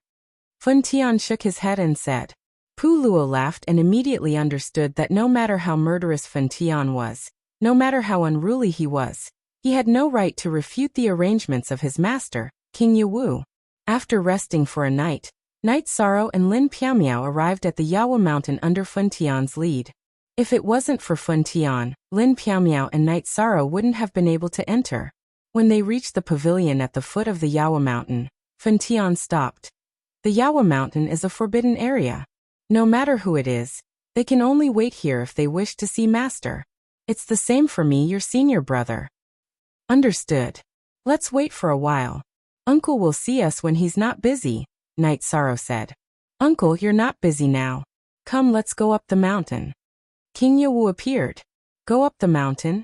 Fun Tian shook his head and said. Pu Luo laughed and immediately understood that no matter how murderous Fun Tian was, no matter how unruly he was, he had no right to refute the arrangements of his master, King Yawu. After resting for a night, Night Sorrow and Lin Piaomiao arrived at the Yawa mountain under Fun Tian's lead. If it wasn't for Fun Tian, Lin Piaomiao and Night Sorrow wouldn't have been able to enter. When they reached the pavilion at the foot of the Yawa mountain, Fun Tian stopped. The Yawa mountain is a forbidden area. No matter who it is, they can only wait here if they wish to see Master. It's the same for me, your senior brother. Understood. Let's wait for a while. Uncle will see us when he's not busy, Night Sorrow said. Uncle, you're not busy now. Come, let's go up the mountain. King Yawu appeared. Go up the mountain?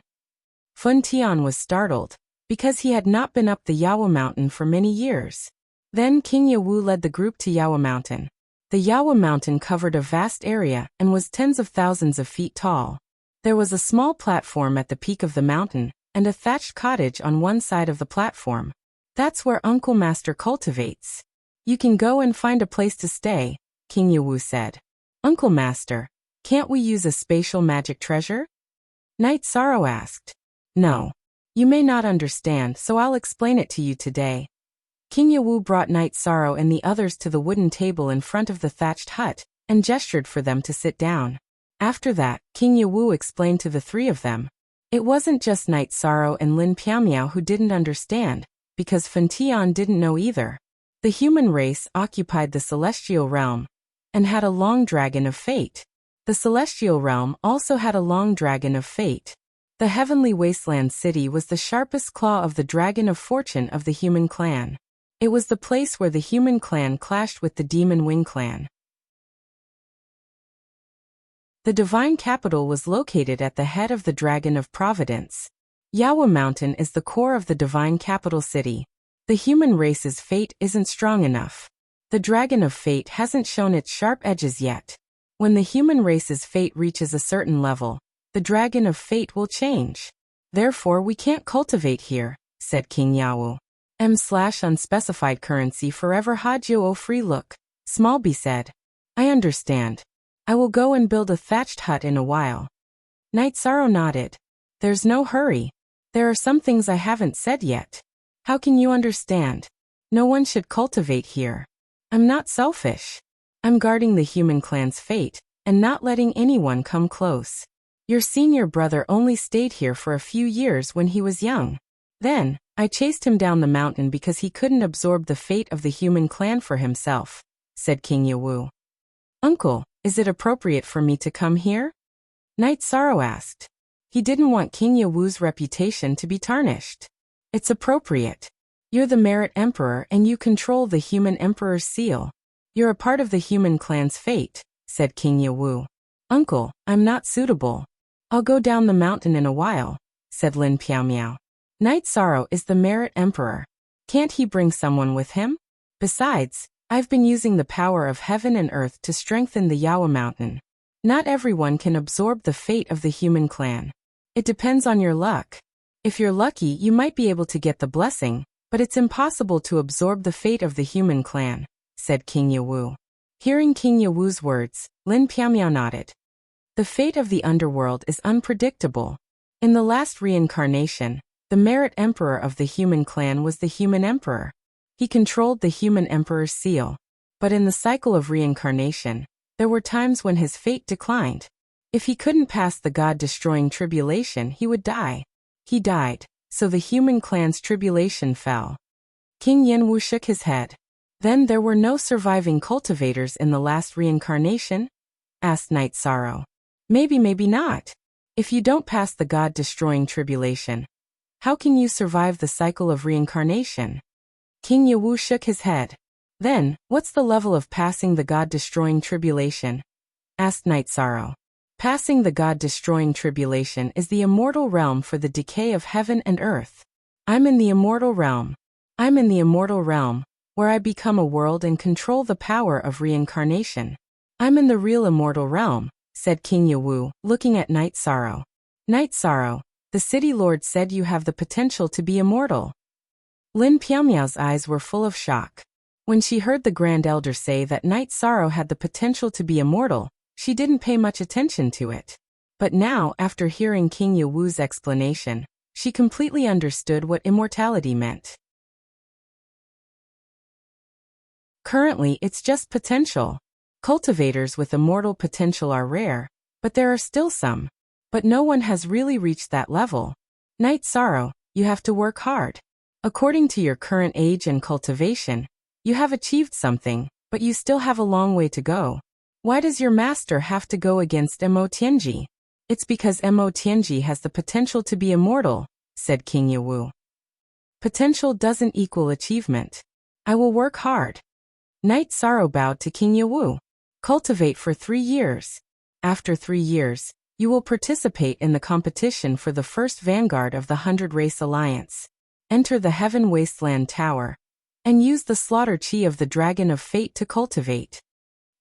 Fun Tian was startled, because he had not been up the Yawa mountain for many years. Then King Yawu led the group to Yawa mountain. The Yawa mountain covered a vast area and was tens of thousands of feet tall. There was a small platform at the peak of the mountain, and a thatched cottage on one side of the platform. That's where Uncle Master cultivates. You can go and find a place to stay, King Yawu said. Uncle Master, can't we use a spatial magic treasure? Night Sorrow asked. No. You may not understand, so I'll explain it to you today. King Yawu brought Night Sorrow and the others to the wooden table in front of the thatched hut, and gestured for them to sit down. After that, King Yawu explained to the 3 of them. It wasn't just Night Sorrow and Lin Piaomiao who didn't understand, because Fun Tian didn't know either. The human race occupied the celestial realm, and had a long dragon of fate. The celestial realm also had a long dragon of fate. The heavenly wasteland city was the sharpest claw of the dragon of fortune of the human clan. It was the place where the human clan clashed with the demon wing clan. The divine capital was located at the head of the Dragon of Providence. Yawa Mountain is the core of the divine capital city. The human race's fate isn't strong enough. The Dragon of Fate hasn't shown its sharp edges yet. When the human race's fate reaches a certain level, the Dragon of Fate will change. Therefore we can't cultivate here, said King Yawu. M/unspecified currency forever Hajio free look, Smallby said. I understand. I will go and build a thatched hut in a while. Night Sorrow nodded. There's no hurry. There are some things I haven't said yet. How can you understand? No one should cultivate here. I'm not selfish. I'm guarding the human clan's fate, and not letting anyone come close. Your senior brother only stayed here for a few years when he was young. Then, I chased him down the mountain because he couldn't absorb the fate of the human clan for himself, said King Yawu. Uncle, is it appropriate for me to come here? Night Sorrow asked. He didn't want King Yawu's reputation to be tarnished. It's appropriate. You're the Merit Emperor and you control the human emperor's seal. You're a part of the human clan's fate, said King Yawu. Uncle, I'm not suitable. I'll go down the mountain in a while, said Lin Piaomiao. Night Sorrow is the Merit Emperor. Can't he bring someone with him? Besides, I've been using the power of heaven and earth to strengthen the Yawa mountain. Not everyone can absorb the fate of the human clan. It depends on your luck. If you're lucky, you might be able to get the blessing, but it's impossible to absorb the fate of the human clan, said King Yawu. Hearing King Yawu's words, Lin Piaomiao nodded. The fate of the underworld is unpredictable. In the last reincarnation, the Merit Emperor of the human clan was the human emperor. He controlled the human emperor's seal. But in the cycle of reincarnation, there were times when his fate declined. If he couldn't pass the God-destroying tribulation, he would die. He died, so the human clan's tribulation fell. King Yanwu shook his head. Then there were no surviving cultivators in the last reincarnation? Asked Night Sorrow. Maybe not. If you don't pass the God-destroying tribulation, how can you survive the cycle of reincarnation? King Yawu shook his head. Then, what's the level of passing the God-destroying tribulation? Asked Night Sorrow. Passing the God-destroying tribulation is the immortal realm for the decay of heaven and earth. I'm in the immortal realm. where I become a world and control the power of reincarnation. I'm in the real immortal realm, said King Yawu, looking at Night Sorrow. Night Sorrow, the city lord said you have the potential to be immortal. Lin Piaomiao's eyes were full of shock. When she heard the Grand Elder say that Night Sorrow had the potential to be immortal, she didn't pay much attention to it. But now, after hearing King Yawu's explanation, she completely understood what immortality meant. Currently, it's just potential. Cultivators with immortal potential are rare, but there are still some. But no one has really reached that level. Night Sorrow, you have to work hard. According to your current age and cultivation, you have achieved something, but you still have a long way to go. Why does your master have to go against Mo Tianji? It's because Mo Tianji has the potential to be immortal, said King Yawu. Potential doesn't equal achievement. I will work hard. Night Sorrow bowed to King Yawu. Cultivate for 3 years. After 3 years, you will participate in the competition for the first vanguard of the 100 Race Alliance. Enter the Heaven Wasteland Tower, and use the slaughter chi of the Dragon of Fate to cultivate.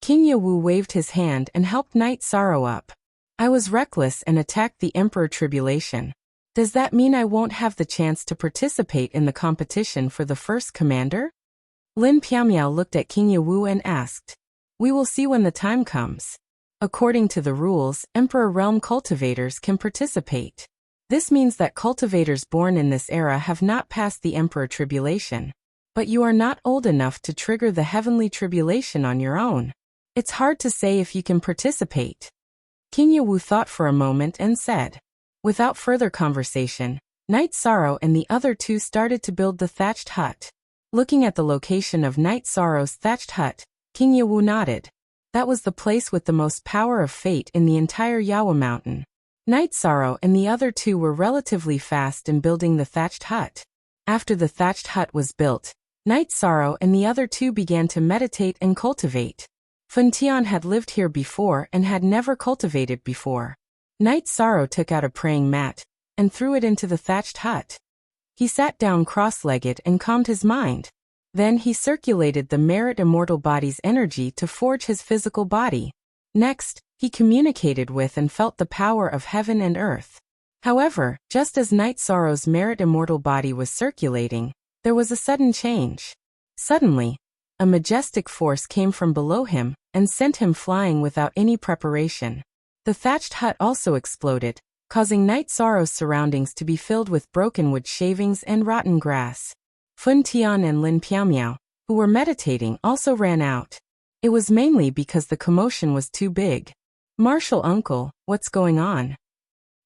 King Yawu waved his hand and helped Night Sorrow up. I was reckless and attacked the Emperor Tribulation. Does that mean I won't have the chance to participate in the competition for the first commander? Lin Piaomiao looked at King Yawu and asked. We will see when the time comes. According to the rules, Emperor Realm cultivators can participate. This means that cultivators born in this era have not passed the Emperor Tribulation. But you are not old enough to trigger the Heavenly Tribulation on your own. It's hard to say if you can participate. King Yawu thought for a moment and said. Without further conversation, Night Sorrow and the other two started to build the thatched hut. Looking at the location of Night Sorrow's thatched hut, King Yawu nodded. That was the place with the most power of fate in the entire Yawa Mountain. Night Sorrow and the other two were relatively fast in building the thatched hut. After the thatched hut was built, Night Sorrow and the other two began to meditate and cultivate. Fun Tian had lived here before and had never cultivated before. Night Sorrow took out a praying mat and threw it into the thatched hut. He sat down cross-legged and calmed his mind. Then he circulated the Merit Immortal Body's energy to forge his physical body. Next, he communicated with and felt the power of heaven and earth. However, just as Night Sorrow's Merit Immortal Body was circulating, there was a sudden change. Suddenly, a majestic force came from below him and sent him flying without any preparation. The thatched hut also exploded, causing Night Sorrow's surroundings to be filled with broken wood shavings and rotten grass. Fun Tian and Lin Piaomiao, who were meditating, also ran out. It was mainly because the commotion was too big. Martial uncle, what's going on?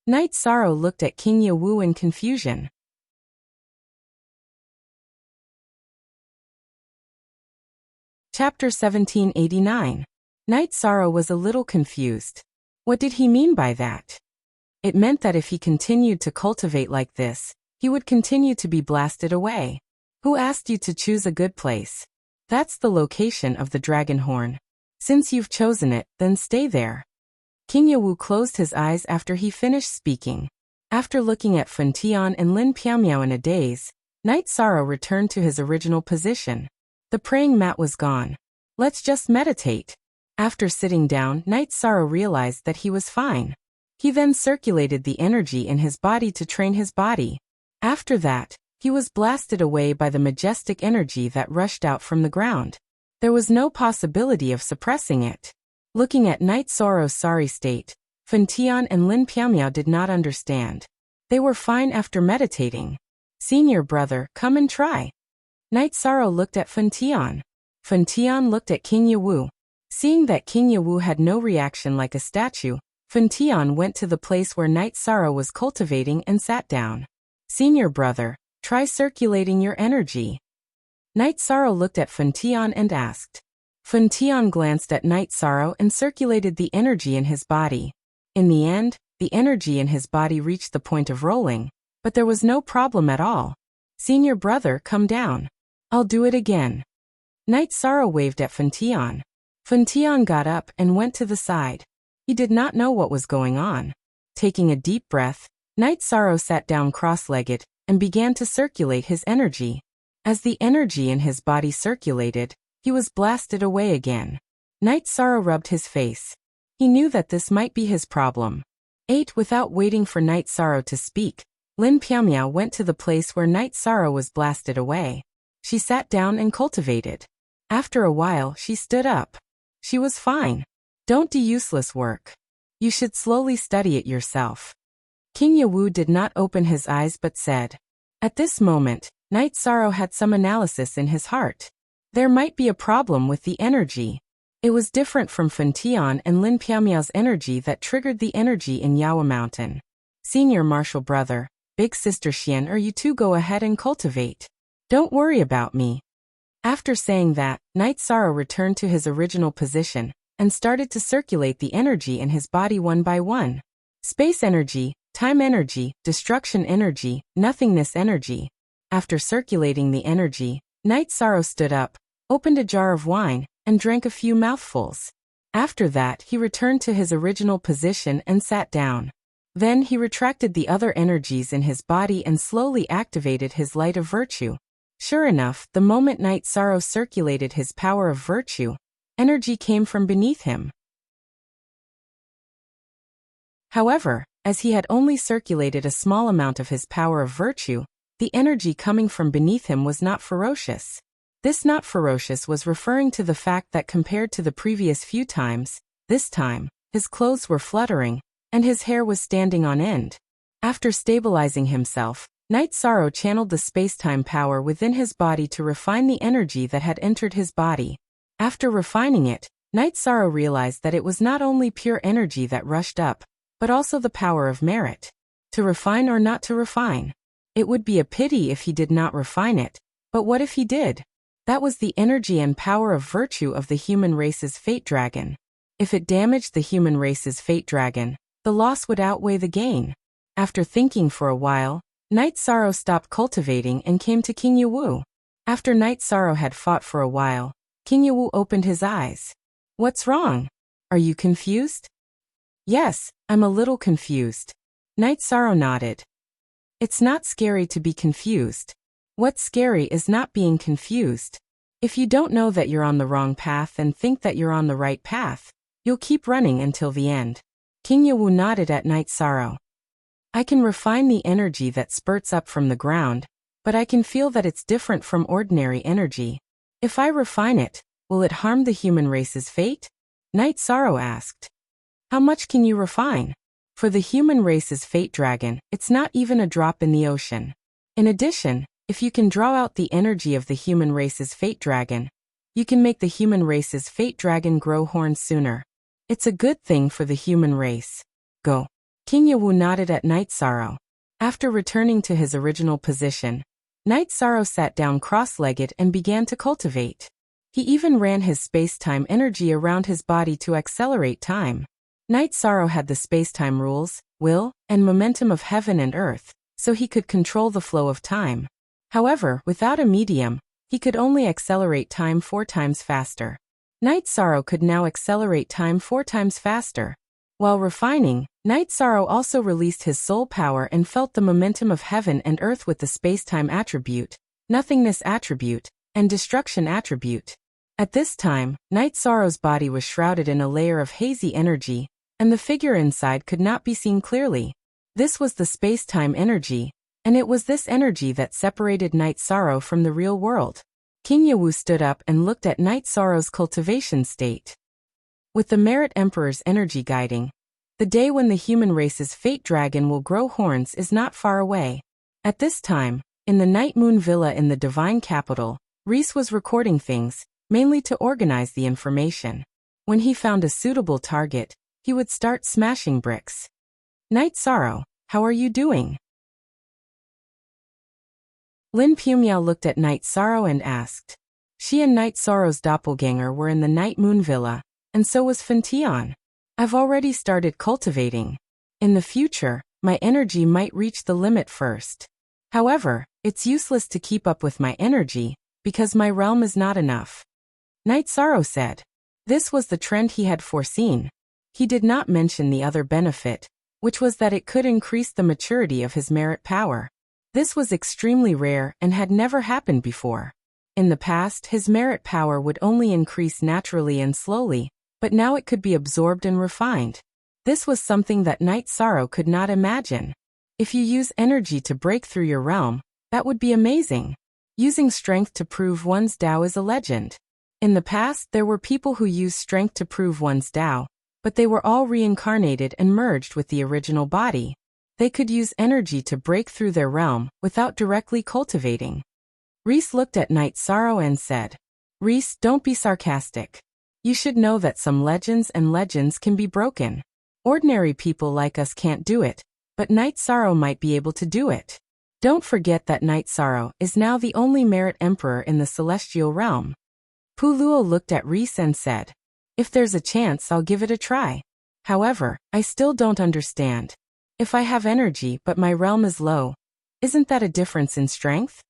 Night Sorrow looked at King Yawu in confusion. Chapter 1789. Night Sorrow was a little confused. What did he mean by that? It meant that if he continued to cultivate like this, he would continue to be blasted away. Who asked you to choose a good place? That's the location of the dragon horn. Since you've chosen it, then stay there. King Yawu closed his eyes after he finished speaking. After looking at Fun Tian and Lin Piaomiao in a daze, Night Sorrow returned to his original position. The praying mat was gone. Let's just meditate. After sitting down, Night Sorrow realized that he was fine. He then circulated the energy in his body to train his body. After that, he was blasted away by the majestic energy that rushed out from the ground. There was no possibility of suppressing it. Looking at Night Sorrow's sorry state, Fun Tian and Lin Piaomiao did not understand. They were fine after meditating. Senior brother, come and try. Night Sorrow looked at Fun Tian. Fun Tian looked at King Yawu. Seeing that King Yawu had no reaction like a statue, Fun Tian went to the place where Night Sorrow was cultivating and sat down. Senior brother, try circulating your energy. Night Sorrow looked at Fun Tian and asked. Fun Tian glanced at Night Sorrow and circulated the energy in his body. In the end, the energy in his body reached the point of rolling, but there was no problem at all. Senior brother, come down. I'll do it again. Night Sorrow waved at Fun Tian. Fun Tian got up and went to the side. He did not know what was going on. Taking a deep breath, Night Sorrow sat down cross-legged and began to circulate his energy. As the energy in his body circulated, he was blasted away again. Night Sorrow rubbed his face. He knew that this might be his problem. 8. Without waiting for Night Sorrow to speak, Lin Piaomiao went to the place where Night Sorrow was blasted away. She sat down and cultivated. After a while, she stood up. She was fine. Don't do useless work. You should slowly study it yourself. King Yewu did not open his eyes but said. At this moment, Night Sorrow had some analysis in his heart. There might be a problem with the energy. It was different from Fen Tian and Lin Piaomiao's energy that triggered the energy in Yawa Mountain. Senior Martial Brother, Big Sister Xian, or you two go ahead and cultivate. Don't worry about me. After saying that, Night Sorrow returned to his original position and started to circulate the energy in his body one by one. Space energy, time energy, destruction energy, nothingness energy. After circulating the energy, Night Sorrow stood up, opened a jar of wine, and drank a few mouthfuls. After that, he returned to his original position and sat down. Then he retracted the other energies in his body and slowly activated his light of virtue. Sure enough, the moment Night Sorrow circulated his power of virtue, energy came from beneath him. However, as he had only circulated a small amount of his power of virtue, the energy coming from beneath him was not ferocious. This not ferocious was referring to the fact that compared to the previous few times, this time, his clothes were fluttering, and his hair was standing on end. After stabilizing himself, Night Sorrow channeled the space-time power within his body to refine the energy that had entered his body. After refining it, Night Sorrow realized that it was not only pure energy that rushed up, but also the power of merit. To refine or not to refine? It would be a pity if he did not refine it, but what if he did? That was the energy and power of virtue of the human race's fate dragon. If it damaged the human race's fate dragon, the loss would outweigh the gain. After thinking for a while, Night Sorrow stopped cultivating and came to King Yewu. After Night Sorrow had fought for a while, King Yewu opened his eyes. What's wrong? Are you confused? Yes, I'm a little confused. Night Sorrow nodded. It's not scary to be confused. What's scary is not being confused. If you don't know that you're on the wrong path and think that you're on the right path, you'll keep running until the end. King Yewu nodded at Night Sorrow. I can refine the energy that spurts up from the ground, but I can feel that it's different from ordinary energy. If I refine it, will it harm the human race's fate? Night Sorrow asked. How much can you refine? For the human race's fate dragon, it's not even a drop in the ocean. In addition, if you can draw out the energy of the human race's fate dragon, you can make the human race's fate dragon grow horns sooner. It's a good thing for the human race. Go. King Yewu nodded at Night Sorrow. After returning to his original position, Night Sorrow sat down cross-legged and began to cultivate. He even ran his space-time energy around his body to accelerate time. Night Sorrow had the space-time rules, will, and momentum of heaven and earth, so he could control the flow of time. However, without a medium, he could only accelerate time 4 times faster. Night Sorrow could now accelerate time 4 times faster. While refining, Night Sorrow also released his soul power and felt the momentum of heaven and earth with the space-time attribute, nothingness attribute, and destruction attribute. At this time, Night Sorrow's body was shrouded in a layer of hazy energy, and the figure inside could not be seen clearly. This was the space-time energy, and it was this energy that separated Night Sorrow from the real world. King Yewu stood up and looked at Night Sorrow's cultivation state. With the Merit Emperor's energy guiding, the day when the human race's fate dragon will grow horns is not far away. At this time, in the Night Moon Villa in the Divine Capital, Reese was recording things, mainly to organize the information. When he found a suitable target, he would start smashing bricks. Night Sorrow, how are you doing? Lin Piaomiao looked at Night Sorrow and asked. She and Night Sorrow's doppelganger were in the Night Moon Villa, and so was Fen Tian. I've already started cultivating. In the future, my energy might reach the limit first. However, it's useless to keep up with my energy, because my realm is not enough. Night Sorrow said. This was the trend he had foreseen. He did not mention the other benefit, which was that it could increase the maturity of his merit power. This was extremely rare and had never happened before. In the past, his merit power would only increase naturally and slowly, but now it could be absorbed and refined. This was something that Night Sorrow could not imagine. If you use energy to break through your realm, that would be amazing. Using strength to prove one's Tao is a legend. In the past, there were people who used strength to prove one's Tao, but they were all reincarnated and merged with the original body. They could use energy to break through their realm without directly cultivating. Reese looked at Night Sorrow and said, "Reese, don't be sarcastic. You should know that some legends can be broken. Ordinary people like us can't do it, but Night Sorrow might be able to do it. Don't forget that Night Sorrow is now the only merit emperor in the celestial realm." Puluo looked at Reese and said, "If there's a chance, I'll give it a try. However, I still don't understand. If I have energy but my realm is low, isn't that a difference in strength?"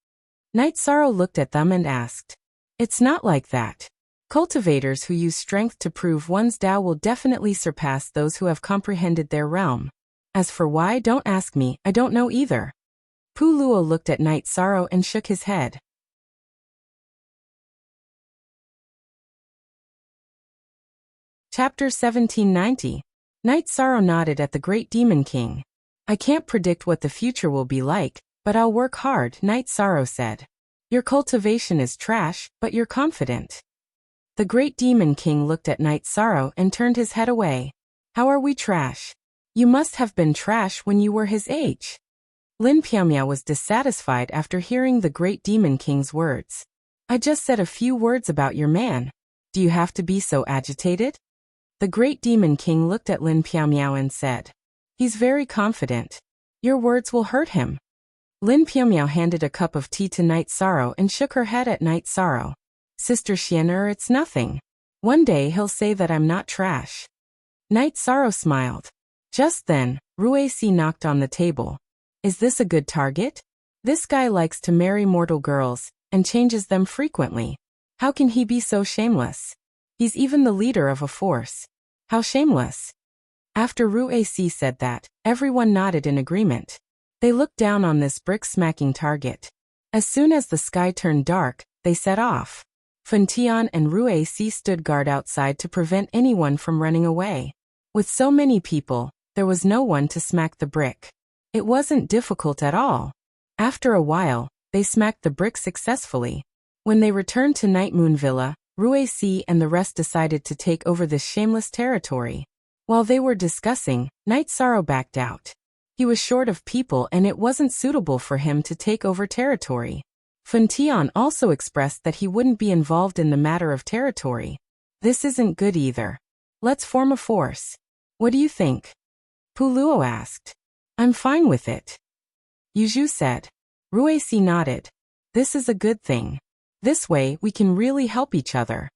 Night Sorrow looked at them and asked, "It's not like that. Cultivators who use strength to prove one's Tao will definitely surpass those who have comprehended their realm. As for why, don't ask me, I don't know either." Puluo looked at Night Sorrow and shook his head. Chapter 1790. Night Sorrow nodded at the Great Demon King. "I can't predict what the future will be like, but I'll work hard," Night Sorrow said. "Your cultivation is trash, but you're confident." The Great Demon King looked at Night Sorrow and turned his head away. "How are we trash? You must have been trash when you were his age." Lin Piaomiao was dissatisfied after hearing the Great Demon King's words. "I just said a few words about your man. Do you have to be so agitated?" The Great Demon King looked at Lin Piaomiao and said, "He's very confident. Your words will hurt him." Lin Piaomiao handed a cup of tea to Night Sorrow and shook her head at Night Sorrow. "Sister Xian'er, it's nothing. One day he'll say that I'm not trash." Night Sorrow smiled. Just then, Ruesi knocked on the table. "Is this a good target? This guy likes to marry mortal girls and changes them frequently. How can he be so shameless? He's even the leader of a force. How shameless." After Ruesi said that, everyone nodded in agreement. They looked down on this brick-smacking target. As soon as the sky turned dark, they set off. Fentian and Ruesi stood guard outside to prevent anyone from running away. With so many people, there was no one to smack the brick. It wasn't difficult at all. After a while, they smacked the brick successfully. When they returned to Night Moon Villa, Ruesi and the rest decided to take over this shameless territory. While they were discussing, Night Sorrow backed out. He was short of people and it wasn't suitable for him to take over territory. Fentian also expressed that he wouldn't be involved in the matter of territory. "This isn't good either. Let's form a force. What do you think?" Puluo asked. "I'm fine with it," Yuzhu said. Ruesi nodded. "This is a good thing. This way we can really help each other."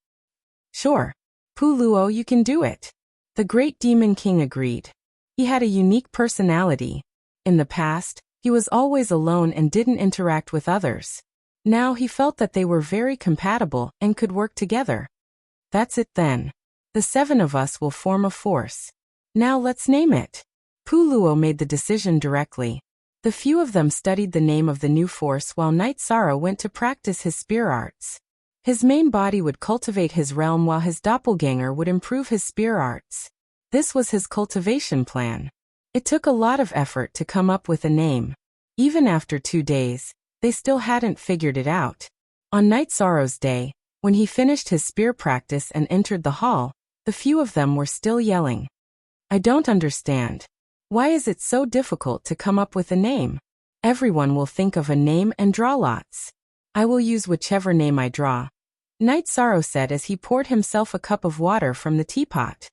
"Sure. Puluo, you can do it." The Great Demon King agreed. He had a unique personality. In the past, he was always alone and didn't interact with others. Now he felt that they were very compatible and could work together. "That's it then. The 7 of us will form a force. Now let's name it." Puluo made the decision directly. The few of them studied the name of the new force while Night Sorrow went to practice his spear arts. His main body would cultivate his realm while his doppelganger would improve his spear arts. This was his cultivation plan. It took a lot of effort to come up with a name. Even after 2 days, they still hadn't figured it out. On Night Sorrow's day, when he finished his spear practice and entered the hall, the few of them were still yelling. "I don't understand. Why is it so difficult to come up with a name? Everyone will think of a name and draw lots. I will use whichever name I draw," Night Sorrow said as he poured himself a cup of water from the teapot.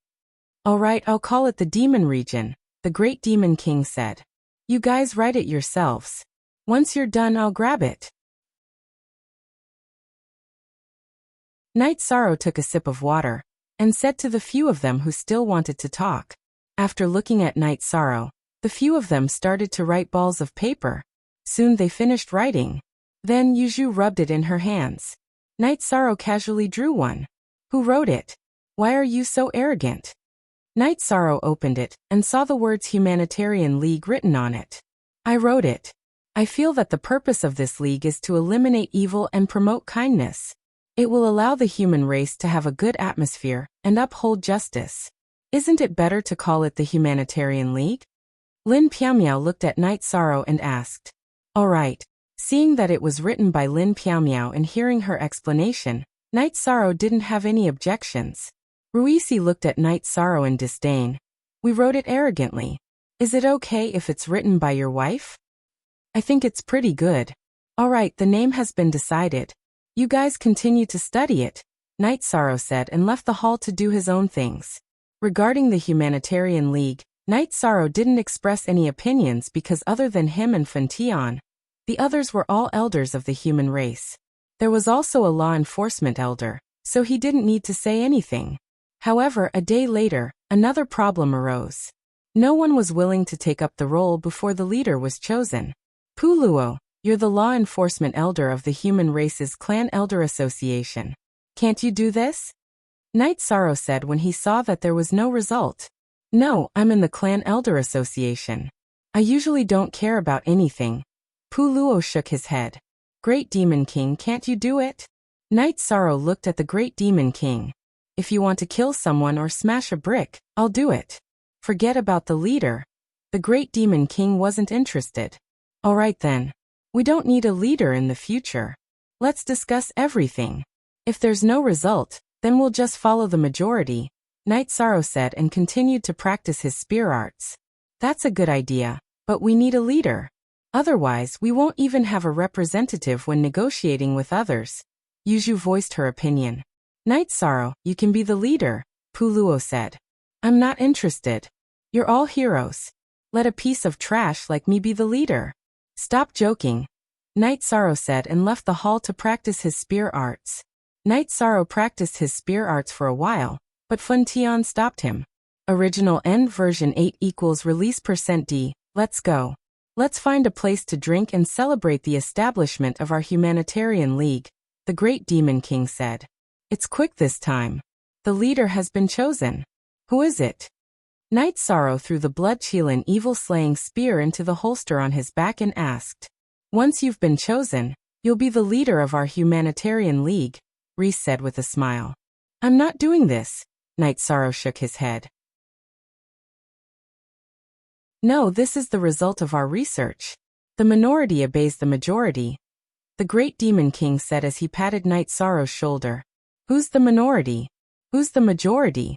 "All right, I'll call it the Demon Region," the Great Demon King said. "You guys write it yourselves. Once you're done, I'll grab it." Night Sorrow took a sip of water and said to the few of them who still wanted to talk. After looking at Night Sorrow, the few of them started to write balls of paper. Soon they finished writing. Then Yuzhu rubbed it in her hands. Night Sorrow casually drew one. "Who wrote it? Why are you so arrogant?" Night Sorrow opened it and saw the words Humanitarian League written on it. "I wrote it. I feel that the purpose of this league is to eliminate evil and promote kindness. It will allow the human race to have a good atmosphere and uphold justice. Isn't it better to call it the Humanitarian League? Lin Piaomiao looked at Night Sorrow and asked. All right. Seeing that it was written by Lin Piaomiao and hearing her explanation, Night Sorrow didn't have any objections. Ruisi looked at Night Sorrow in disdain. We wrote it arrogantly. Is it okay if it's written by your wife? I think it's pretty good. All right, the name has been decided. You guys continue to study it, Night Sorrow said and left the hall to do his own things. Regarding the Humanitarian League, Night Sorrow didn't express any opinions because other than him and Fen Tian, the others were all elders of the human race. There was also a law enforcement elder, so he didn't need to say anything. However, a day later, another problem arose. No one was willing to take up the role before the leader was chosen. Puluo, you're the law enforcement elder of the human race's Clan Elder Association. Can't you do this? Night Sorrow said when he saw that there was no result. No, I'm in the Clan Elder Association. I usually don't care about anything. Puluo shook his head. Great Demon King, can't you do it? Night Sorrow looked at the Great Demon King. If you want to kill someone or smash a brick, I'll do it. Forget about the leader. The Great Demon King wasn't interested. All right then. We don't need a leader in the future. Let's discuss everything. If there's no result, then we'll just follow the majority, Night Sorrow said and continued to practice his spear arts. That's a good idea, but we need a leader. Otherwise, we won't even have a representative when negotiating with others. Yuju voiced her opinion. Night Sorrow, you can be the leader, Puluo said. I'm not interested. You're all heroes. Let a piece of trash like me be the leader. Stop joking, Night Sorrow said and left the hall to practice his spear arts. Night Sorrow practiced his spear arts for a while, but Fen Tian stopped him. Original End version 8 equals release %D, let's go. Let's find a place to drink and celebrate the establishment of our Humanitarian League, the Great Demon King said. It's quick this time. The leader has been chosen. Who is it? Night Sorrow threw the blood-chilling evil-slaying spear into the holster on his back and asked. Once you've been chosen, you'll be the leader of our Humanitarian League, Reese said with a smile. I'm not doing this, Night Sorrow shook his head. No, this is the result of our research. The minority obeys the majority, the Great Demon King said as he patted Night Sorrow's shoulder. Who's the minority? Who's the majority?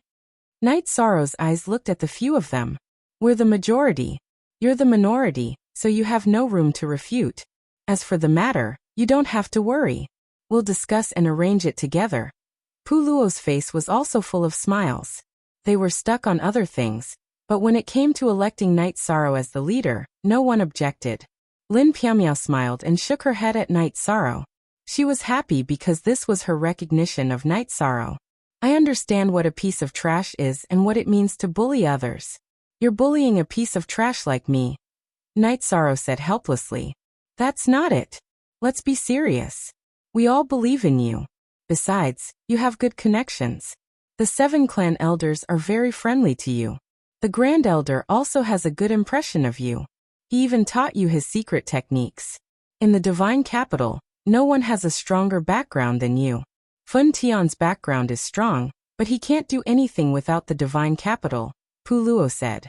Night Sorrow's eyes looked at the few of them. We're the majority. You're the minority, so you have no room to refute. As for the matter, you don't have to worry. We'll discuss and arrange it together. Puluo's face was also full of smiles. They were stuck on other things, but when it came to electing Night Sorrow as the leader, no one objected. Lin Piaomiao smiled and shook her head at Night Sorrow. She was happy because this was her recognition of Night Sorrow. I understand what a piece of trash is and what it means to bully others. You're bullying a piece of trash like me, Night Sorrow said helplessly. That's not it. Let's be serious. We all believe in you. Besides, you have good connections. The 7 clan elders are very friendly to you. The Grand Elder also has a good impression of you. He even taught you his secret techniques. In the Divine Capital, no one has a stronger background than you. Fen Tian's background is strong, but he can't do anything without the Divine Capital, Puluo said.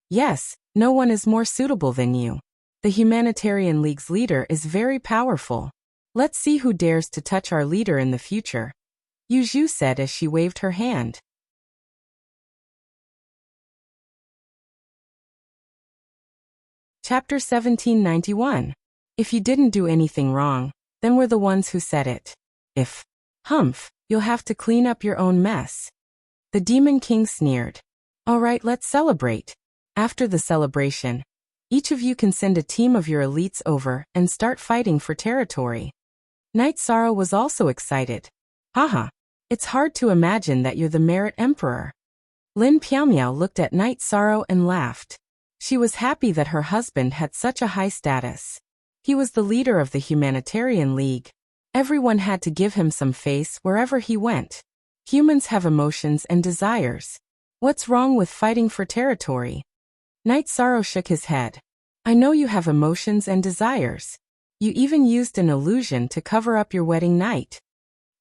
Yes, no one is more suitable than you. The Humanitarian League's leader is very powerful. Let's see who dares to touch our leader in the future, Yuju said as she waved her hand. Chapter 1791. If you didn't do anything wrong, then we're the ones who said it. If Humph, you'll have to clean up your own mess. The Demon King sneered. All right, let's celebrate. After the celebration, each of you can send a team of your elites over and start fighting for territory. Night Sorrow was also excited. Haha, it's hard to imagine that you're the Merit Emperor. Lin Piaomiao looked at Night Sorrow and laughed. She was happy that her husband had such a high status. He was the leader of the Humanitarian League. Everyone had to give him some face wherever he went. Humans have emotions and desires. What's wrong with fighting for territory? Night Sorrow shook his head. I know you have emotions and desires. You even used an illusion to cover up your wedding night.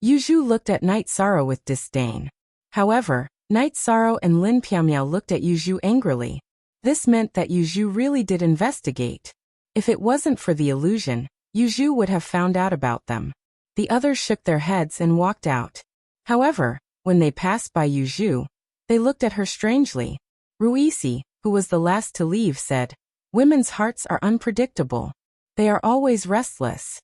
Yuzhu looked at Night Sorrow with disdain. However, Night Sorrow and Lin Piaomiao looked at Yuzhu angrily. This meant that Yuzhu really did investigate. If it wasn't for the illusion, Yuzhu would have found out about them. The others shook their heads and walked out. However, when they passed by Yuzhu, they looked at her strangely. Ruisi, who was the last to leave, said, "Women's hearts are unpredictable. They are always restless."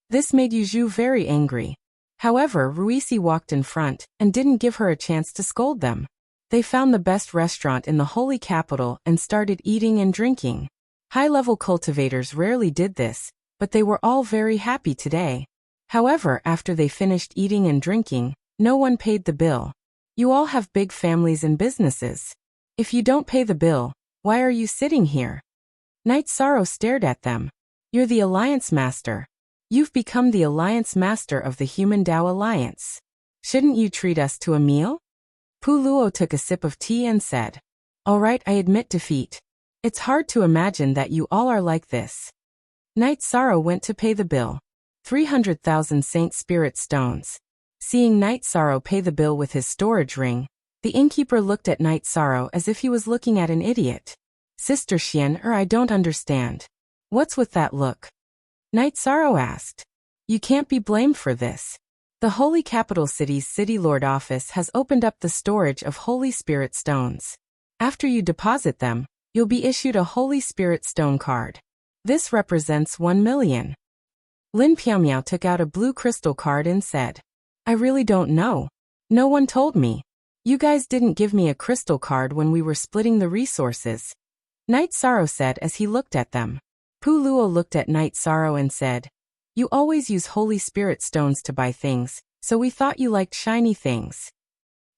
This made Yuzhu very angry. However, Ruisi walked in front and didn't give her a chance to scold them. They found the best restaurant in the holy capital and started eating and drinking. High-level cultivators rarely did this, but they were all very happy today. However, after they finished eating and drinking, no one paid the bill. You all have big families and businesses. If you don't pay the bill, why are you sitting here? Night Sorrow stared at them. You're the Alliance Master. You've become the Alliance Master of the Human Tao Alliance. Shouldn't you treat us to a meal? Pu Luo took a sip of tea and said, "All right, I admit defeat. It's hard to imagine that you all are like this." Night Sorrow went to pay the bill. 300,000 Saint Spirit Stones. Seeing Night Sorrow pay the bill with his storage ring, the innkeeper looked at Night Sorrow as if he was looking at an idiot. "Sister Xian, I don't understand. What's with that look?" Night Sorrow asked. "You can't be blamed for this. The Holy Capital City's City Lord office has opened up the storage of Holy Spirit Stones. After you deposit them, you'll be issued a Holy Spirit Stone card. This represents 1 million. Lin Piaomiao took out a blue crystal card and said, "I really don't know. No one told me. You guys didn't give me a crystal card when we were splitting the resources." Night Sorrow said as he looked at them. Pu Luo looked at Night Sorrow and said, "You always use Holy Spirit Stones to buy things, so we thought you liked shiny things."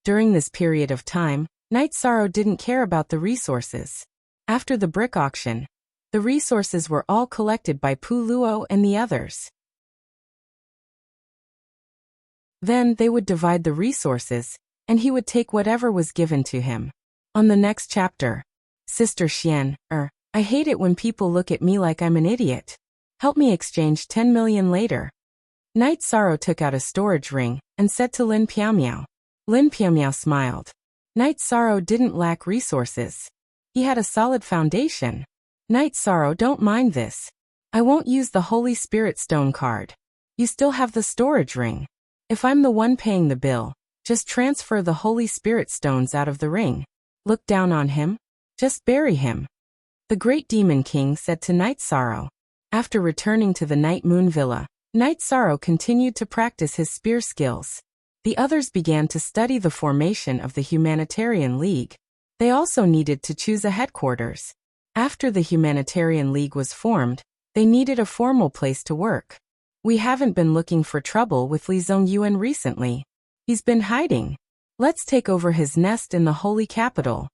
During this period of time, Night Sorrow didn't care about the resources. After the brick auction, the resources were all collected by Pu Luo and the others. Then they would divide the resources, and he would take whatever was given to him. On the next chapter, Sister Xian, I hate it when people look at me like I'm an idiot. Help me exchange 10 million later. Night Sorrow took out a storage ring and said to Lin Piaomiao. Lin Piaomiao smiled. Night Sorrow didn't lack resources. He had a solid foundation. Night Sorrow, don't mind this. I won't use the Holy Spirit Stone card. You still have the storage ring. If I'm the one paying the bill, just transfer the Holy Spirit Stones out of the ring. Look down on him. Just bury him. The Great Demon King said to Night Sorrow. After returning to the Night Moon Villa, Night Sorrow continued to practice his spear skills. The others began to study the formation of the Humanitarian League. They also needed to choose a headquarters. After the Humanitarian League was formed, they needed a formal place to work. We haven't been looking for trouble with Li Zongyuan recently. He's been hiding. Let's take over his nest in the Holy Capital.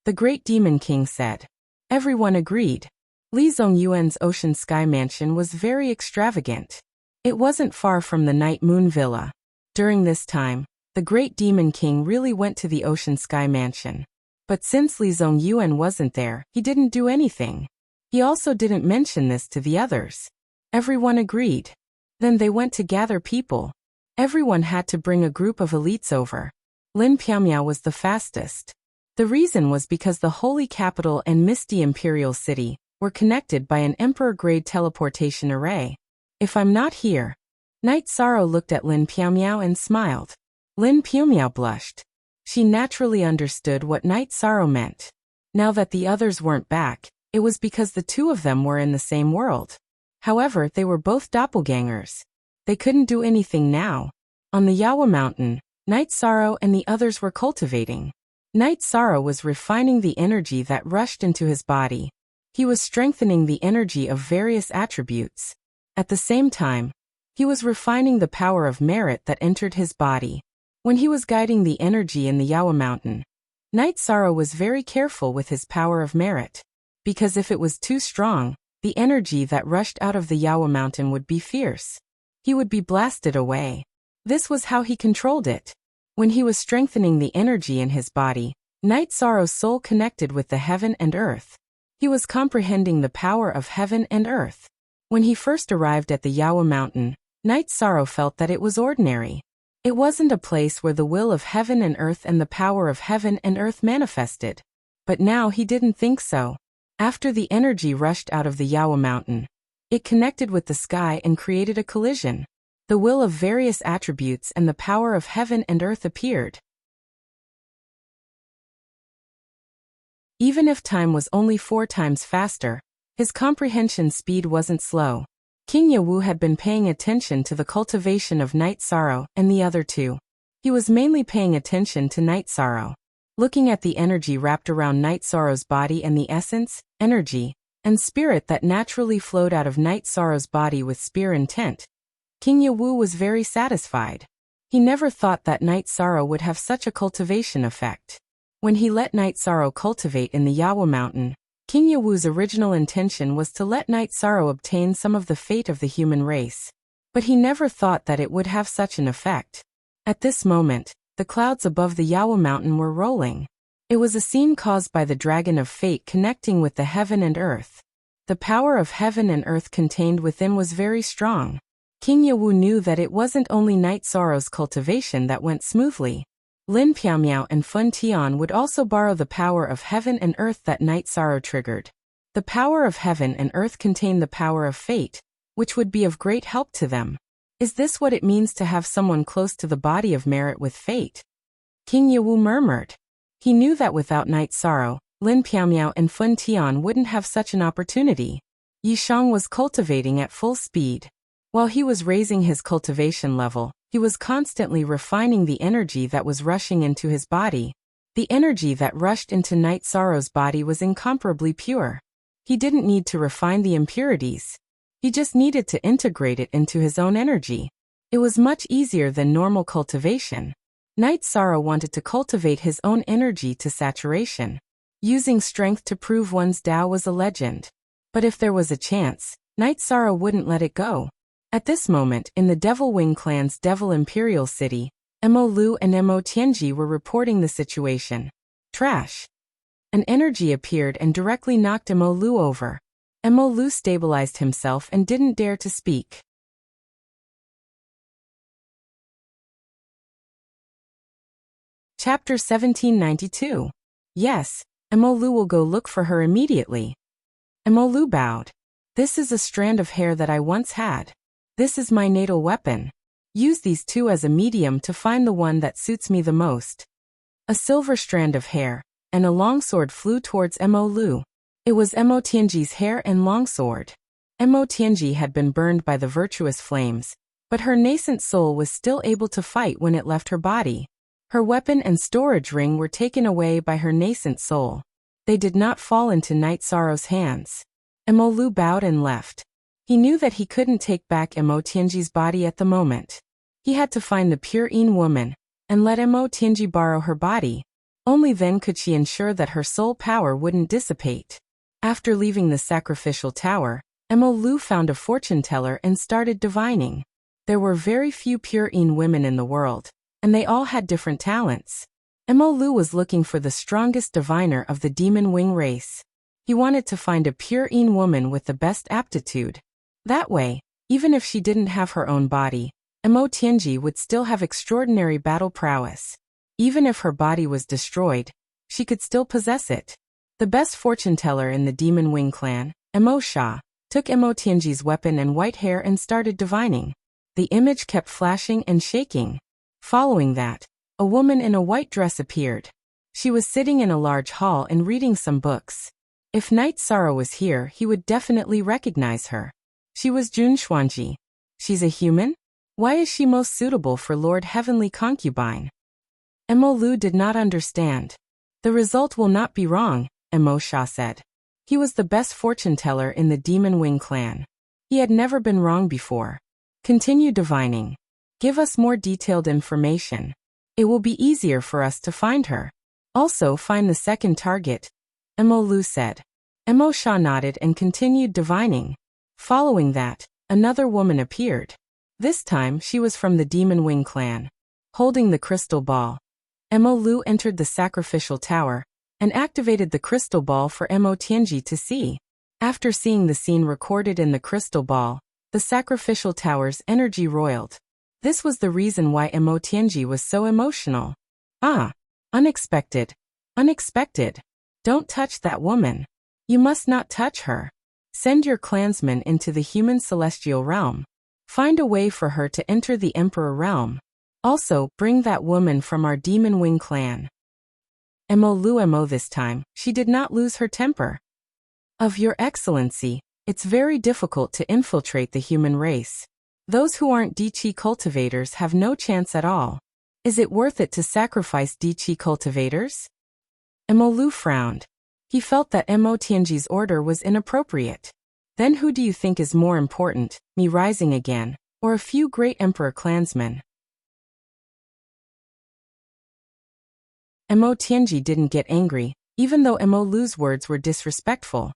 The Great Demon King said. Everyone agreed. Li Zongyuan's Ocean Sky Mansion was very extravagant. It wasn't far from the Night Moon Villa. During this time, the Great Demon King really went to the Ocean Sky Mansion. But since Li Zongyuan wasn't there, he didn't do anything. He also didn't mention this to the others. Everyone agreed. Then they went to gather people. Everyone had to bring a group of elites over. Lin Piaomiao was the fastest. The reason was because the Holy Capital and Misty Imperial City were connected by an Emperor-grade teleportation array. If I'm not here. Night Sorrow looked at Lin Piaomiao and smiled. Lin Piaomiao blushed. She naturally understood what Night Sorrow meant. Now that the others weren't back, it was because the two of them were in the same world. However, they were both doppelgangers. They couldn't do anything now. On the Yawa Mountain, Night Sorrow and the others were cultivating. Night Sorrow was refining the energy that rushed into his body. He was strengthening the energy of various attributes. At the same time, he was refining the power of merit that entered his body. When he was guiding the energy in the Yawa Mountain, Night Sorrow was very careful with his power of merit. Because if it was too strong, the energy that rushed out of the Yawa Mountain would be fierce. He would be blasted away. This was how he controlled it. When he was strengthening the energy in his body, Night Sorrow's soul connected with the heaven and earth. He was comprehending the power of heaven and earth. When he first arrived at the Yawa mountain, Night Sorrow felt that it was ordinary. It wasn't a place where the will of heaven and earth and the power of heaven and earth manifested. But now he didn't think so. After the energy rushed out of the Yawa mountain, it connected with the sky and created a collision. The will of various attributes and the power of heaven and earth appeared. Even if time was only 4 times faster, his comprehension speed wasn't slow. King Yawu had been paying attention to the cultivation of Night Sorrow and the other two. He was mainly paying attention to Night Sorrow. Looking at the energy wrapped around Night Sorrow's body and the essence, energy, and spirit that naturally flowed out of Night Sorrow's body with spear intent, King Yawu was very satisfied. He never thought that Night Sorrow would have such a cultivation effect. When he let Night Sorrow cultivate in the Yawa mountain, King Yawu's original intention was to let Night Sorrow obtain some of the fate of the human race. But he never thought that it would have such an effect. At this moment, the clouds above the Yawa mountain were rolling. It was a scene caused by the dragon of fate connecting with the heaven and earth. The power of heaven and earth contained within was very strong. King Yawu knew that it wasn't only Night Sorrow's cultivation that went smoothly. Lin Piaomiao and Fun Tian would also borrow the power of heaven and earth that Night Sorrow triggered. The power of heaven and earth contained the power of fate, which would be of great help to them. Is this what it means to have someone close to the body of merit with fate? King Yawu murmured. He knew that without Night Sorrow, Lin Piaomiao and Fun Tian wouldn't have such an opportunity. Yishang was cultivating at full speed. While he was raising his cultivation level, he was constantly refining the energy that was rushing into his body. The energy that rushed into Night Sorrow's body was incomparably pure. He didn't need to refine the impurities. He just needed to integrate it into his own energy. It was much easier than normal cultivation. Night Sorrow wanted to cultivate his own energy to saturation. Using strength to prove one's Tao was a legend. But if there was a chance, Night Sorrow wouldn't let it go. At this moment, in the Devil Wing clan's Devil Imperial City, Mo Lu and Mo Tianji were reporting the situation. Trash. An energy appeared and directly knocked Mo Lu over. Mo Lu stabilized himself and didn't dare to speak. Chapter 1792. Yes, Mo Lu will go look for her immediately. Mo Lu bowed. This is a strand of hair that I once had. This is my natal weapon. Use these two as a medium to find the one that suits me the most. A silver strand of hair and a longsword flew towards Mo Lu. It was Mo Tianji's hair and longsword. Mo Tianji had been burned by the virtuous flames, but her nascent soul was still able to fight when it left her body. Her weapon and storage ring were taken away by her nascent soul. They did not fall into Night Sorrow's hands. Mo Lu bowed and left. He knew that he couldn't take back Mo Tianji's body at the moment. He had to find the pure Yin woman and let Mo Tianji borrow her body. Only then could she ensure that her soul power wouldn't dissipate. After leaving the sacrificial tower, Mo Lu found a fortune teller and started divining. There were very few pure Yin women in the world, and they all had different talents. Mo Lu was looking for the strongest diviner of the demon wing race. He wanted to find a pure Yin woman with the best aptitude. That way, even if she didn't have her own body, Mo Tianji would still have extraordinary battle prowess. Even if her body was destroyed, she could still possess it. The best fortune teller in the Demon Wing clan, Mo Sha, took Mo Tianji's weapon and white hair and started divining. The image kept flashing and shaking. Following that, a woman in a white dress appeared. She was sitting in a large hall and reading some books. If Night Sorrow was here, he would definitely recognize her. She was Jun Xuanji. She's a human? Why is she most suitable for Lord Heavenly Concubine? Mo Lu did not understand. The result will not be wrong, Mo Sha said. He was the best fortune teller in the Demon Wing clan. He had never been wrong before. Continue divining. Give us more detailed information. It will be easier for us to find her. Also find the second target, Mo Lu said. Mo Sha nodded and continued divining. Following that, another woman appeared. This time she was from the Demon Wing clan. Holding the crystal ball, Mo Lu entered the sacrificial tower. and activated the crystal ball for Mo Tianji to see. After seeing the scene recorded in the crystal ball, the sacrificial tower's energy roiled. This was the reason why Mo Tianji was so emotional. Ah! Unexpected. Unexpected. Don't touch that woman. You must not touch her. Send your clansmen into the human celestial realm. Find a way for her to enter the Emperor realm. Also, bring that woman from our Demon Wing clan. Mo this time, she did not lose her temper. Of your excellency, it's very difficult to infiltrate the human race. Those who aren't Di-Chi cultivators have no chance at all. Is it worth it to sacrifice Di-Chi cultivators? Mo frowned. He felt that Mo Tianji's order was inappropriate. Then who do you think is more important, me rising again, or a few great emperor clansmen? Mo Tianji didn't get angry, even though Mo Lu's words were disrespectful.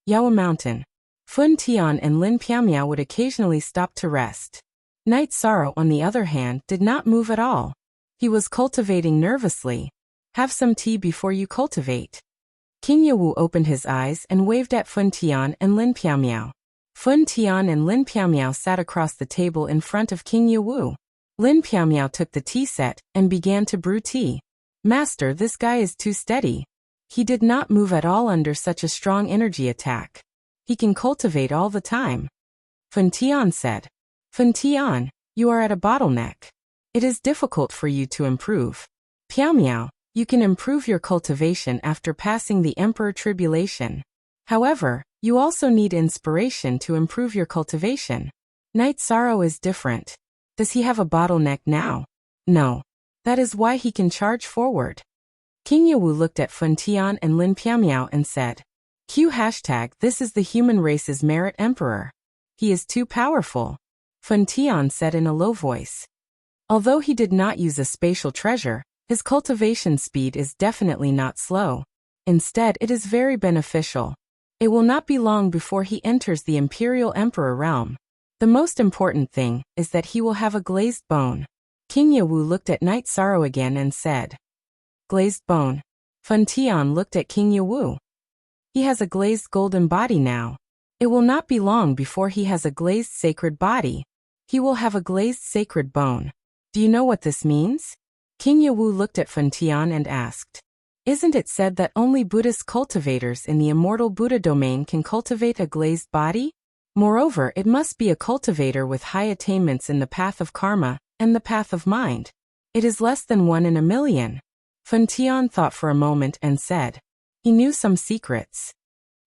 Yawa Mountain. Fun Tian and Lin Piamiao would occasionally stop to rest. Knight Sorrow, on the other hand, did not move at all. He was cultivating nervously. Have some tea before you cultivate. King Yawu opened his eyes and waved at Fun Tian and Lin Piamiao. Fun Tian and Lin Piamiao sat across the table in front of King Yawu. Lin Piamiao took the tea set and began to brew tea. Master, this guy is too steady. He did not move at all under such a strong energy attack. He can cultivate all the time. Fun Tian said. Fun Tian, you are at a bottleneck. It is difficult for you to improve. Piamiao, you can improve your cultivation after passing the Emperor Tribulation. However, you also need inspiration to improve your cultivation. Knight Sorrow is different. Does he have a bottleneck now? No. That is why he can charge forward. King Yawu looked at Fun Tian and Lin Piamiao and said, This is the human race's merit emperor. He is too powerful. Fun Tian said in a low voice. Although he did not use a spatial treasure, his cultivation speed is definitely not slow. Instead, it is very beneficial. It will not be long before he enters the Imperial Emperor realm. The most important thing is that he will have a glazed bone. King Yawu looked at Knight Sorrow again and said, Glazed bone. Fun Tian looked at King Yawu. He has a glazed golden body now. It will not be long before he has a glazed sacred body. He will have a glazed sacred bone. Do you know what this means? King Yawu looked at Fun Tian and asked, Isn't it said that only Buddhist cultivators in the immortal Buddha domain can cultivate a glazed body? Moreover, it must be a cultivator with high attainments in the path of karma and the path of mind. It is less than 1 in a million. Fun Tian thought for a moment and said, he knew some secrets.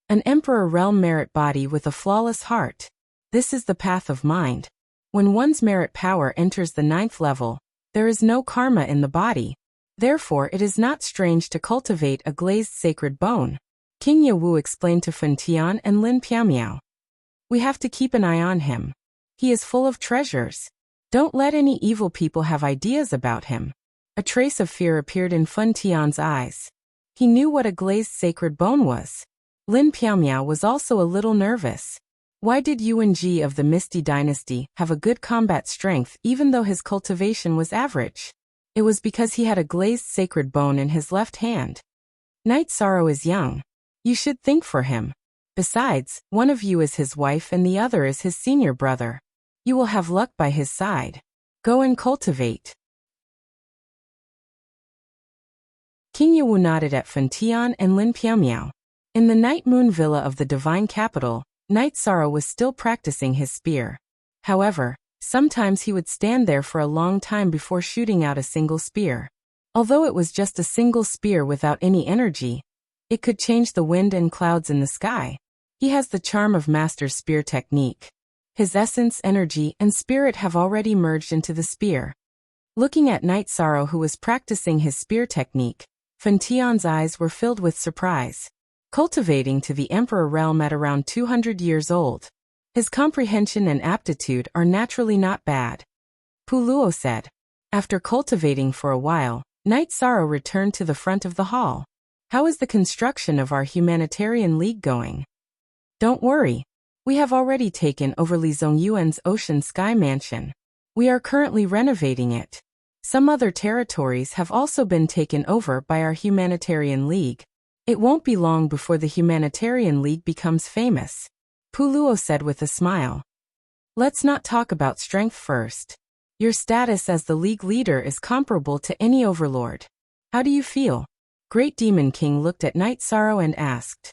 An Emperor realm merit body with a flawless heart. This is the path of mind. When one's merit power enters the 9th level, there is no karma in the body. Therefore, it is not strange to cultivate a glazed sacred bone. King Yawu explained to Fun Tian and Lin Piamiao. We have to keep an eye on him. He is full of treasures. Don't let any evil people have ideas about him. A trace of fear appeared in Fun Tian's eyes. He knew what a glazed sacred bone was. Lin Piamiao was also a little nervous. Why did Yuan Ji of the Misty Dynasty have a good combat strength even though his cultivation was average? It was because he had a glazed sacred bone in his left hand. Knight Sorrow is young. You should think for him. Besides, one of you is his wife and the other is his senior brother. You will have luck by his side. Go and cultivate. King Yawu nodded at Fun Tian and Lin Piamiao. In the Night Moon Villa of the Divine Capital, Knight Sorrow was still practicing his spear. However, sometimes he would stand there for a long time before shooting out a single spear. Although it was just a single spear without any energy, it could change the wind and clouds in the sky. He has the charm of master spear technique. His essence, energy, and spirit have already merged into the spear. Looking at Knight Sorrow who was practicing his spear technique, Fun Tian's eyes were filled with surprise. Cultivating to the Emperor realm at around 200 years old. His comprehension and aptitude are naturally not bad. Puluo said. After cultivating for a while, Knight Sorrow returned to the front of the hall. How is the construction of our humanitarian league going? Don't worry. We have already taken over Li Zongyuan's Ocean Sky Mansion. We are currently renovating it. Some other territories have also been taken over by our Humanitarian League. It won't be long before the Humanitarian League becomes famous, Puluo said with a smile. Let's not talk about strength first. Your status as the League leader is comparable to any overlord. How do you feel? Great Demon King looked at Night Sorrow and asked.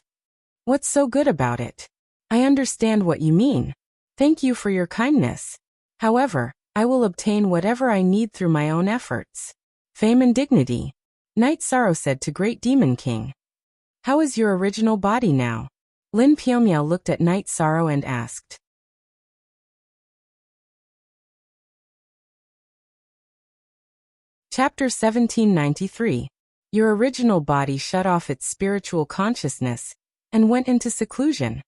What's so good about it? I understand what you mean. Thank you for your kindness. However, I will obtain whatever I need through my own efforts. Fame and dignity. Night Sorrow said to Great Demon King. How is your original body now? Lin Piaomiao looked at Night Sorrow and asked. Chapter 1793. Your original body shut off its spiritual consciousness and went into seclusion.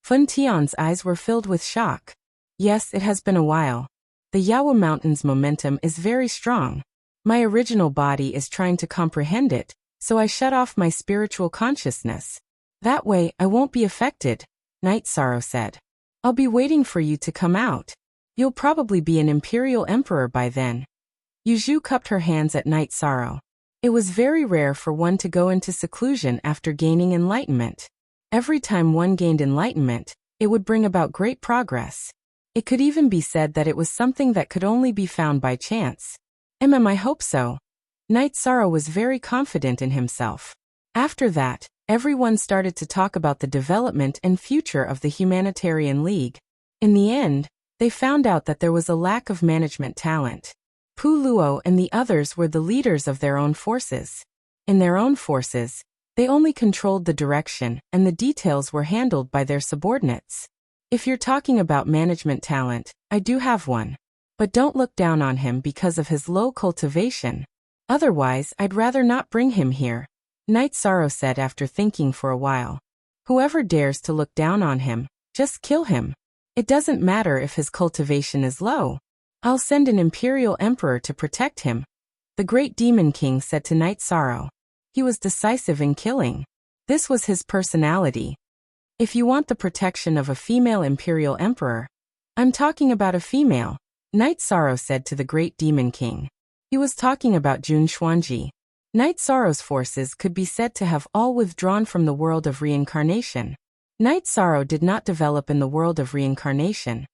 Fun Tian's eyes were filled with shock. Yes, it has been a while. The Yawu Mountain's momentum is very strong. My original body is trying to comprehend it, so I shut off my spiritual consciousness. That way, I won't be affected, Night Sorrow said. I'll be waiting for you to come out. You'll probably be an imperial emperor by then. Yuzhu cupped her hands at Night Sorrow. It was very rare for one to go into seclusion after gaining enlightenment. Every time one gained enlightenment, it would bring about great progress. It could even be said that it was something that could only be found by chance. I hope so. Night Sorrow was very confident in himself. After that, everyone started to talk about the development and future of the Humanitarian League. In the end, they found out that there was a lack of management talent. Pu Luo and the others were the leaders of their own forces. In their own forces, they only controlled the direction, and the details were handled by their subordinates. If you're talking about management talent, I do have one. But don't look down on him because of his low cultivation. Otherwise, I'd rather not bring him here, Night Sorrow said after thinking for a while. Whoever dares to look down on him, just kill him. It doesn't matter if his cultivation is low. I'll send an imperial emperor to protect him, the Great Demon King said to Night Sorrow. He was decisive in killing. This was his personality. If you want the protection of a female imperial emperor, I'm talking about a female, Night Sorrow said to the Great Demon King. He was talking about Jun Xuanji. Night Sorrow's forces could be said to have all withdrawn from the world of reincarnation. Night Sorrow did not develop in the world of reincarnation.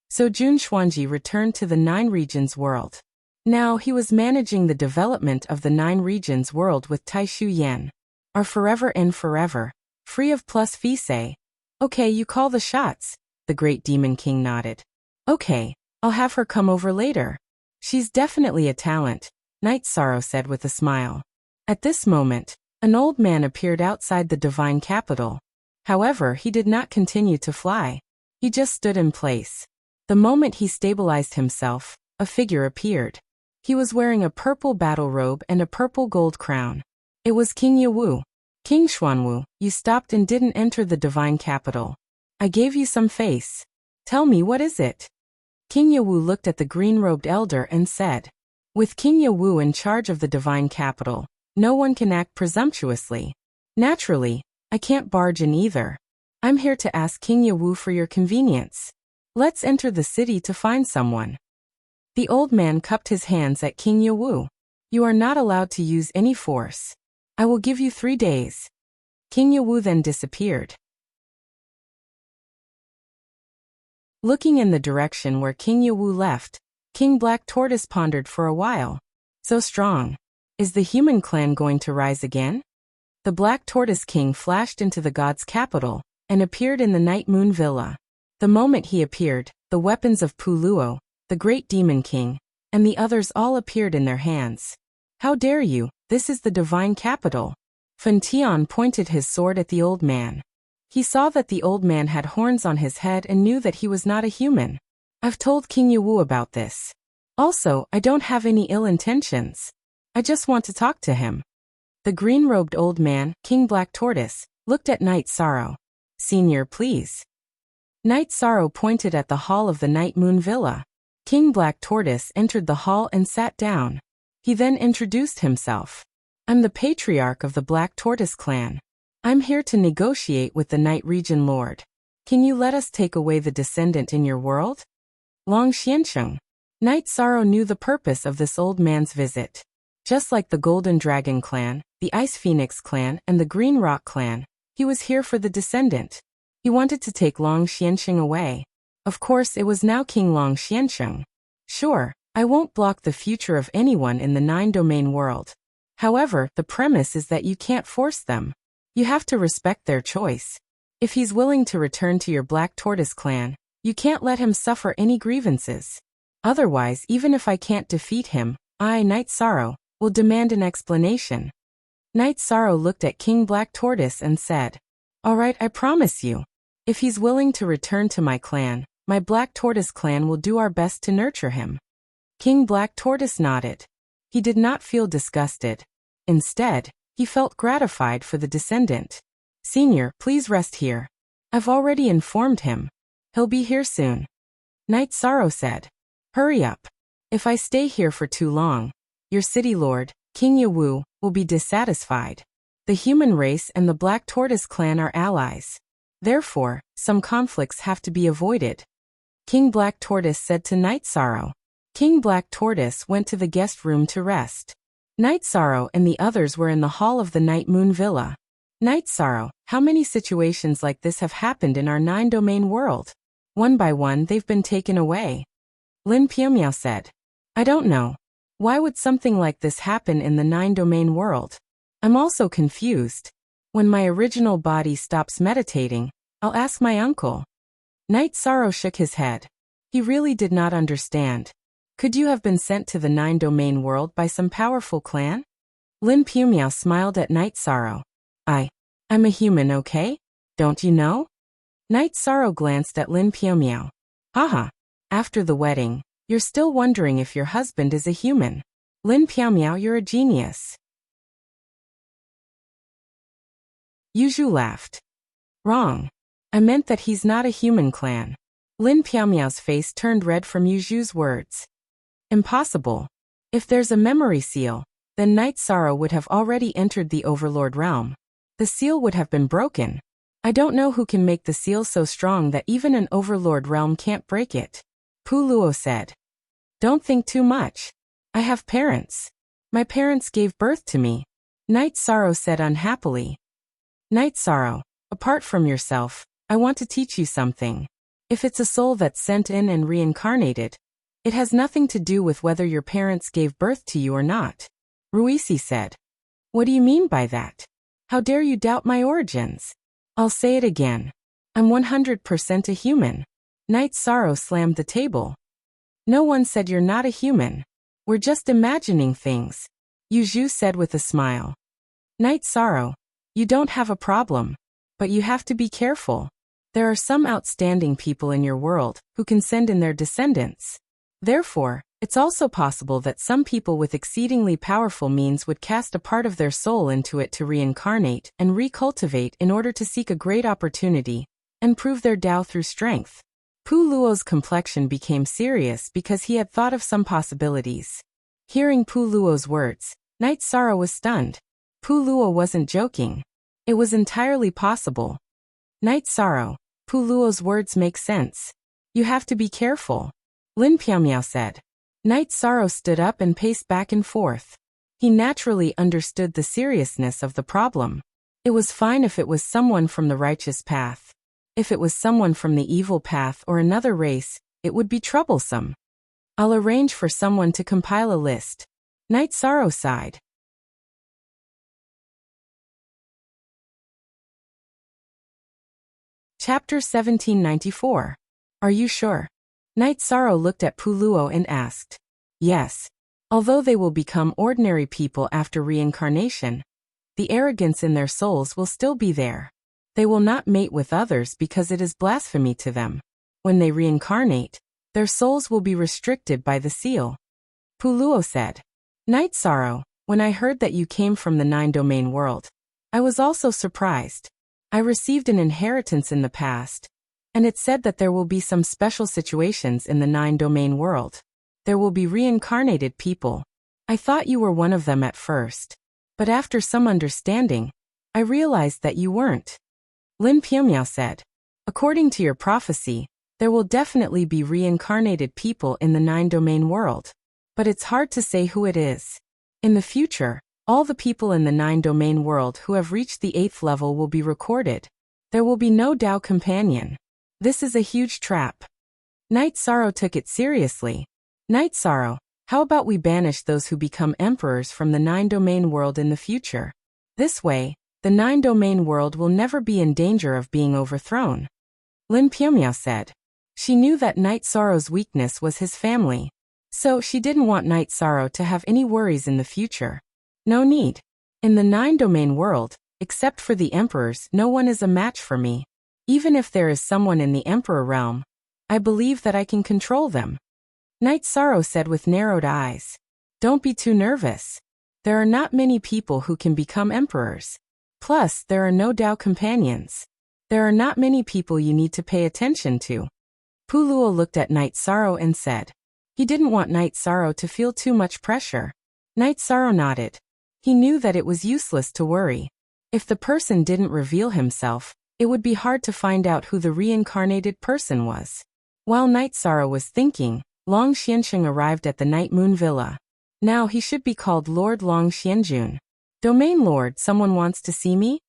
So Jun Xuanji returned to the Nine Regions world. Now he was managing the development of the Nine Regions world with Taishu Yan. Are forever and forever, free of plus Fise. Okay, you call the shots, the Great Demon King nodded. Okay, I'll have her come over later. She's definitely a talent, Night Sorrow said with a smile. At this moment, an old man appeared outside the divine capital. However, he did not continue to fly. He just stood in place. The moment he stabilized himself, a figure appeared. He was wearing a purple battle robe and a purple gold crown. It was King Yawu. King Xuanwu, you stopped and didn't enter the divine capital. I gave you some face. Tell me, what is it? King Yawu looked at the green-robed elder and said, with King Yawu in charge of the divine capital, no one can act presumptuously. Naturally, I can't barge in either. I'm here to ask King Yawu for your convenience. Let's enter the city to find someone. The old man cupped his hands at King Yawu. You are not allowed to use any force. I will give you 3 days. King Yawu then disappeared. Looking in the direction where King Yawu left, King Black Tortoise pondered for a while. So strong. Is the human clan going to rise again? The Black Tortoise King flashed into the god's capital and appeared in the Night Moon Villa. The moment he appeared, the weapons of Pu Luo, the Great Demon King, and the others all appeared in their hands. How dare you, this is the divine capital. Fen Tian pointed his sword at the old man. He saw that the old man had horns on his head and knew that he was not a human. I've told King Yawu about this. Also, I don't have any ill intentions. I just want to talk to him. The green-robed old man, King Black Tortoise, looked at Night Sorrow. Senior, please. Night Sorrow pointed at the hall of the Night Moon Villa. King Black Tortoise entered the hall and sat down. He then introduced himself. I'm the patriarch of the Black Tortoise clan. I'm here to negotiate with the Night Region Lord. Can you let us take away the descendant in your world? Long Xiansheng. Night Sorrow knew the purpose of this old man's visit. Just like the Golden Dragon clan, the Ice Phoenix clan, and the Green Rock clan, he was here for the descendant. He wanted to take Long Xiansheng away. Of course, it was now King Long Xiansheng. Sure, I won't block the future of anyone in the 9-domain world. However, the premise is that you can't force them. You have to respect their choice. If he's willing to return to your Black Tortoise clan, you can't let him suffer any grievances. Otherwise, even if I can't defeat him, I, Night Sorrow, will demand an explanation. Night Sorrow looked at King Black Tortoise and said, "All right, I promise you. If he's willing to return to my clan, my Black Tortoise clan will do our best to nurture him." King Black Tortoise nodded. He did not feel disgusted. Instead, he felt gratified for the descendant. "Senior, please rest here. I've already informed him. He'll be here soon." Night Sorrow said, "Hurry up. If I stay here for too long, your city lord, King Yawu, will be dissatisfied. The human race and the Black Tortoise clan are allies. Therefore, some conflicts have to be avoided." King Black Tortoise said to Night Sorrow. King Black Tortoise went to the guest room to rest. Night Sorrow and the others were in the hall of the Night Moon Villa. "Night Sorrow, how many situations like this have happened in our 9-domain world? One by one they've been taken away." Lin Piumiao said, "I don't know. Why would something like this happen in the 9-domain world? I'm also confused. When my original body stops meditating, I'll ask my uncle." Night Sorrow shook his head. He really did not understand. Could you have been sent to the 9-domain world by some powerful clan? Lin Piumiao smiled at Night Sorrow. I'm a human, okay? Don't you know?" Night Sorrow glanced at Lin Piumiao. "Haha. After the wedding, you're still wondering if your husband is a human. Lin Piumiao, you're a genius." Yuzhu laughed. "Wrong. I meant that he's not a human clan." Lin Piumiao's face turned red from Yuzhu's words. "Impossible. If there's a memory seal, then Night Sorrow would have already entered the Overlord realm. The seal would have been broken. I don't know who can make the seal so strong that even an Overlord realm can't break it." Pu Luo said. "Don't think too much. I have parents. My parents gave birth to me." Night Sorrow said unhappily. "Night Sorrow, apart from yourself, I want to teach you something. If it's a soul that's sent in and reincarnated, it has nothing to do with whether your parents gave birth to you or not." Ruisi said. "What do you mean by that? How dare you doubt my origins?" "I'll say it again. I'm 100% a human." Night Sorrow slammed the table. "No one said you're not a human. We're just imagining things," Yuzhu said with a smile. "Night Sorrow, you don't have a problem. But you have to be careful. There are some outstanding people in your world who can send in their descendants. Therefore, it's also possible that some people with exceedingly powerful means would cast a part of their soul into it to reincarnate and recultivate in order to seek a great opportunity and prove their Tao through strength." Pu Luo's complexion became serious because he had thought of some possibilities. Hearing Pu Luo's words, Night Sorrow was stunned. Pu Luo wasn't joking. It was entirely possible. "Night Sorrow, Pu Luo's words make sense. You have to be careful," Lin Piumiao said. Night Sorrow stood up and paced back and forth. He naturally understood the seriousness of the problem. It was fine if it was someone from the righteous path. If it was someone from the evil path or another race, it would be troublesome. "I'll arrange for someone to compile a list." Night Sorrow sighed. Chapter 1794. Are you sure? Night Sorrow looked at Pu Luo and asked. "Yes. Although they will become ordinary people after reincarnation, the arrogance in their souls will still be there. They will not mate with others because it is blasphemy to them. When they reincarnate, their souls will be restricted by the seal." Pu Luo said. "Night Sorrow, when I heard that you came from the 9-domain world, I was also surprised. I received an inheritance in the past, and it said that there will be some special situations in the 9-domain world. There will be reincarnated people. I thought you were one of them at first, but after some understanding, I realized that you weren't." Lin Piumiao said. "According to your prophecy, There will definitely be reincarnated people in the 9-domain world. But it's hard to say who it is. In the future, all the people in the 9-domain world who have reached the 8th level will be recorded. There will be no Tao companion. This is a huge trap. Night Sorrow took it seriously. Night Sorrow, how about we banish those who become emperors from the 9-domain world in the future? This way, the 9-domain world will never be in danger of being overthrown. Lin Piumiao said. She knew that Night Sorrow's weakness was his family. So she didn't want Night Sorrow to have any worries in the future. No need. In the 9-domain world, except for the emperors, no one is a match for me. Even if there is someone in the emperor realm, I believe that I can control them. Night Sorrow said with narrowed eyes. Don't be too nervous. There are not many people who can become emperors. Plus, there are no Tao companions. There are not many people you need to pay attention to. Puluo looked at Night Sorrow and said. He didn't want Night Sorrow to feel too much pressure. Night Sorrow nodded. He knew that it was useless to worry. If the person didn't reveal himself, it would be hard to find out who the reincarnated person was. While Night Sorrow was thinking, Long Xianxing arrived at the Night Moon Villa. Now he should be called Lord Long Xianjun. Domain Lord, someone wants to see me?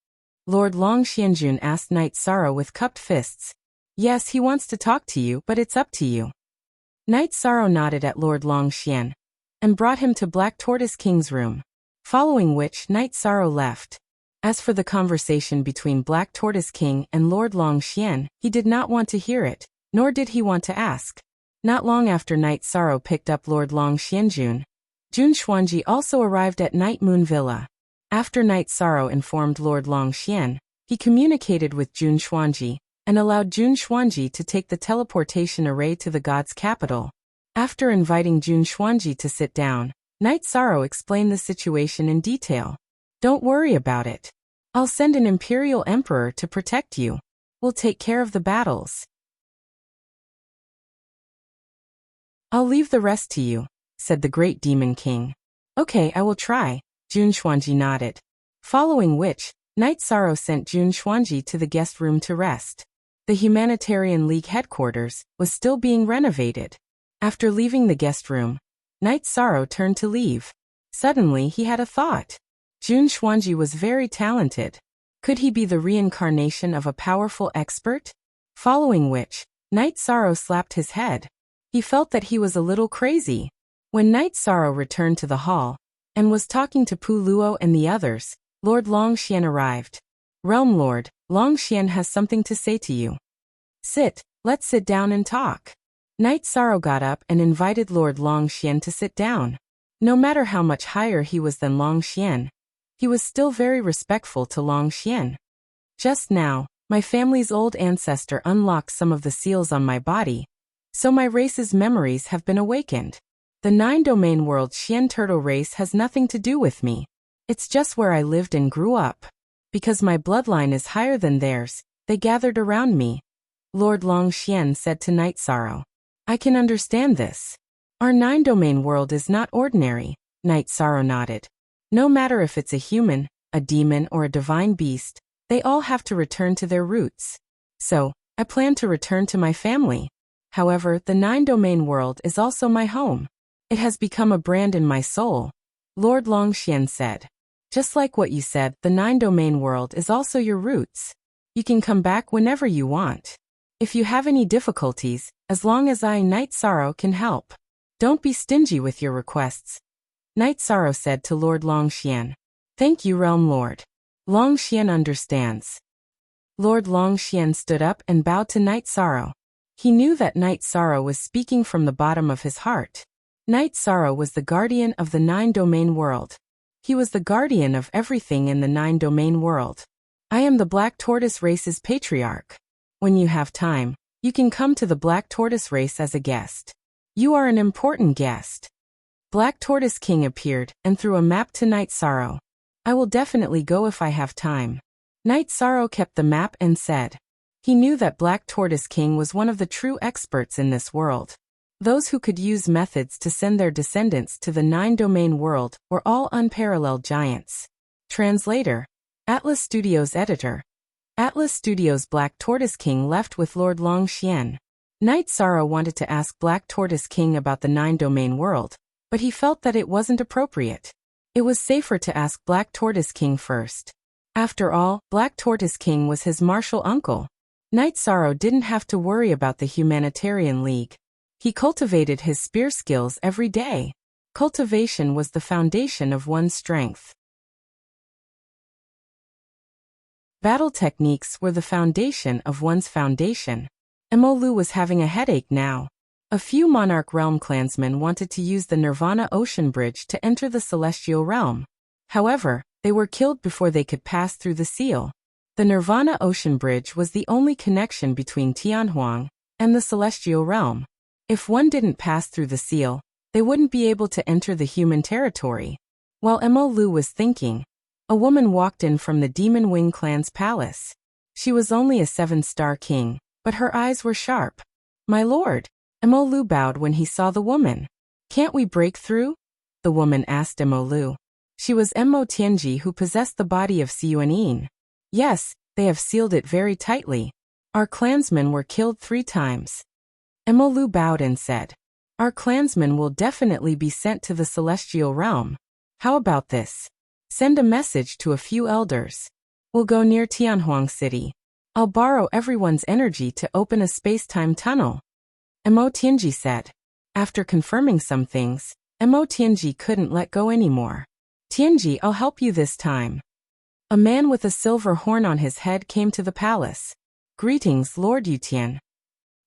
Lord Long Xianjun asked Night Sorrow with cupped fists. Yes, he wants to talk to you, but it's up to you. Night Sorrow nodded at Lord Long Xian and brought him to Black Tortoise King's room, following which Night Sorrow left. As for the conversation between Black Tortoise King and Lord Long Xian, he did not want to hear it, nor did he want to ask. Not long after Night Sorrow picked up Lord Long Xianjun, Jun Xuanji also arrived at Night Moon Villa. After Night Sorrow informed Lord Long Xian, he communicated with Jun Xuanji and allowed Jun Xuanji to take the teleportation array to the god's capital. After inviting Jun Xuanji to sit down, Night Sorrow explained the situation in detail. Don't worry about it. I'll send an imperial emperor to protect you. We'll take care of the battles. I'll leave the rest to you, said the great demon king. Okay, I will try, Jun Xuanji nodded. Following which, Night Sorrow sent Jun Xuanji to the guest room to rest. The Humanitarian League headquarters was still being renovated. After leaving the guest room, Night Sorrow turned to leave. Suddenly he had a thought. Jun Xuanji was very talented. Could he be the reincarnation of a powerful expert? Following which, Night Sorrow slapped his head. He felt that he was a little crazy. When Night Sorrow returned to the hall and was talking to Pu Luo and the others, Lord Long Xian arrived. Realm Lord, Long Xian has something to say to you. Sit, let's sit down and talk. Night Sorrow got up and invited Lord Long Xian to sit down. No matter how much higher he was than Long Xian, he was still very respectful to Long Xian. Just now, my family's old ancestor unlocked some of the seals on my body, so my race's memories have been awakened. The 9-domain world Xian turtle race has nothing to do with me. It's just where I lived and grew up. Because my bloodline is higher than theirs, they gathered around me. Lord Long Xian said to Night Sorrow. I can understand this. Our 9-domain world is not ordinary, Night Sorrow nodded. No matter if it's a human, a demon or a divine beast, they all have to return to their roots. So, I plan to return to my family. However, the 9-domain world is also my home. It has become a brand in my soul, Lord Long Xian said. Just like what you said, the 9-domain world is also your roots. You can come back whenever you want. If you have any difficulties, as long as I, Night Sorrow, can help. Don't be stingy with your requests. Night Sorrow said to Lord Long Xian. Thank you, Realm Lord. Long Xian understands. Lord Long Xian stood up and bowed to Night Sorrow. He knew that Night Sorrow was speaking from the bottom of his heart. Night Sorrow was the guardian of the 9-domain world. He was the guardian of everything in the 9-domain world. I am the Black Tortoise race's patriarch. When you have time, you can come to the Black Tortoise race as a guest. You are an important guest. Black Tortoise King appeared and threw a map to Night Sorrow. I will definitely go if I have time. Night Sorrow kept the map and said. He knew that Black Tortoise King was one of the true experts in this world. Those who could use methods to send their descendants to the 9-domain world were all unparalleled giants. Translator. Atlas Studios Editor. Atlas Studios Black Tortoise King left with Lord Long Xian. Night Sorrow wanted to ask Black Tortoise King about the 9-domain world, but he felt that it wasn't appropriate. It was safer to ask Black Tortoise King first. After all, Black Tortoise King was his martial uncle. Night Sorrow didn't have to worry about the Humanitarian League. He cultivated his spear skills every day. Cultivation was the foundation of one's strength. Battle techniques were the foundation of one's foundation. Emolu was having a headache now. A few Monarch Realm clansmen wanted to use the Nirvana Ocean Bridge to enter the Celestial Realm. However, they were killed before they could pass through the seal. The Nirvana Ocean Bridge was the only connection between Tianhuang and the Celestial Realm. If one didn't pass through the seal, they wouldn't be able to enter the human territory. While Emolu was thinking, a woman walked in from the Demon Wing clan's palace. She was only a 7-star king, but her eyes were sharp. "My lord," Emolu bowed when he saw the woman. "Can't we break through?" the woman asked Emolu. She was Mo Tianji, who possessed the body of Xiuanin. "Yes, they have sealed it very tightly. Our clansmen were killed 3 times. Emolu bowed and said, "Our clansmen will definitely be sent to the Celestial Realm. How about this? Send a message to a few elders. We'll go near Tianhuang City. I'll borrow everyone's energy to open a space-time tunnel." Mo Tianji said. After confirming some things, Mo Tianji couldn't let go anymore. "Tianji, I'll help you this time." A man with a silver horn on his head came to the palace. "Greetings, Lord Yutian."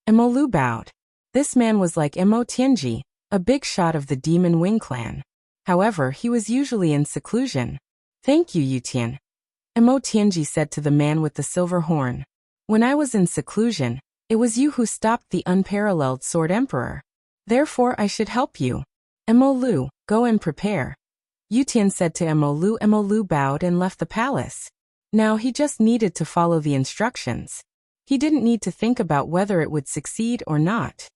Emolu bowed. This man was like Mo Tianji, a big shot of the Demon Wing clan. However, he was usually in seclusion. "Thank you, Yutian," Mo Tianji said to the man with the silver horn. "When I was in seclusion, it was you who stopped the unparalleled Sword Emperor. Therefore I should help you. Emolu, go and prepare." Yutian said to Emolu. Emolu bowed and left the palace. Now he just needed to follow the instructions. He didn't need to think about whether it would succeed or not.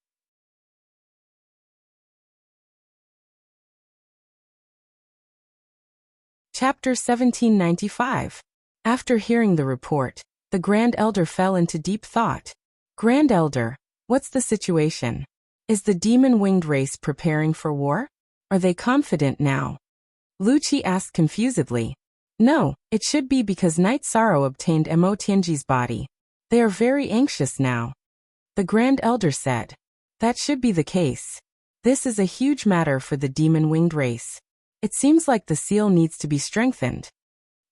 Chapter 1795. After hearing the report, the Grand Elder fell into deep thought. "Grand Elder, what's the situation? Is the demon-winged race preparing for war? Are they confident now?" Lucci asked confusedly. "No, it should be because Night Sorrow obtained Mo Tianji's body. They are very anxious now." The Grand Elder said. "That should be the case. This is a huge matter for the demon-winged race. It seems like the seal needs to be strengthened."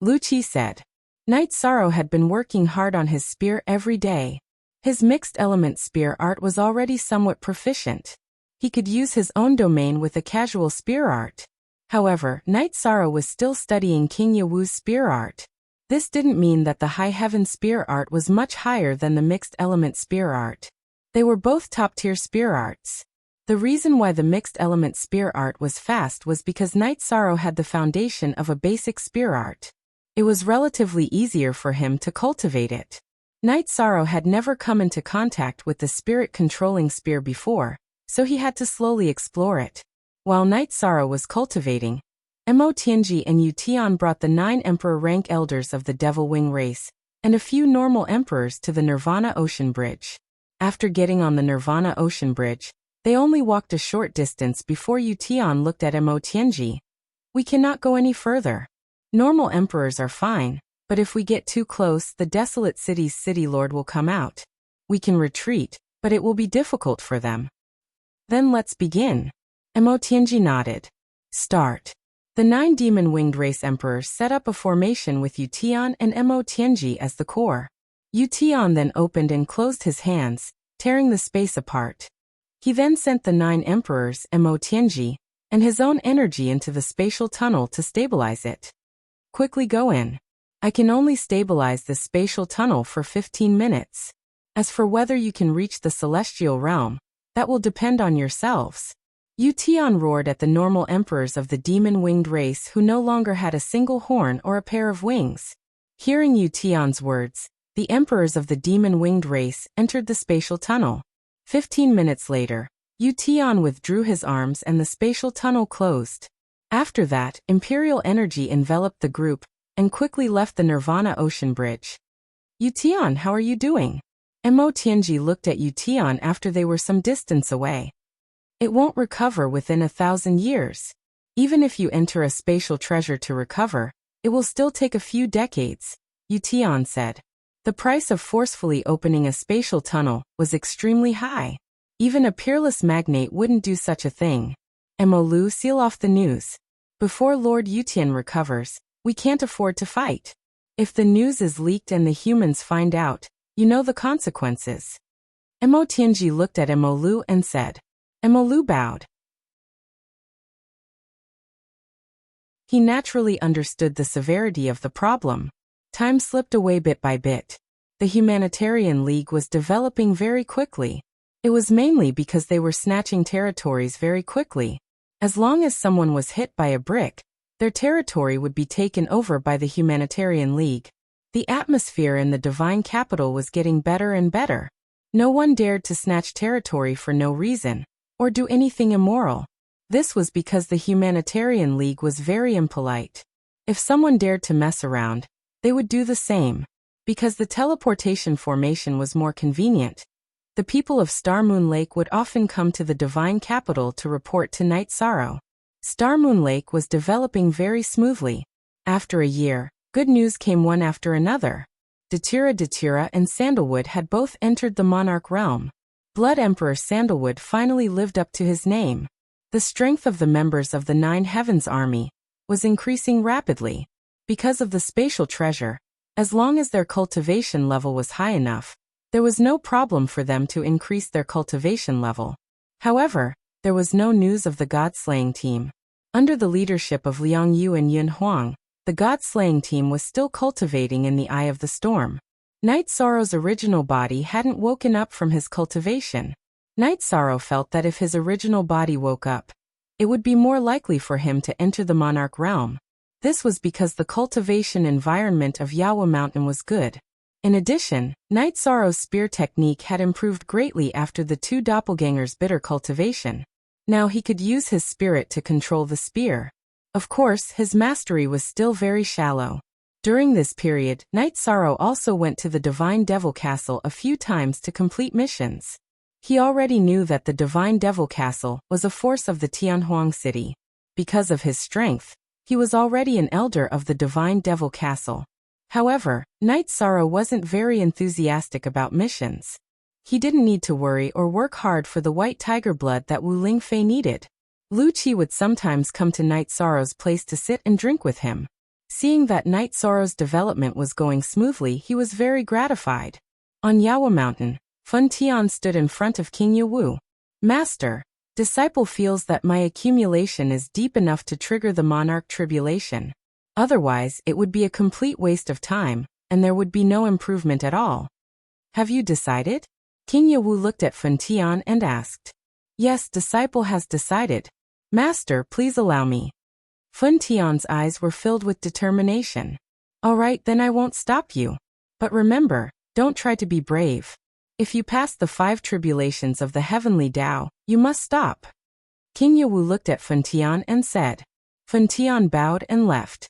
Lucci said. Night Sorrow had been working hard on his spear every day. His mixed element spear art was already somewhat proficient. He could use his own domain with a casual spear art. However, Night Sorrow was still studying King Yawu's spear art. This didn't mean that the High Heaven spear art was much higher than the mixed element spear art. They were both top-tier spear arts. The reason why the mixed element spear art was fast was because Night Sorrow had the foundation of a basic spear art. It was relatively easier for him to cultivate it. Night Sorrow had never come into contact with the spirit-controlling spear before, so he had to slowly explore it. While Night Sorrow was cultivating, Mo Tianji and Yutian brought the 9 Emperor rank elders of the Devil Wing race, and a few normal emperors to the Nirvana Ocean Bridge. After getting on the Nirvana Ocean Bridge, they only walked a short distance before Yutian looked at Mo Tianji. "We cannot go any further. Normal emperors are fine, but if we get too close, the desolate city's city lord will come out. We can retreat, but it will be difficult for them." "Then let's begin." Mo Tianji nodded. "Start." The 9 demon-winged race emperors set up a formation with Yutian and Mo Tianji as the core. Yutian then opened and closed his hands, tearing the space apart. He then sent the 9 emperors, Mo Tianji, and his own energy into the spatial tunnel to stabilize it. "Quickly go in. I can only stabilize the spatial tunnel for 15 minutes. As for whether you can reach the celestial realm, that will depend on yourselves." Yutian roared at the normal emperors of the demon-winged race who no longer had a single horn or a pair of wings. Hearing Yutian's words, the emperors of the demon-winged race entered the spatial tunnel. 15 minutes later, Yutian withdrew his arms and the spatial tunnel closed. After that, imperial energy enveloped the group and quickly left the Nirvana Ocean Bridge. "Yutian, how are you doing?" Mo Tianji looked at Yu Tian after they were some distance away. It won't recover within 1,000 years. Even if you enter a spatial treasure to recover, it will still take a few decades, Yu Tian said. The price of forcefully opening a spatial tunnel was extremely high. Even a peerless magnate wouldn't do such a thing. Mo Lu, seal off the news. Before Lord Yutian recovers, we can't afford to fight. If the news is leaked and the humans find out, you know the consequences. Mo Tianji looked at Mo Lu and said. Mo Lu bowed. He naturally understood the severity of the problem. Time slipped away bit by bit. The Humanitarian League was developing very quickly. It was mainly because they were snatching territories very quickly. As long as someone was hit by a brick, their territory would be taken over by the Humanitarian League. The atmosphere in the divine capital was getting better and better. No one dared to snatch territory for no reason, or do anything immoral. This was because the Humanitarian League was very impolite. If someone dared to mess around, they would do the same. Because the teleportation formation was more convenient, the people of Star Moon Lake would often come to the divine capital to report to Night Sorrow. Star Moon Lake was developing very smoothly. After a year, good news came one after another. Datura and Sandalwood had both entered the Monarch realm. Blood Emperor Sandalwood finally lived up to his name. The strength of the members of the Nine Heavens Army was increasing rapidly. Because of the spatial treasure, as long as their cultivation level was high enough, there was no problem for them to increase their cultivation level. However, there was no news of the God-slaying team. Under the leadership of Liang Yu and Yun Huang, the God-slaying team was still cultivating in the eye of the storm. Night Sorrow's original body hadn't woken up from his cultivation. Night Sorrow felt that if his original body woke up, it would be more likely for him to enter the Monarch realm. This was because the cultivation environment of Yawa Mountain was good. In addition, Night Sorrow's spear technique had improved greatly after the two doppelgangers' bitter cultivation. Now he could use his spirit to control the spear. Of course, his mastery was still very shallow. During this period, Night Sorrow also went to the Divine Devil Castle a few times to complete missions. He already knew that the Divine Devil Castle was a force of the Tianhuang city. Because of his strength, he was already an elder of the Divine Devil Castle. However, Night Sorrow wasn't very enthusiastic about missions. He didn't need to worry or work hard for the white tiger blood that Wu Lingfei needed. Lu Qi would sometimes come to Night Sorrow's place to sit and drink with him. Seeing that Night Sorrow's development was going smoothly, he was very gratified. On Yawa Mountain, Fun Tian stood in front of King Wu. Master, disciple feels that my accumulation is deep enough to trigger the monarch tribulation. Otherwise, it would be a complete waste of time, and there would be no improvement at all. Have you decided? King Wu looked at Fun Tian and asked. Yes, disciple has decided. Master, please allow me. Fun Tian's eyes were filled with determination. All right, then I won't stop you. But remember, don't try to be brave. If you pass the 5 tribulations of the heavenly Tao, you must stop. King Wu looked at Fun Tian and said. Fun Tian bowed and left.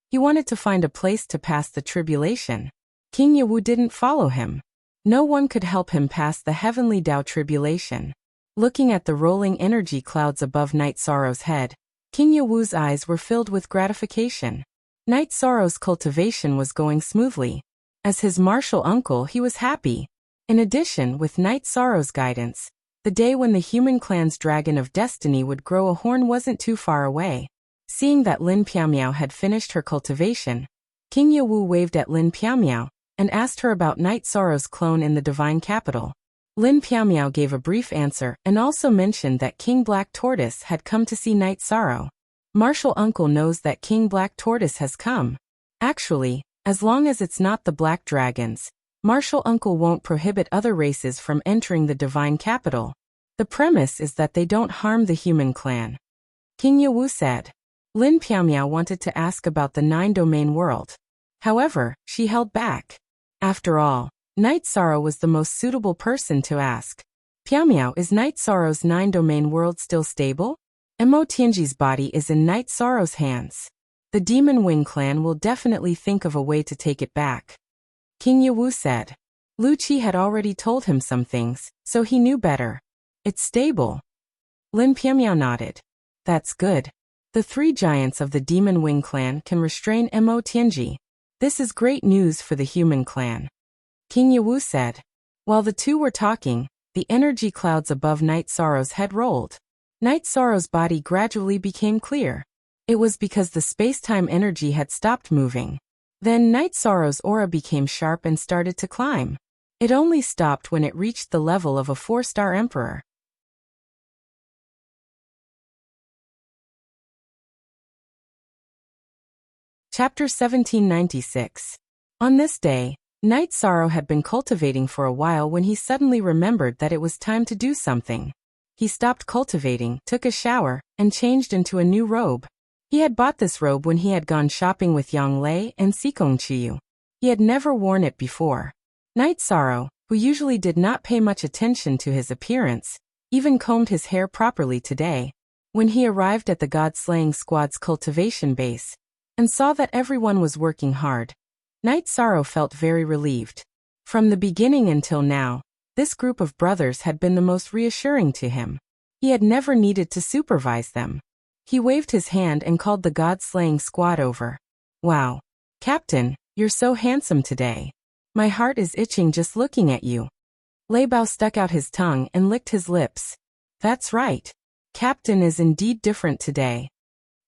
He wanted to find a place to pass the tribulation. King Wu didn't follow him. No one could help him pass the heavenly Tao tribulation. Looking at the rolling energy clouds above Night Sorrow's head, King Wu's eyes were filled with gratification. Night Sorrow's cultivation was going smoothly. As his martial uncle, he was happy. In addition, with Night Sorrow's guidance, the day when the human clan's dragon of destiny would grow a horn wasn't too far away. Seeing that Lin Piamiao had finished her cultivation, King Wu waved at Lin Piamiao and asked her about Night Sorrow's clone in the divine capital. Lin Piamiao gave a brief answer and also mentioned that King Black Tortoise had come to see Night Sorrow. Martial uncle knows that King Black Tortoise has come. Actually, as long as it's not the Black Dragons, Martial uncle won't prohibit other races from entering the divine capital. The premise is that they don't harm the human clan. King Wu said. Lin Piamiao wanted to ask about the 9-domain world. However, she held back. After all, Night Sorrow was the most suitable person to ask. Piamiao, is Night Sorrow's 9-domain world still stable? Mo Tianji's body is in Night Sorrow's hands. The Demon Wing clan will definitely think of a way to take it back. King Yawu said. Lu Qi had already told him some things, so he knew better. It's stable. Lin Pianmiao nodded. That's good. The 3 giants of the Demon Wing clan can restrain Mo Tianji. This is great news for the human clan. King Yawu said. While the two were talking, the energy clouds above Night Sorrow's head rolled. Night Sorrow's body gradually became clear. It was because the space-time energy had stopped moving. Then Night Sorrow's aura became sharp and started to climb. It only stopped when it reached the level of a 4-star emperor. Chapter 1796. On this day, Night Sorrow had been cultivating for a while when he suddenly remembered that it was time to do something. He stopped cultivating, took a shower, and changed into a new robe. He had bought this robe when he had gone shopping with Yang Lei and Sikong Chiyu. He had never worn it before. Night Sorrow, who usually did not pay much attention to his appearance, even combed his hair properly today. When he arrived at the God-slaying squad's cultivation base, and saw that everyone was working hard, Night Sorrow felt very relieved. From the beginning until now, this group of brothers had been the most reassuring to him. He had never needed to supervise them. He waved his hand and called the God-slaying squad over. Wow. Captain, you're so handsome today. My heart is itching just looking at you. Lei Bao stuck out his tongue and licked his lips. That's right. Captain is indeed different today.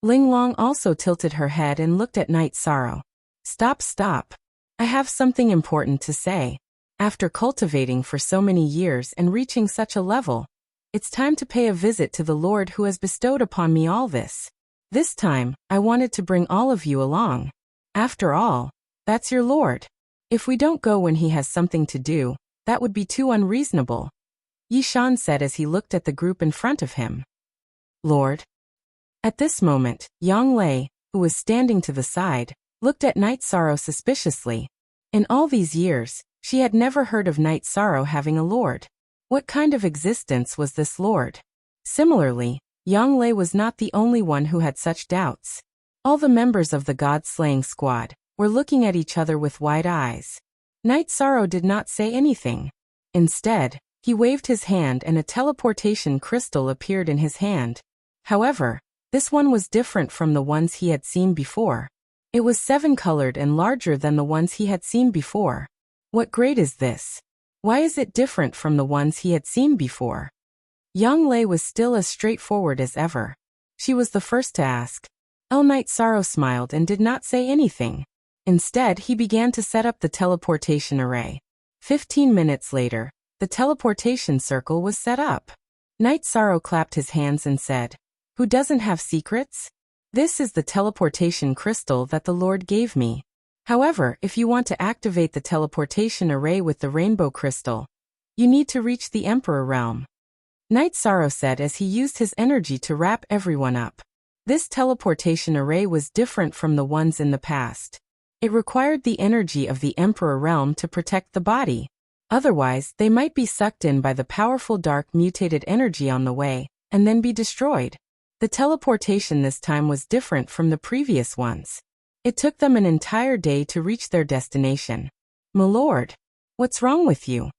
Ling Long also tilted her head and looked at Night Sorrow. Stop. I have something important to say. After cultivating for so many years and reaching such a level, it's time to pay a visit to the Lord who has bestowed upon me all this. This time, I wanted to bring all of you along. After all, that's your Lord. If we don't go when he has something to do, that would be too unreasonable. Yi Shan said as he looked at the group in front of him. Lord. At this moment, Yang Lei, who was standing to the side, looked at Night Sorrow suspiciously. In all these years, she had never heard of Night Sorrow having a lord. What kind of existence was this lord? Similarly, Yang Lei was not the only one who had such doubts. All the members of the God-slaying squad were looking at each other with wide eyes. Night Sorrow did not say anything. Instead, he waved his hand and a teleportation crystal appeared in his hand. However, this one was different from the ones he had seen before. It was 7-colored and larger than the ones he had seen before. What grade is this? Why is it different from the ones he had seen before? Yang Lei was still as straightforward as ever. She was the first to ask. Night Sorrow smiled and did not say anything. Instead, he began to set up the teleportation array. 15 minutes later, the teleportation circle was set up. Night Sorrow clapped his hands and said, Who doesn't have secrets? This is the teleportation crystal that the Lord gave me. However, if you want to activate the teleportation array with the rainbow crystal, you need to reach the Emperor realm. Night Sorrow said as he used his energy to wrap everyone up. This teleportation array was different from the ones in the past. It required the energy of the Emperor realm to protect the body. Otherwise, they might be sucked in by the powerful dark mutated energy on the way, and then be destroyed. The teleportation this time was different from the previous ones. It took them an entire day to reach their destination. My lord, what's wrong with you?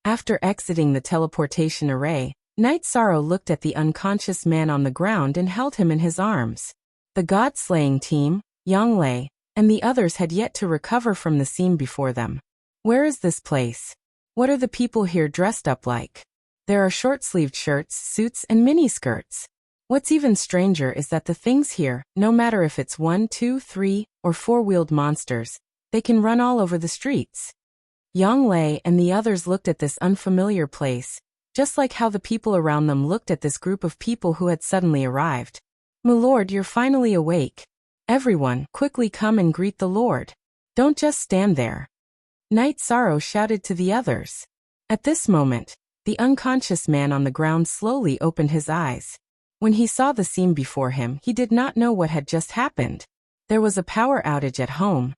After exiting the teleportation array, Night Sorrow looked at the unconscious man on the ground and held him in his arms. The God-slaying team, Yang Lei, and the others had yet to recover from the scene before them. Where is this place? What are the people here dressed up like? There are short-sleeved shirts, suits, and miniskirts. What's even stranger is that the things here, no matter if it's 1, 2, 3, or 4-wheeled monsters, they can run all over the streets. Yang Lei and the others looked at this unfamiliar place, just like how the people around them looked at this group of people who had suddenly arrived. My lord, you're finally awake. Everyone, quickly come and greet the Lord. Don't just stand there. Night Sorrow shouted to the others. At this moment, the unconscious man on the ground slowly opened his eyes. When he saw the scene before him, he did not know what had just happened. There was a power outage at home,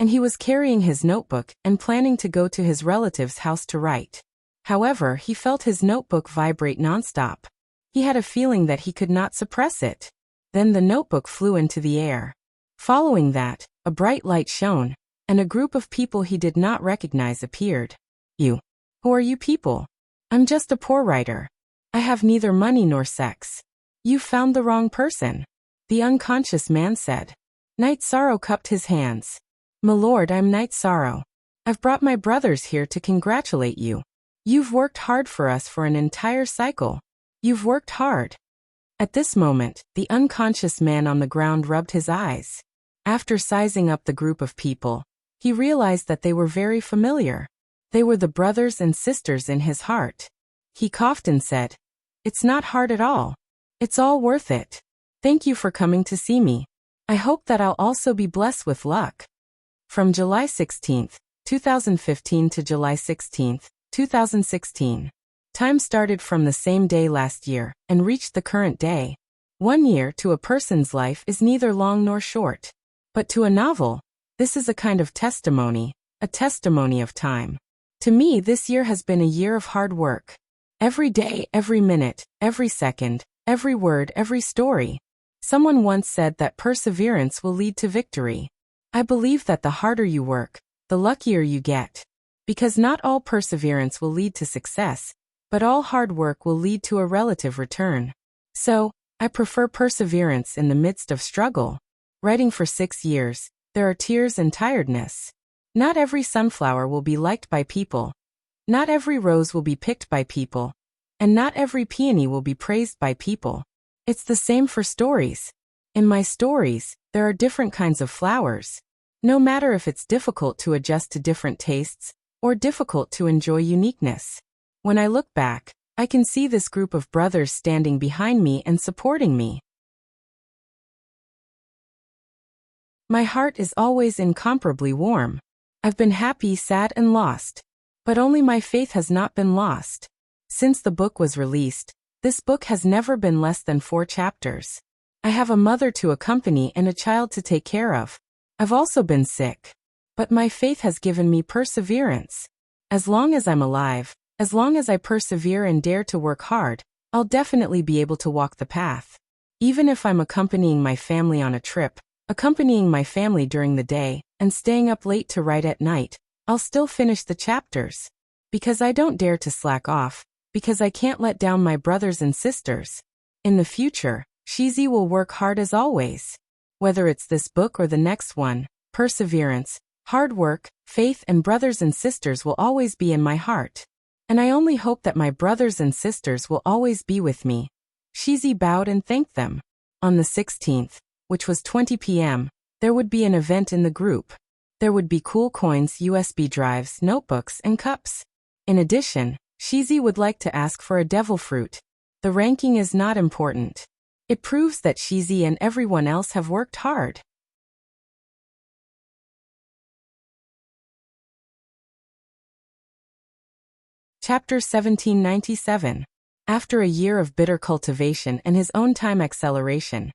and he was carrying his notebook and planning to go to his relative's house to write. However, he felt his notebook vibrate nonstop. He had a feeling that he could not suppress it. Then the notebook flew into the air. Following that, A bright light shone, and a group of people he did not recognize appeared. You. Who are you people? I'm just a poor writer. I have neither money nor sex. You've found the wrong person, the unconscious man said. Night Sorrow cupped his hands. My lord, I'm Night Sorrow. I've brought my brothers here to congratulate you. You've worked hard for us for an entire cycle. You've worked hard. At this moment, the unconscious man on the ground rubbed his eyes. After sizing up the group of people, he realized that they were very familiar. They were the brothers and sisters in his heart. He coughed and said, "It's not hard at all. It's all worth it. Thank you for coming to see me. I hope that I'll also be blessed with luck." From July 16, 2015 to July 16, 2016. Time started from the same day last year and reached the current day. 1 year to a person's life is neither long nor short. But to a novel, this is a kind of testimony, a testimony of time. To me, this year has been a year of hard work. Every day, every minute, every second, every word, every story. Someone once said that perseverance will lead to victory. I believe that the harder you work, the luckier you get. Because not all perseverance will lead to success, but all hard work will lead to a relative return. So, I prefer perseverance in the midst of struggle. Writing for 6 years, there are tears and tiredness. Not every sunflower will be liked by people. Not every rose will be picked by people. And not every peony will be praised by people. It's the same for stories. In my stories, there are different kinds of flowers. No matter if it's difficult to adjust to different tastes, or difficult to enjoy uniqueness. When I look back, I can see this group of brothers standing behind me and supporting me. My heart is always incomparably warm. I've been happy, sad, and lost. But only my faith has not been lost. Since the book was released, this book has never been less than 4 chapters. I have a mother to accompany and a child to take care of. I've also been sick. But my faith has given me perseverance. As long as I'm alive, as long as I persevere and dare to work hard, I'll definitely be able to walk the path. Even if I'm accompanying my family on a trip, accompanying my family during the day, and staying up late to write at night, I'll still finish the chapters. Because I don't dare to slack off, because I can't let down my brothers and sisters. In the future, Shizi will work hard as always. Whether it's this book or the next one, perseverance, hard work, faith, and brothers and sisters will always be in my heart. And I only hope that my brothers and sisters will always be with me. Shizi bowed and thanked them. On the 16th, which was 20 p.m., there would be an event in the group. There would be cool coins, USB drives, notebooks, and cups. In addition, Shizi would like to ask for a devil fruit. The ranking is not important. It proves that Shizi and everyone else have worked hard. Chapter 1797. After a year of bitter cultivation and his own time acceleration,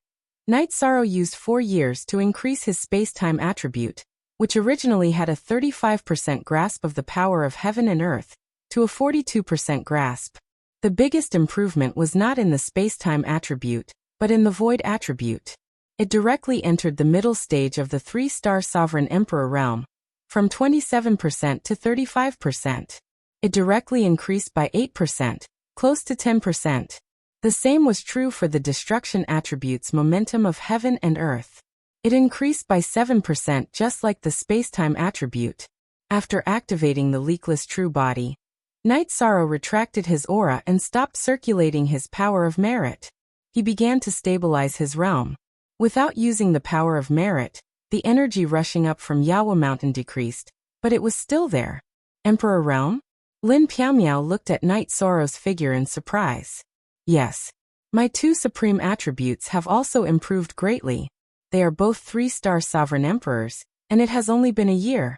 Night Sorrow used 4 years to increase his space-time attribute, which originally had a 35% grasp of the power of heaven and earth, to a 42% grasp. The biggest improvement was not in the space-time attribute, but in the void attribute. It directly entered the middle stage of the 3-star Sovereign Emperor realm, from 27% to 35%. It directly increased by 8%, close to 10%. The same was true for the destruction attributes momentum of heaven and earth. It increased by 7% just like the space-time attribute. After activating the leakless true body, Night Sorrow retracted his aura and stopped circulating his power of merit. He began to stabilize his realm. Without using the power of merit, the energy rushing up from Yawa Mountain decreased, but it was still there. Emperor Realm? Lin Piaomiao looked at Night Sorrow's figure in surprise. Yes. My 2 supreme attributes have also improved greatly. They are both 3-star sovereign emperors, and it has only been a year.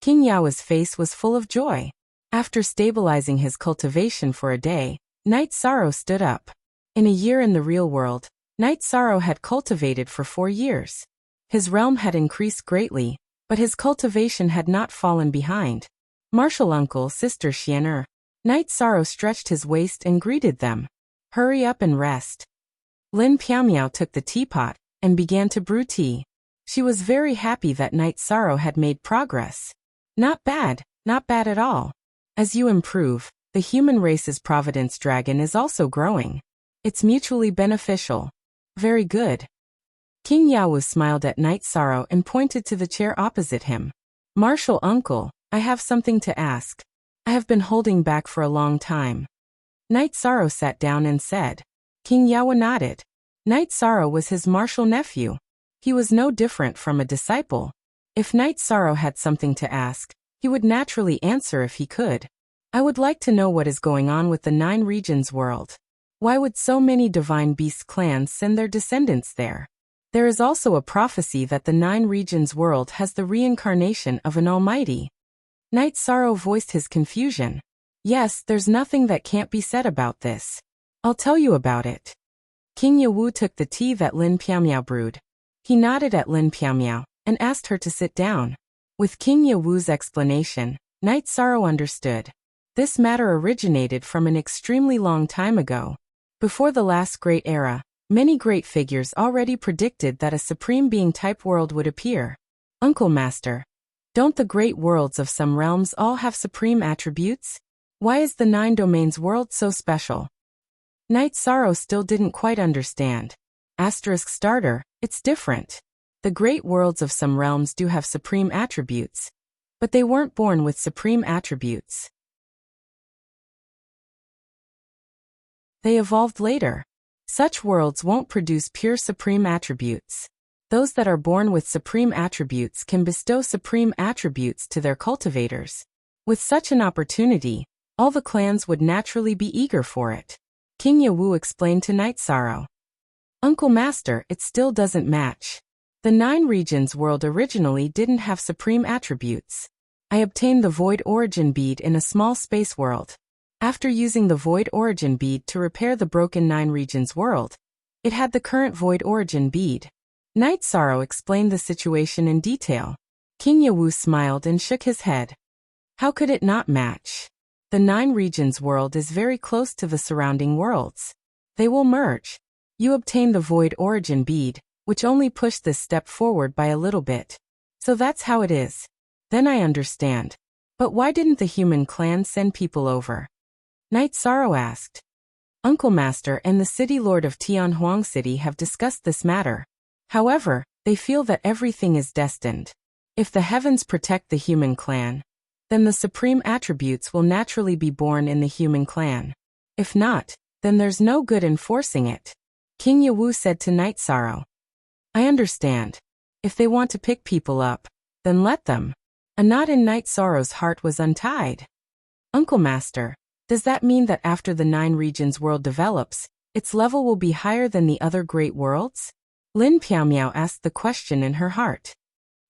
King Yao's face was full of joy. After stabilizing his cultivation for a day, Night Sorrow stood up. In a year in the real world, Night Sorrow had cultivated for 4 years. His realm had increased greatly, but his cultivation had not fallen behind. Martial uncle, sister Xianer. Night Sorrow stretched his waist and greeted them. Hurry up and rest. Lin Piaomiao took the teapot and began to brew tea. She was very happy that Night Sorrow had made progress. Not bad at all. As you improve, the human race's providence dragon is also growing. It's mutually beneficial. Very good. King Yawu smiled at Night Sorrow and pointed to the chair opposite him. Martial uncle, I have something to ask. I have been holding back for a long time. Night Sorrow sat down and said. King Yawu nodded. Night Sorrow was his martial nephew. He was no different from a disciple. If Night Sorrow had something to ask, he would naturally answer if he could. I would like to know what is going on with the 9 regions world. Why would so many divine beast clans send their descendants there? There is also a prophecy that the 9 regions world has the reincarnation of an almighty. Night Sorrow voiced his confusion. Yes, there's nothing that can't be said about this. I'll tell you about it. King Yawu took the tea that Lin Piaomiao brewed. He nodded at Lin Piaomiao and asked her to sit down. With King Yawu's explanation, Night Sorrow understood. This matter originated from an extremely long time ago. Before the last great era, many great figures already predicted that a supreme being type world would appear. Uncle Master, don't the great worlds of some realms all have supreme attributes? Why is the 9 domains world so special? Night Sorrow still didn't quite understand. Starter, it's different. The great worlds of some realms do have supreme attributes, but they weren't born with supreme attributes. They evolved later. Such worlds won't produce pure supreme attributes. Those that are born with supreme attributes can bestow supreme attributes to their cultivators. With such an opportunity, all the clans would naturally be eager for it. King Yawu explained to Night Sorrow. Uncle Master, it still doesn't match. The 9 regions world originally didn't have supreme attributes. I obtained the Void Origin Bead in a small space world. After using the Void Origin Bead to repair the broken 9 regions world, it had the current Void Origin Bead. Night Sorrow explained the situation in detail. King Yawu smiled and shook his head. How could it not match? The 9 regions world is very close to the surrounding worlds. They will merge. You obtain the Void Origin Bead, which only pushed this step forward by a little bit. So that's how it is. Then I understand. But why didn't the human clan send people over? Night Sorrow asked. Uncle Master and the City Lord of Tianhuang City have discussed this matter. However, they feel that everything is destined. If the heavens protect the human clan, then the supreme attributes will naturally be born in the human clan. If not, then there's no good in forcing it. King Yawu said to Night Sorrow. I understand. If they want to pick people up, then let them. A knot in Night Sorrow's heart was untied. Uncle Master, does that mean that after the 9 regions world develops, its level will be higher than the other great worlds? Lin Piaomiao asked the question in her heart.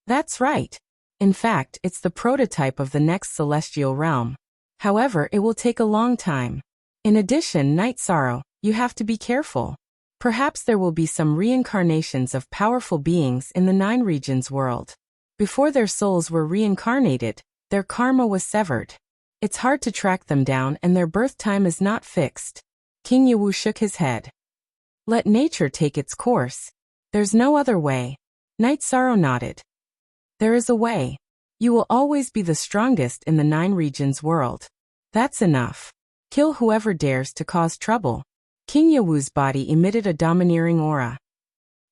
That's right. In fact, it's the prototype of the next celestial realm. However, it will take a long time. In addition, Night Sorrow, you have to be careful. Perhaps there will be some reincarnations of powerful beings in the 9 regions world. Before their souls were reincarnated, their karma was severed. It's hard to track them down and their birth time is not fixed. King Yawu shook his head. Let nature take its course. There's no other way. Night Sorrow nodded. There is a way. You will always be the strongest in the 9 regions world. That's enough. Kill whoever dares to cause trouble. King Yawu's body emitted a domineering aura.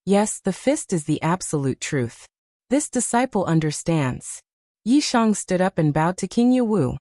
Yes, the fist is the absolute truth. This disciple understands. Yi Shang stood up and bowed to King Yawu.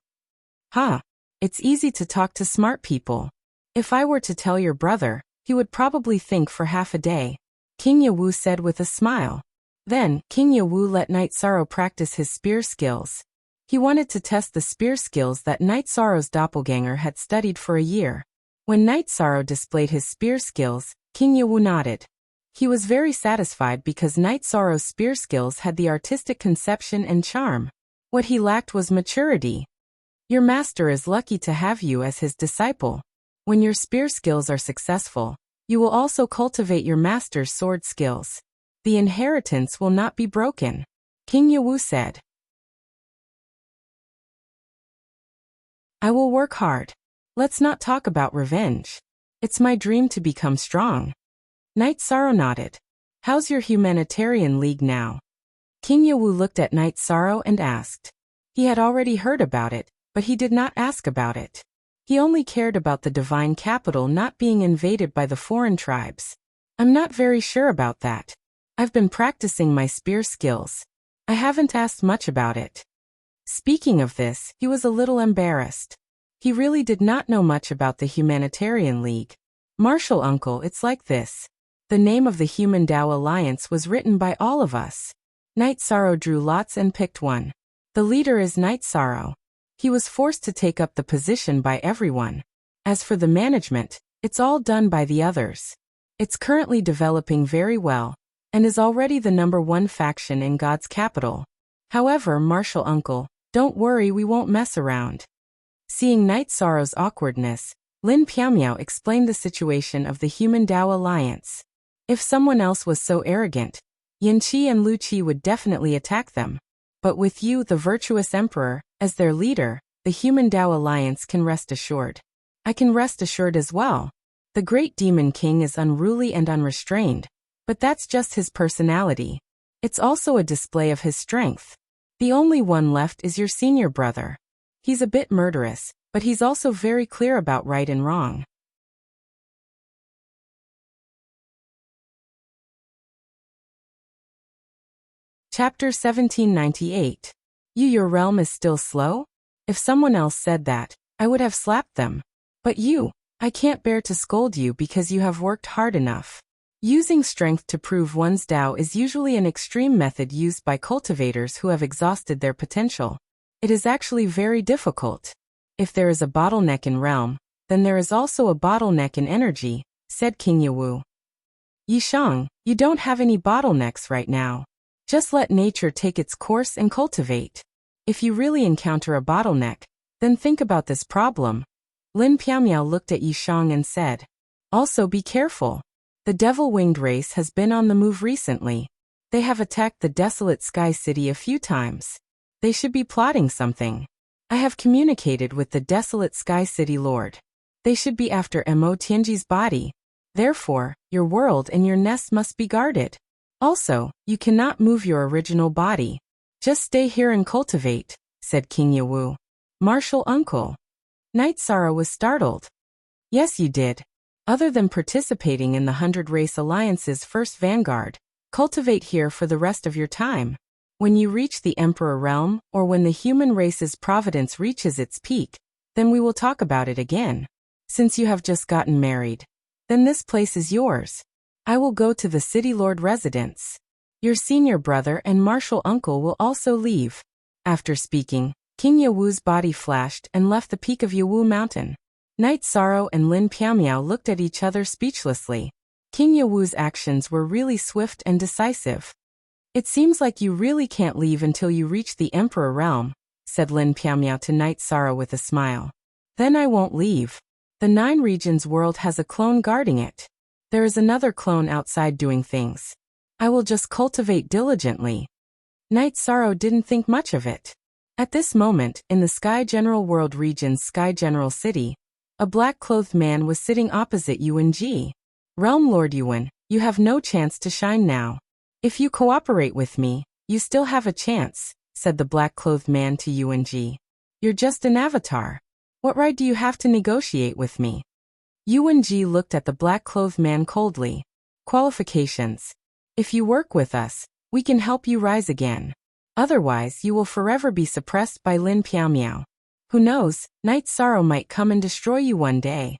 It's easy to talk to smart people. If I were to tell your brother, he would probably think for half a day. King Yawu said with a smile. Then, King Yawu let Night Sorrow practice his spear skills. He wanted to test the spear skills that Night Sorrow's doppelganger had studied for a year. When Night Sorrow displayed his spear skills, King Yawu nodded. He was very satisfied because Night Sorrow's spear skills had the artistic conception and charm. What he lacked was maturity. Your master is lucky to have you as his disciple. When your spear skills are successful, you will also cultivate your master's sword skills. The inheritance will not be broken. King Yawu said. I will work hard. Let's not talk about revenge. It's my dream to become strong. Night Sorrow nodded. How's your humanitarian league now? King Yawu looked at Night Sorrow and asked. He had already heard about it, but he did not ask about it. He only cared about the divine capital not being invaded by the foreign tribes. I'm not very sure about that. I've been practicing my spear skills. I haven't asked much about it. Speaking of this, he was a little embarrassed. He really did not know much about the Humanitarian League. Martial Uncle, it's like this. The name of the Human Tao Alliance was written by all of us. Night Sorrow drew lots and picked one. The leader is Night Sorrow. He was forced to take up the position by everyone. As for the management, it's all done by the others. It's currently developing very well, and is already the #1 faction in God's capital. However, Martial Uncle, don't worry, we won't mess around. Seeing Night Sorrow's awkwardness, Lin Piaomiao explained the situation of the Human Tao Alliance. If someone else was so arrogant, Yin Qi and Lu Qi would definitely attack them. But with you, the virtuous emperor, as their leader, the Human Tao Alliance can rest assured. I can rest assured as well. The Great Demon King is unruly and unrestrained, but that's just his personality. It's also a display of his strength. The only one left is your senior brother. He's a bit murderous, but he's also very clear about right and wrong. Chapter 1798. Your realm is still slow? If someone else said that, I would have slapped them. But I can't bear to scold you because you have worked hard enough. Using strength to prove one's Tao is usually an extreme method used by cultivators who have exhausted their potential. It is actually very difficult. If there is a bottleneck in realm, then there is also a bottleneck in energy, said King Yawu. Yishang, you don't have any bottlenecks right now. Just let nature take its course and cultivate. If you really encounter a bottleneck, then think about this problem. Lin Piaomiao looked at Yishang and said. Also be careful. The devil-winged race has been on the move recently. They have attacked the desolate sky city a few times. They should be plotting something. I have communicated with the desolate sky city lord. They should be after Mo Tianji's body. Therefore, your world and your nest must be guarded. Also, you cannot move your original body. Just stay here and cultivate, said King Yawu. Martial Uncle. Night Sorrow was startled. Yes, you did. Other than participating in the 100 Race Alliance's first vanguard, cultivate here for the rest of your time. When you reach the Emperor realm, or when the human race's providence reaches its peak, then we will talk about it again. Since you have just gotten married, then this place is yours. I will go to the city lord residence. Your senior brother and martial uncle will also leave. After speaking, King Yawu's body flashed and left the peak of Yawu Mountain. Night Sorrow and Lin Piaomiao looked at each other speechlessly. King Yawu's actions were really swift and decisive. It seems like you really can't leave until you reach the Emperor realm, said Lin Piaomiao to Night Sorrow with a smile. Then I won't leave. The 9 regions world has a clone guarding it. There is another clone outside doing things. I will just cultivate diligently. Night Sorrow didn't think much of it. At this moment, in the Sky General World region's Sky General City, a black-clothed man was sitting opposite Yuan Ji. Realm Lord Yuan, you have no chance to shine now. If you cooperate with me, you still have a chance, said the black-clothed man to Yuan Ji. You're just an avatar. What right do you have to negotiate with me? Yuan Ji looked at the black-clothed man coldly. Qualifications. If you work with us, we can help you rise again. Otherwise, you will forever be suppressed by Lin Piaomiao. Who knows, Night Sorrow might come and destroy you one day.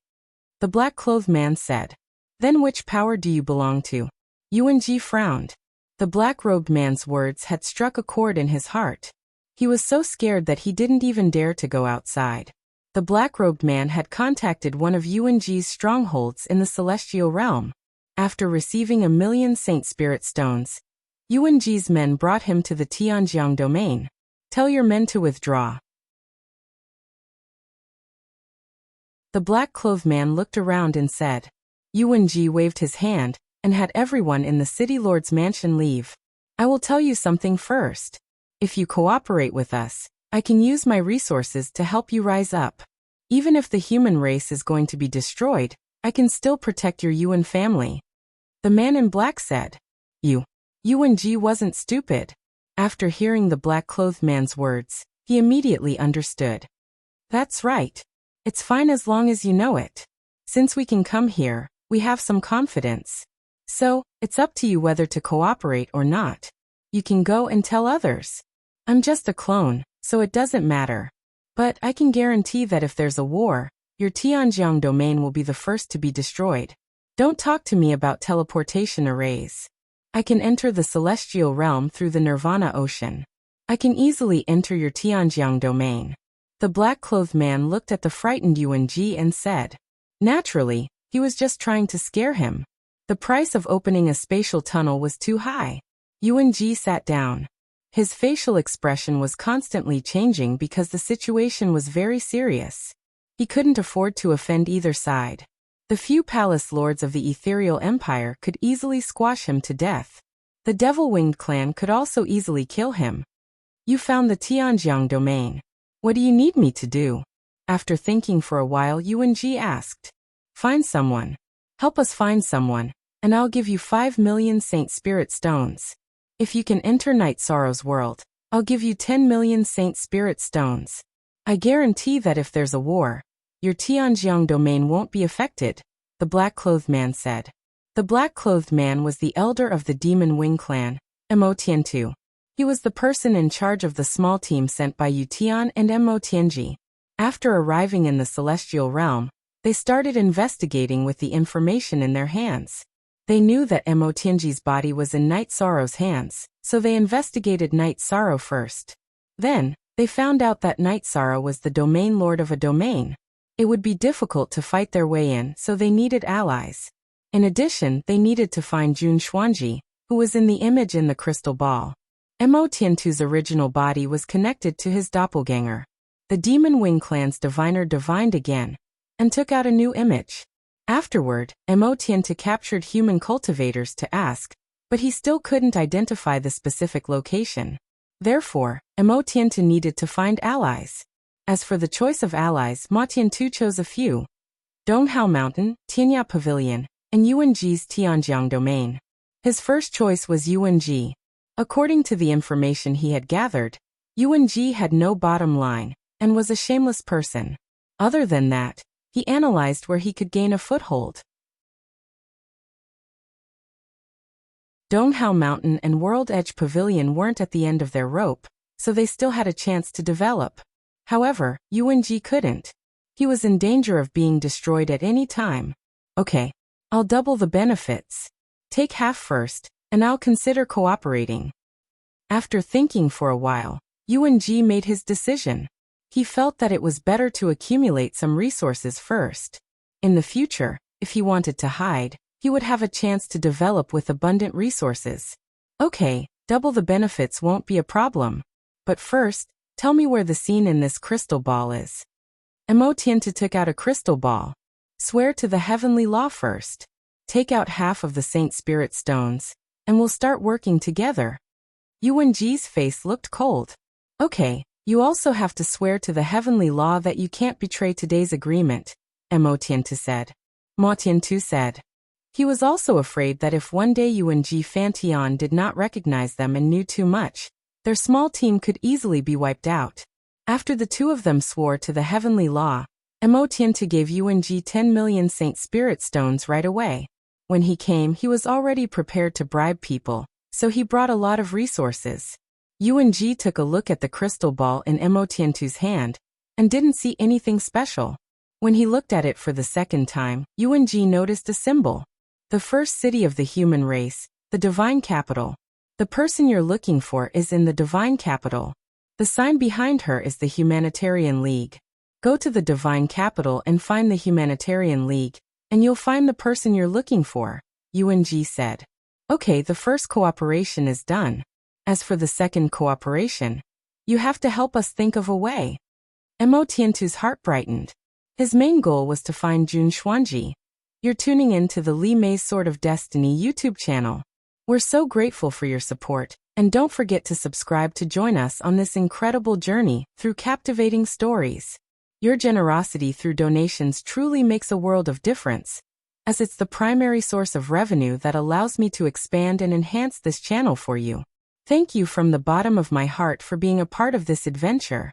The black-clothed man said. Then which power do you belong to? Yuan Ji frowned. The black-robed man's words had struck a chord in his heart. He was so scared that he didn't even dare to go outside. The black-robed man had contacted one of Yuan Ji's strongholds in the celestial realm. After receiving 1,000,000 Saint Spirit Stones, Yuan Ji's men brought him to the Tianjiang domain. Tell your men to withdraw. The black-clothed man looked around and said. Yuan Ji waved his hand, and had everyone in the city lord's mansion leave. I will tell you something first. If you cooperate with us, I can use my resources to help you rise up. Even if the human race is going to be destroyed, I can still protect your Yuan family. The man in black said. Yuan Ji wasn't stupid. After hearing the black-clothed man's words, he immediately understood. That's right. It's fine as long as you know it. Since we can come here, we have some confidence. So, it's up to you whether to cooperate or not. You can go and tell others. I'm just a clone, so it doesn't matter. But I can guarantee that if there's a war, your Tianjiang domain will be the first to be destroyed. Don't talk to me about teleportation arrays. I can enter the celestial realm through the Nirvana ocean. I can easily enter your Tianjiang domain. The black-clothed man looked at the frightened Yuan Ji and said. Naturally, he was just trying to scare him. The price of opening a spatial tunnel was too high. Yuan Ji sat down. His facial expression was constantly changing because the situation was very serious. He couldn't afford to offend either side. The few palace lords of the ethereal empire could easily squash him to death. The devil-winged clan could also easily kill him. You found the Tianjiang domain. What do you need me to do? After thinking for a while, Yuan Ji asked. Find someone. Help us find someone, and I'll give you 5 million Saint Spirit Stones. If you can enter Night Sorrow's world, I'll give you 10 million Saint Spirit Stones. I guarantee that if there's a war, your Tianjiang domain won't be affected, the black-clothed man said. The black-clothed man was the elder of the Demon Wing clan, Mo Tiantu. He was the person in charge of the small team sent by Yu Tian and Mo Tianji. After arriving in the celestial realm, they started investigating with the information in their hands. They knew that Mo Tianji's body was in Night Sorrow's hands, so they investigated Night Sorrow first. Then, they found out that Night Sorrow was the domain lord of a domain. It would be difficult to fight their way in, so they needed allies. In addition, they needed to find Jun Xuanji, who was in the image in the crystal ball. Mo Tiantu's original body was connected to his doppelganger. The Demon Wing clan's diviner divined again, and took out a new image. Afterward, Mo Tiantu captured human cultivators to ask, but he still couldn't identify the specific location. Therefore, Mo Tiantu needed to find allies. As for the choice of allies, Ma Tiantu chose a few. Donghao Mountain, Tianya Pavilion, and Yuan Ji's Tianjiang domain. His first choice was Yuan Ji. According to the information he had gathered, Yuan Ji had no bottom line, and was a shameless person. Other than that, he analyzed where he could gain a foothold. Donghao Mountain and World Edge Pavilion weren't at the end of their rope, so they still had a chance to develop. However, Yuan Ji couldn't. He was in danger of being destroyed at any time. Okay, I'll double the benefits. Take half first, and I'll consider cooperating. After thinking for a while, Yuan Ji made his decision. He felt that it was better to accumulate some resources first. In the future, if he wanted to hide, he would have a chance to develop with abundant resources. Okay, double the benefits won't be a problem. But first, tell me where the scene in this crystal ball is. Mo Tiantu took out a crystal ball. Swear to the heavenly law first. Take out half of the Saint Spirit Stones, and we'll start working together. Yuan Ji's face looked cold. Okay, you also have to swear to the heavenly law that you can't betray today's agreement, Mo Tiantu said. Ma Tiantu said. He was also afraid that if one day Yuan Ji Fantian did not recognize them and knew too much, their small team could easily be wiped out. After the two of them swore to the heavenly law, Mo Tiantu gave Yuan Ji 10 million Saint Spirit Stones right away. When he came, he was already prepared to bribe people, so he brought a lot of resources. Yuan Ji took a look at the crystal ball in Mo Tiantu's hand, and didn't see anything special. When he looked at it for the second time, Yuan Ji noticed a symbol. The first city of the human race, the divine capital. The person you're looking for is in the divine capital. The sign behind her is the Humanitarian League. Go to the divine capital and find the Humanitarian League, and you'll find the person you're looking for, Yuan Ji said. Okay, the first cooperation is done. As for the second cooperation, you have to help us think of a way. Mo Tiantu's heart brightened. His main goal was to find Jun Xuanji. You're tuning in to the Li Mei's Sword of Destiny YouTube channel. We're so grateful for your support, and don't forget to subscribe to join us on this incredible journey through captivating stories. Your generosity through donations truly makes a world of difference. as it's the primary source of revenue that allows me to expand and enhance this channel for you. Thank you from the bottom of my heart for being a part of this adventure.